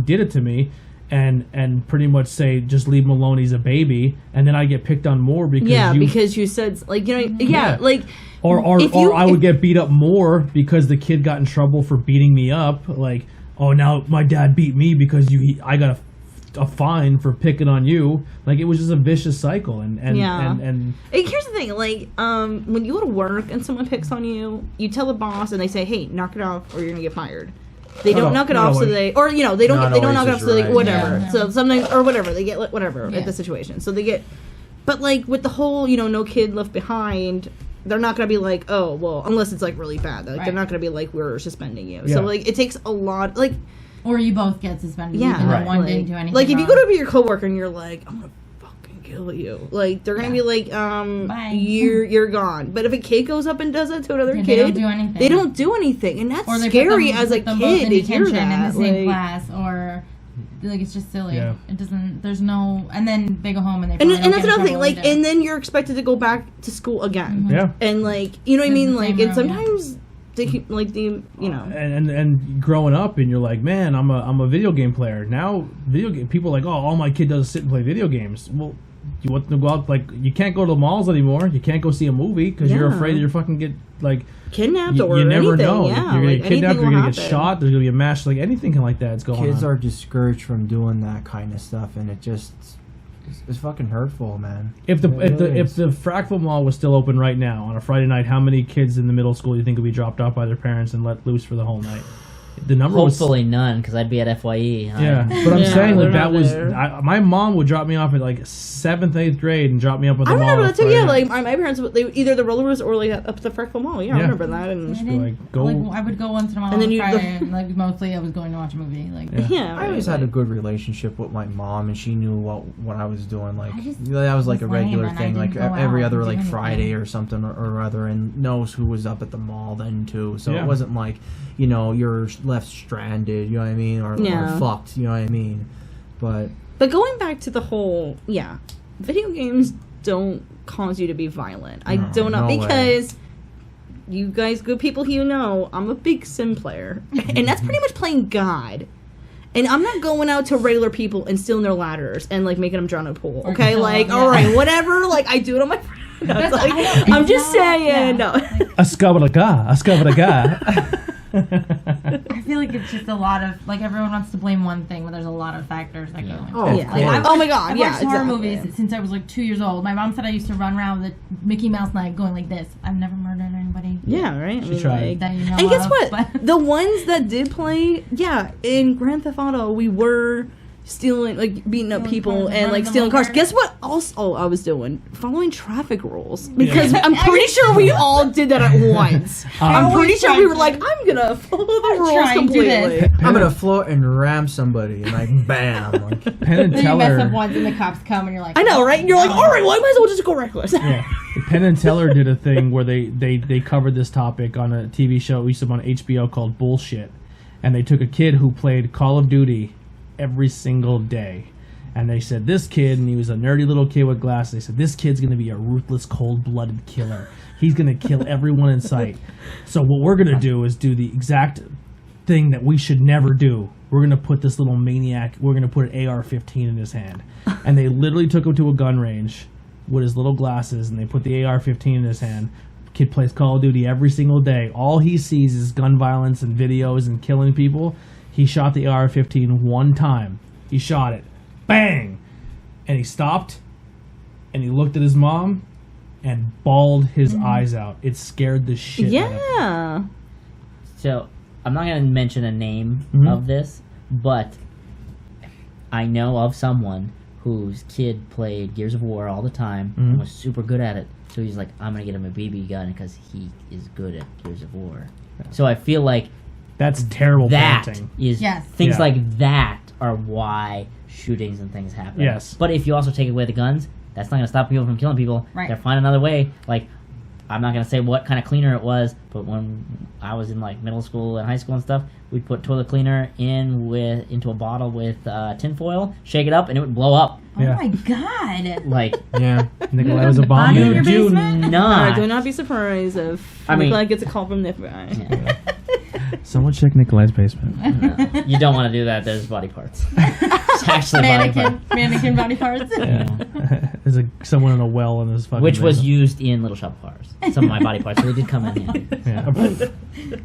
did it to me, and pretty much say, just leave him alone, he's a baby. And then I get picked on more because because you said, like, you know, like. Or I would get beat up more because the kid got in trouble for beating me up. Like, oh, now my dad beat me because I got a fine for picking on you. Like, it was just a vicious cycle. And here's the thing, like, when you go to work and someone picks on you, you tell the boss and they say, hey, knock it off or you're gonna get fired. They don't knock it off, so they, or you know, they don't knock it off, so they whatever. Yeah. So something or whatever, they get whatever at the situation. So they get, but like with the whole, you know, no kid left behind. They're not going to be like, oh, well, unless it's, like, really bad. Like, they're not going to be like, we're suspending you. Yeah. So, like, it takes a lot, like... Or you both get suspended, even though one didn't do anything Like, if wrong. you go to be your coworker and you're like, I'm going to fucking kill you. Like, they're going to be like, bye. You're gone. But if a kid goes up and does that to another kid... They don't do anything. They don't do anything. And that's or they scary as a kid to hear that. In the same class, or... Like, it's just silly. Yeah. It doesn't, there's no, and then they go home and they and that's another thing, like, and then you're expected to go back to school again. Mm-hmm. Yeah. And, like, you know what I mean? Like, and sometimes, they, like, the, you know. And growing up, and you're like, man, I'm a video game player. Now, people are like, oh, all my kid does is sit and play video games. Well, you want to go out, like, you can't go to the malls anymore. You can't go see a movie because you're afraid that you're fucking get, like... kidnapped or you never anything. know. Yeah, you're gonna like, get kidnapped. You're gonna get happen. shot. There's gonna be a mass. Like anything like that's going on. Kids are discouraged from doing that kind of stuff, and it's fucking hurtful, man. If the Frackville Mall was still open right now on a Friday night, how many kids in the middle school do you think would be dropped off by their parents and let loose for the whole night? The number hopefully none, because I'd be at FYE. Yeah, but I'm saying like that was my mom would drop me off at like 7th, 8th grade and drop me up at the mall. I remember that too. Yeah, like my parents, they either the roller roosters or like up to the Frackville Mall. Yeah, I remember that. And like go. Like, I would go once in a while on Friday, and like mostly I was going to watch a movie. Like I always had a good relationship with my mom, and she knew what I was doing. Like that was like a regular thing, like every other like Friday or something or other, and knows who was up at the mall then too. So it wasn't like, you know, you're left stranded, you know what I mean, or fucked, you know what I mean. But going back to the whole, video games don't cause you to be violent. I don't know, because you guys, good people here, know I'm a big sim player, and that's pretty much playing God. And I'm not going out to regular people and stealing their ladders and like making them drown in a pool. Okay, like all right, whatever. Like I do it on my friends. Like, I'm just saying. No. A scabba. I feel like it's just a lot of, like, everyone wants to blame one thing, but there's a lot of factors that go into it. Like, oh my god, I've watched horror movies since I was like 2 years old. My mom said I used to run around with a Mickey Mouse knife going like this. I've never murdered anybody. Yeah, right? She tried. That you know and guess of, what? But the ones that did play, in Grand Theft Auto, we were stealing, like, beating up people and, like, stealing cars. Guess what also I was doing? Following traffic rules. Because I'm pretty sure we all did that at once. I'm pretty sure we were like, I'm gonna follow the rules completely. I'm gonna float and ram somebody, and like, bam. Like, Penn and then Teller. you mess up once and the cops come and you're like, I know, right? And you're like, alright, well, I might as well just go reckless. Penn and Teller did a thing where they covered this topic on a TV show we used to on HBO called Bullshit. And they took a kid who played Call of Duty every single day, and they said this kid, and he was a nerdy little kid with glasses, they said this kid's going to be a ruthless, cold-blooded killer. He's going to kill everyone in sight. So what we're going to do is do the exact thing that we should never do. We're going to put this little maniac, we're going to put an AR-15 in his hand. And they literally took him to a gun range with his little glasses, and they put the AR-15 in his hand. Kid plays Call of Duty every single day. All he sees is gun violence and videos and killing people. He shot the AR-15 one time. He shot it. Bang! And he stopped, and he looked at his mom, and bawled his eyes out. It scared the shit out of him. Yeah. So, I'm not going to mention a name of this, but I know of someone whose kid played Gears of War all the time and was super good at it. So he's like, I'm going to get him a BB gun because he is good at Gears of War. So I feel like That's terrible that parenting. is Yes. things Yeah. like that are why shootings and things happen. Yes. But if you also take away the guns, that's not going to stop people from killing people. Right. They'll find another way. Like, I'm not going to say what kind of cleaner it was, but when I was in like middle school and high school and stuff, we'd put toilet cleaner into a bottle with tinfoil, shake it up, and it would blow up. Oh Yeah. my god. Like, Yeah. Nikolai was a bomb. Body in your do basement? not. Do not be surprised if Nikolai gets a call from the FBI. Someone check Nikolai's basement. No, you don't want to do that. There's body parts. It's actually body parts. Mannequin body parts. There's someone in a well in this fucking Which was basement. used in Little Shop of Horrors. Some of my body parts, so they did come in handy. Yeah.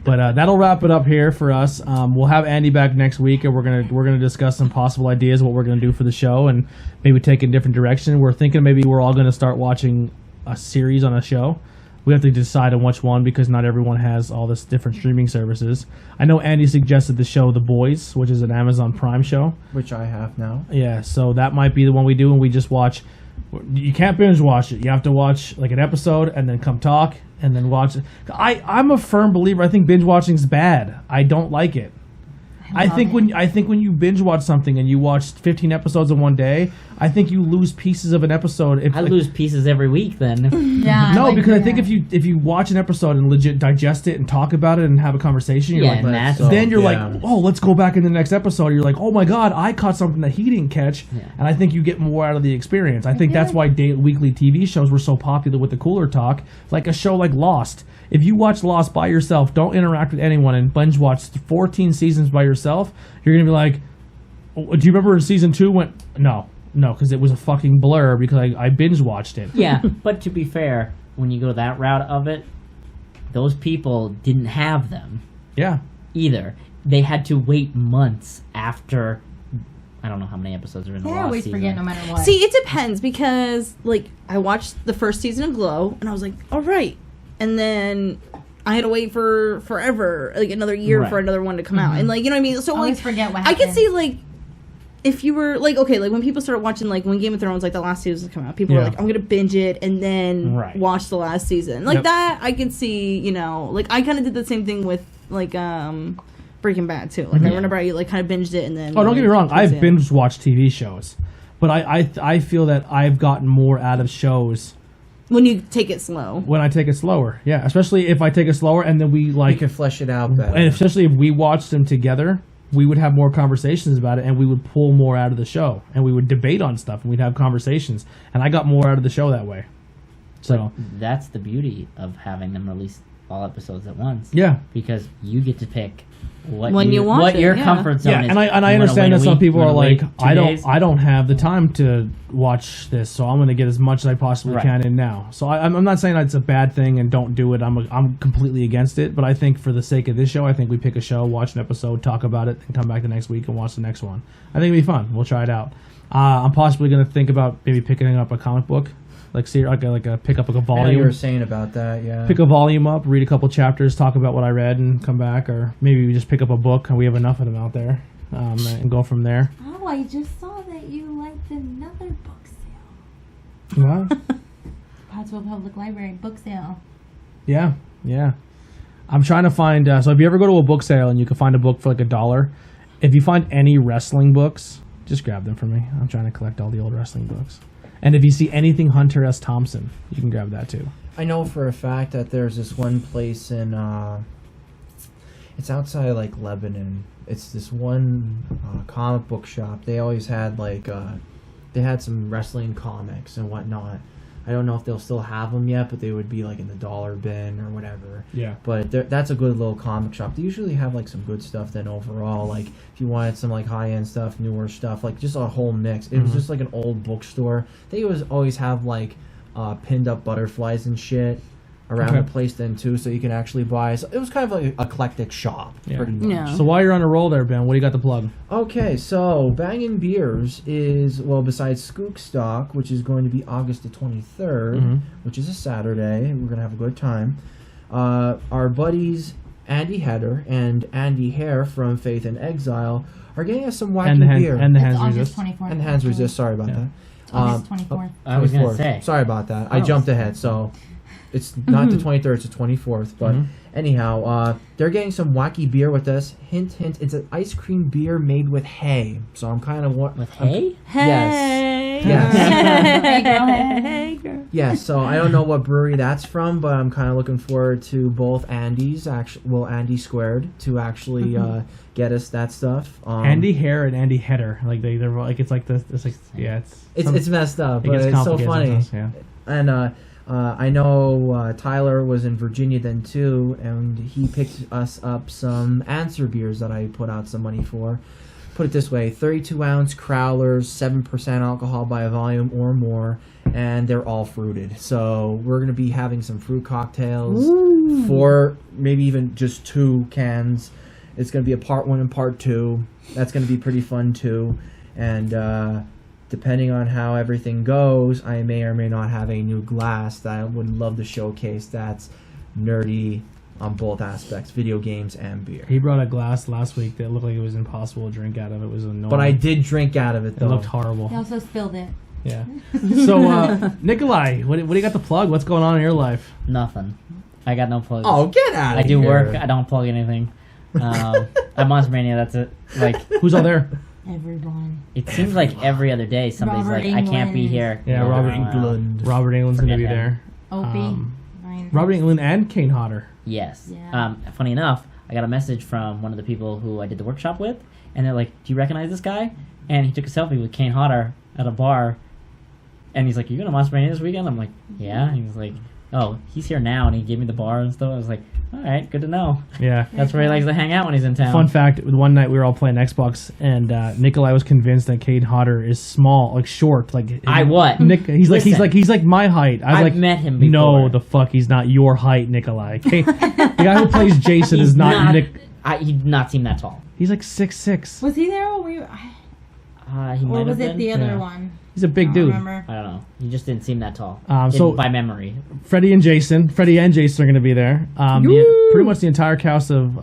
But that'll wrap it up here for us. We'll have Andy back next week, and we're gonna discuss some possible ideas of what we're gonna do for the show, and maybe take a different direction. We're thinking maybe we're all gonna start watching a series on a show. We have to decide on which one because not everyone has all this different streaming services. I know Andy suggested the show The Boys, which is an Amazon Prime show. Which I have now. Yeah, so that might be the one we do, and we just watch. You can't binge watch it. You have to watch like an episode and then come talk and then watch it. I'm a firm believer. I think binge watching's bad. I don't like it. I think when you binge watch something and you watch 15 episodes in one day, I think you lose pieces of an episode. I lose pieces every week then. Yeah. No, like, because I yeah. think if you watch an episode and legit digest it and talk about it and have a conversation, you're Yeah, like, and that's then you're yeah. like, oh, let's go back in the next episode. You're like, oh my god, I caught something that he didn't catch, and I think you get more out of the experience. I think that's why weekly TV shows were so popular with the cooler talk. Like a show like Lost. If you watch Lost by yourself, don't interact with anyone, and binge watch 14 seasons by yourself, you're gonna be like, oh, do you remember season 2 went? No, because it was a fucking blur because I binge watched it. Yeah, but to be fair, when you go that route of it, those people didn't have them Yeah. either. They had to wait months after. I don't know how many episodes are in the I last always season. forget no matter what. See, it depends because, like, I watched the first season of Glow, and I was like, all right. And then I had to wait for forever, like another year Right. for another one to come out. And, like, you know what I mean? So, I always like, forget what I could happened. see, like, if you were, like, okay, like, when people started watching, like, when Game of Thrones, like, the last season come out, people were Yeah. like, I'm going to binge it and then Right. watch the last season. Like, Yep. that, I could see, you know, like, I kind of did the same thing with, like, Breaking Bad, too. Like, I remember I, like, kind of binged it and then... Oh, don't get me wrong. I've towards the end. binge watched TV shows, but I feel that I've gotten more out of shows When you take it slow. when I take it slower. Yeah, especially if I take it slower and then we You like, can flesh it out better. and especially if we watched them together, we would have more conversations about it, and we would pull more out of the show, and we would debate on stuff, and we'd have conversations, and I got more out of the show that way. So That's the beauty of having them release all episodes at once. yeah. Because you get to pick what When you watch what it, your yeah. comfort zone Yeah, is. and I You wanna understand wait that a some week? people You are wanna like, wait 2 days? I don't have the time to watch this, so I'm going to get as much as I possibly Right. can in now. So I'm not saying it's a bad thing and don't do it. I'm completely against it, but I think for the sake of this show, I think we pick a show, watch an episode, talk about it, and come back the next week and watch the next one. I think it'd be fun. We'll try it out. I'm possibly going to think about maybe picking up a comic book, like pick up like a I know volume. you were saying about that, yeah. Pick a volume up, read a couple chapters, talk about what I read, and come back. Or maybe we just pick up a book, and we have enough of them out there, and go from there. Oh, I just saw that you liked another book sale. What? Pottsville Public Library book sale. Yeah. I'm trying to find. So if you ever go to a book sale and you can find a book for like $1, if you find any wrestling books, just grab them for me. I'm trying to collect all the old wrestling books. And if you see anything Hunter S. Thompson, you can grab that too. I know for a fact that there's this one place in, it's outside like Lebanon. It's this one comic book shop. They always had like, they had some wrestling comics and whatnot. I don't know if they'll still have them yet, but they would be like in the dollar bin or whatever. Yeah. But that's a good little comic shop. They usually have like some good stuff then overall. Like if you wanted some like high-end stuff, newer stuff, like just a whole mix. It was just like an old bookstore. They always have like pinned up butterflies and shit. around Okay. the place then too, so you can actually buy. So it was kind of like an eclectic shop, Yeah. pretty much. Yeah. So while you're on a roll there, Ben, what do you got to plug? Okay, so Bangin' Beers is, well, besides Skook Stock, which is going to be August the 23rd, Mhm. which is a Saturday, we're going to have a good time. Our buddies Andy Heder and Andy Hare from Faith and Exile are getting us some wacky beer. And the It's hands August resist. 24th. And Hands Resist, sorry about Yeah. that. August 24th. I was gonna 24th. say. Sorry about that. I Oh. jumped ahead, so it's not the 23rd, it's the 24th. But Mhm. anyhow, they're getting some wacky beer with us. Hint, hint, it's an ice cream beer made with hay. So I'm kind of With hay? Hey. Yes. Hey, girl, hey. Hey, girl. Yes, so I don't know what brewery that's from, but I'm kind of looking forward to both Andy's, Andy Squared, to actually get us that stuff. Andy Hare and Andy Header, like they're like it's like it's like yeah, It's messed up, it but gets it's so complicated funny. sometimes, yeah. And I know Tyler was in Virginia then too, and he picked us up some answer beers that I put out some money for. Put it this way, 32-ounce crowlers, 7% alcohol by volume or more, and they're all fruited. So we're going to be having some fruit cocktails, 4, maybe even just 2 cans. It's going to be a part 1 and part 2. That's going to be pretty fun too. And depending on how everything goes, I may or may not have a new glass that I would love to showcase that's nerdy on both aspects, video games and beer. He brought a glass last week that looked like it was impossible to drink out of. It was annoying. But I did drink out of it, It though. looked horrible. He also spilled it. Yeah. So, Nikolai, what do you got to plug? What's going on in your life? Nothing. I got no plugs. Oh, get out I of do here. work. I don't plug anything. I'm Monster Mania. That's it. Like, Who's all there? Everyone. it seems like every other day somebody's Robert like, I can't be England. here. Yeah, No, Robert no, no. England. Robert England's going to Forget be him. there. Opie. Ryan. Robert England and Kane Hodder. Yes. Yeah. Funny enough, I got a message from one of the people who I did the workshop with, and they're like, "Do you recognize this guy?" And he took a selfie with Kane Hodder at a bar, and he's like, "You going to Monster Mania this weekend?" I'm like, "Yeah." And he's like, "Oh, he's here now," and he gave me the bar and stuff. I was like, "All right, good to know." Yeah. That's where he likes to hang out when he's in town. Fun fact, one night we were all playing Xbox, and Nikolai was convinced that Kane Hodder is small, like short. Like Nick, he's like my height. I was I've like, met him before. no, the fuck, he's not your height, Nikolai. Kane, the guy who plays Jason is not Nick. He did not seem that tall. He's like 6'6". Was he there? Or He or might was have it been. the other Yeah. one? He's a big I don't dude. remember. I don't know. He just didn't seem that tall. So by memory. Freddie and Jason are going to be there. Pretty much the entire cast of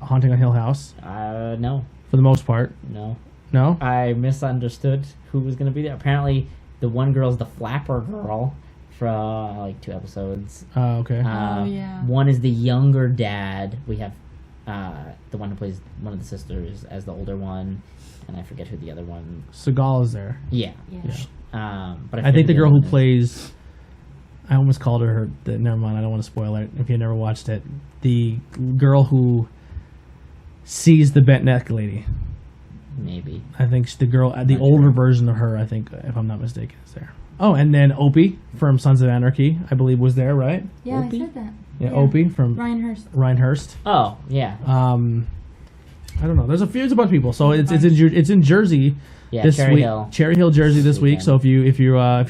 Haunting on Hill House, No. for the most part. No. No? I misunderstood who was going to be there. Apparently, the one girl's the flapper girl from like 2 episodes. Okay. yeah. One is the younger dad. We have the one who plays one of the sisters as the older one, and I forget who the other one. Seagal is there. Yeah. Yeah. But I think the forget girl other who one. plays, I almost called her never mind, I don't want to spoil it if you never watched it. The girl who sees the bent neck lady. Maybe. I think the girl, the older version of her, I think, if I'm not mistaken, is there. Oh, and then Opie from Sons of Anarchy, I believe, was there, right? Yeah, Opie? I said that. Yeah, Opie from Ryan Hurst. Ryan Hurst. Oh, yeah. I don't know. There's a bunch of people. So it's in Jersey. Yeah, this Cherry week, Hill. Cherry Hill, Jersey this week. Weekend. So if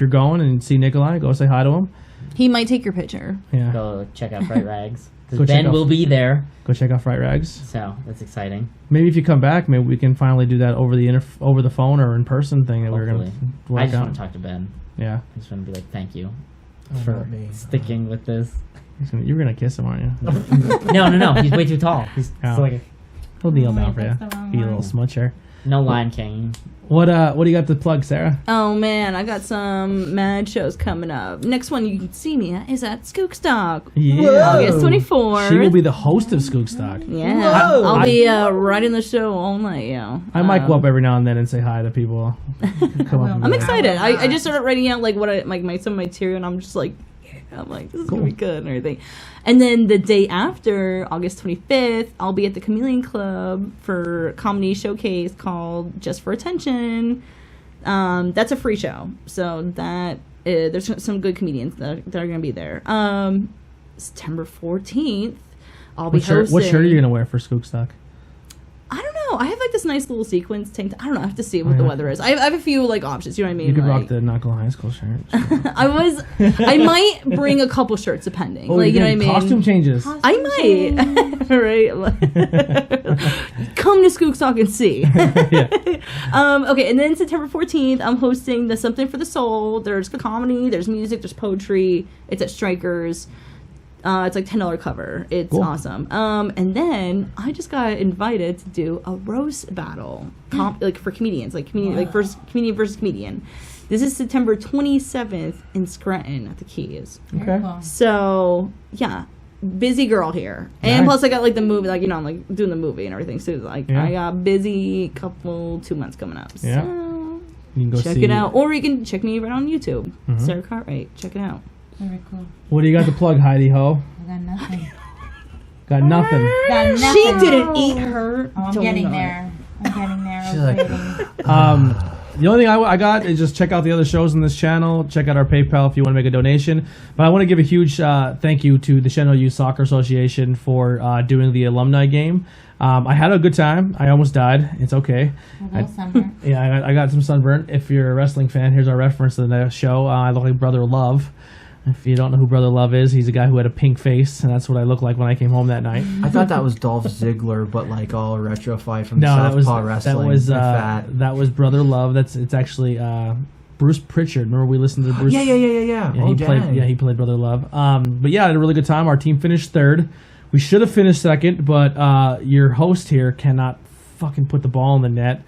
you're going and see Nikolai, go say hi to him. He might take your picture. Yeah, Go check out Bright Rags. 'Cause Go check Ben out- will be there, go check out Fright Rags. so that's exciting. Maybe if you come back, maybe we can finally do that over the phone or in person thing that we were Hopefully. gonna I work just want out. to talk to Ben. Yeah, I just want to be like, thank you For for me. sticking with this. you're gonna kiss him, aren't you? No. He's way too tall. He's Oh. just like He'll kneel down for you. That's the wrong Be a one. little smudger. no Lion King. What do you got to plug, Sarah? Oh man, I got some mad shows coming up. Next one you can see me at is at Skookstock. Yeah. August 24th. She will be the host of Skookstock. Yeah, Whoa. I'll be writing the show all night. Yeah, I might go up every now and then and say hi to people. Come up and I'm be like, excited. I just started writing out like what I like some of my material, and I'm just like, I'm like, this is gonna be good and everything. And then the day after, August 25th, I'll be at the Chameleon Club for a comedy showcase called Just for Attention. That's a free show, so that there's some good comedians that are gonna be there. September 14th, I'll be hosting. What shirt are you gonna wear for Skookstock? I don't know. I have like this nice little sequence tank. I don't know. I have to see what the weather is. I have a few like options. You know what I mean? You could like, rock the Knuckle High School shirt. I might bring a couple shirts depending. Oh, like you know what I mean? Costume changes. I might. Right? Come to Skookstock and see. Okay, and then September 14th, I'm hosting the Something for the Soul. There's comedy, there's music, there's poetry. It's at Strikers. It's like $10 cover. It's awesome. And then I just got invited to do a roast battle, like for comedians, like comedian versus comedian. This is September 27th in Scranton at the Keys. Okay. Cool. So yeah, busy girl here, and plus I got like the movie, like I'm like doing the movie and everything. So like I got busy 2 months coming up. So You can go check see it out, or you can check me right on YouTube, Mm-hmm. Sarah Cartwright. Check it out. Very cool. What do you got to plug, Heidi Ho? I got nothing. Got nothing. Got nothing. She didn't eat her. Oh, I'm getting there. I was waiting. The only thing I got is just check out the other shows on this channel. Check out our PayPal if you want to make a donation. But I want to give a huge thank you to the Shenandoah Youth Soccer Association for doing the alumni game. I had a good time. I almost died. It's okay. A little sunburn. Yeah, I got some sunburn. If you're a wrestling fan, here's our reference to the show. I look like Brother Love. If you don't know who Brother Love is, he's a guy who had a pink face, and that's what I looked like when I came home that night. I thought that was Dolph Ziggler, but like all retrofied from Southpaw Wrestling. That was Brother Love. It's actually Bruce Pritchard. Remember we listened to Bruce? Yeah. He played Brother Love. But yeah, I had a really good time. Our team finished third. We should have finished second, but your host here cannot fucking put the ball in the net.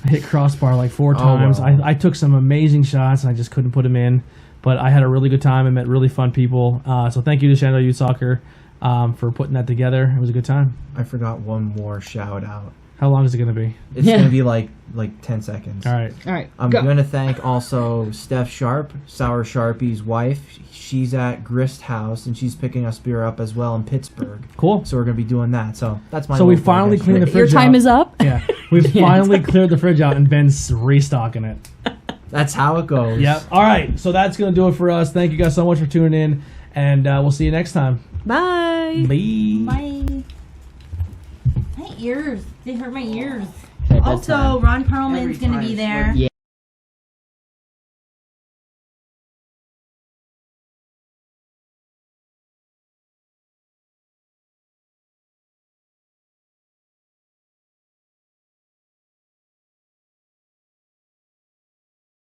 I hit crossbar like 4 times. Wow. I took some amazing shots, and I just couldn't put them in. But I had a really good time. I met really fun people. So thank you to Shenandoah Youth Soccer for putting that together. It was a good time. I forgot one more shout out. How long is it going to be? It's going to be like 10 seconds. All right. I'm going to thank also Steph Sharp, Sour Sharpie's wife. She's at Grist House, and she's picking us beer up as well in Pittsburgh. Cool. So we're going to be doing that. So that's my. So we finally cleaned the fridge Your time out. is up. Yeah. We finally cleared the fridge out, and Ben's restocking it. That's how it goes. Yep. All right. So that's going to do it for us. Thank you guys so much for tuning in, and we'll see you next time. Bye. Bye. Bye. My ears. They hurt my ears. At that Also, time. Ron Perlman's going to be there. Yeah.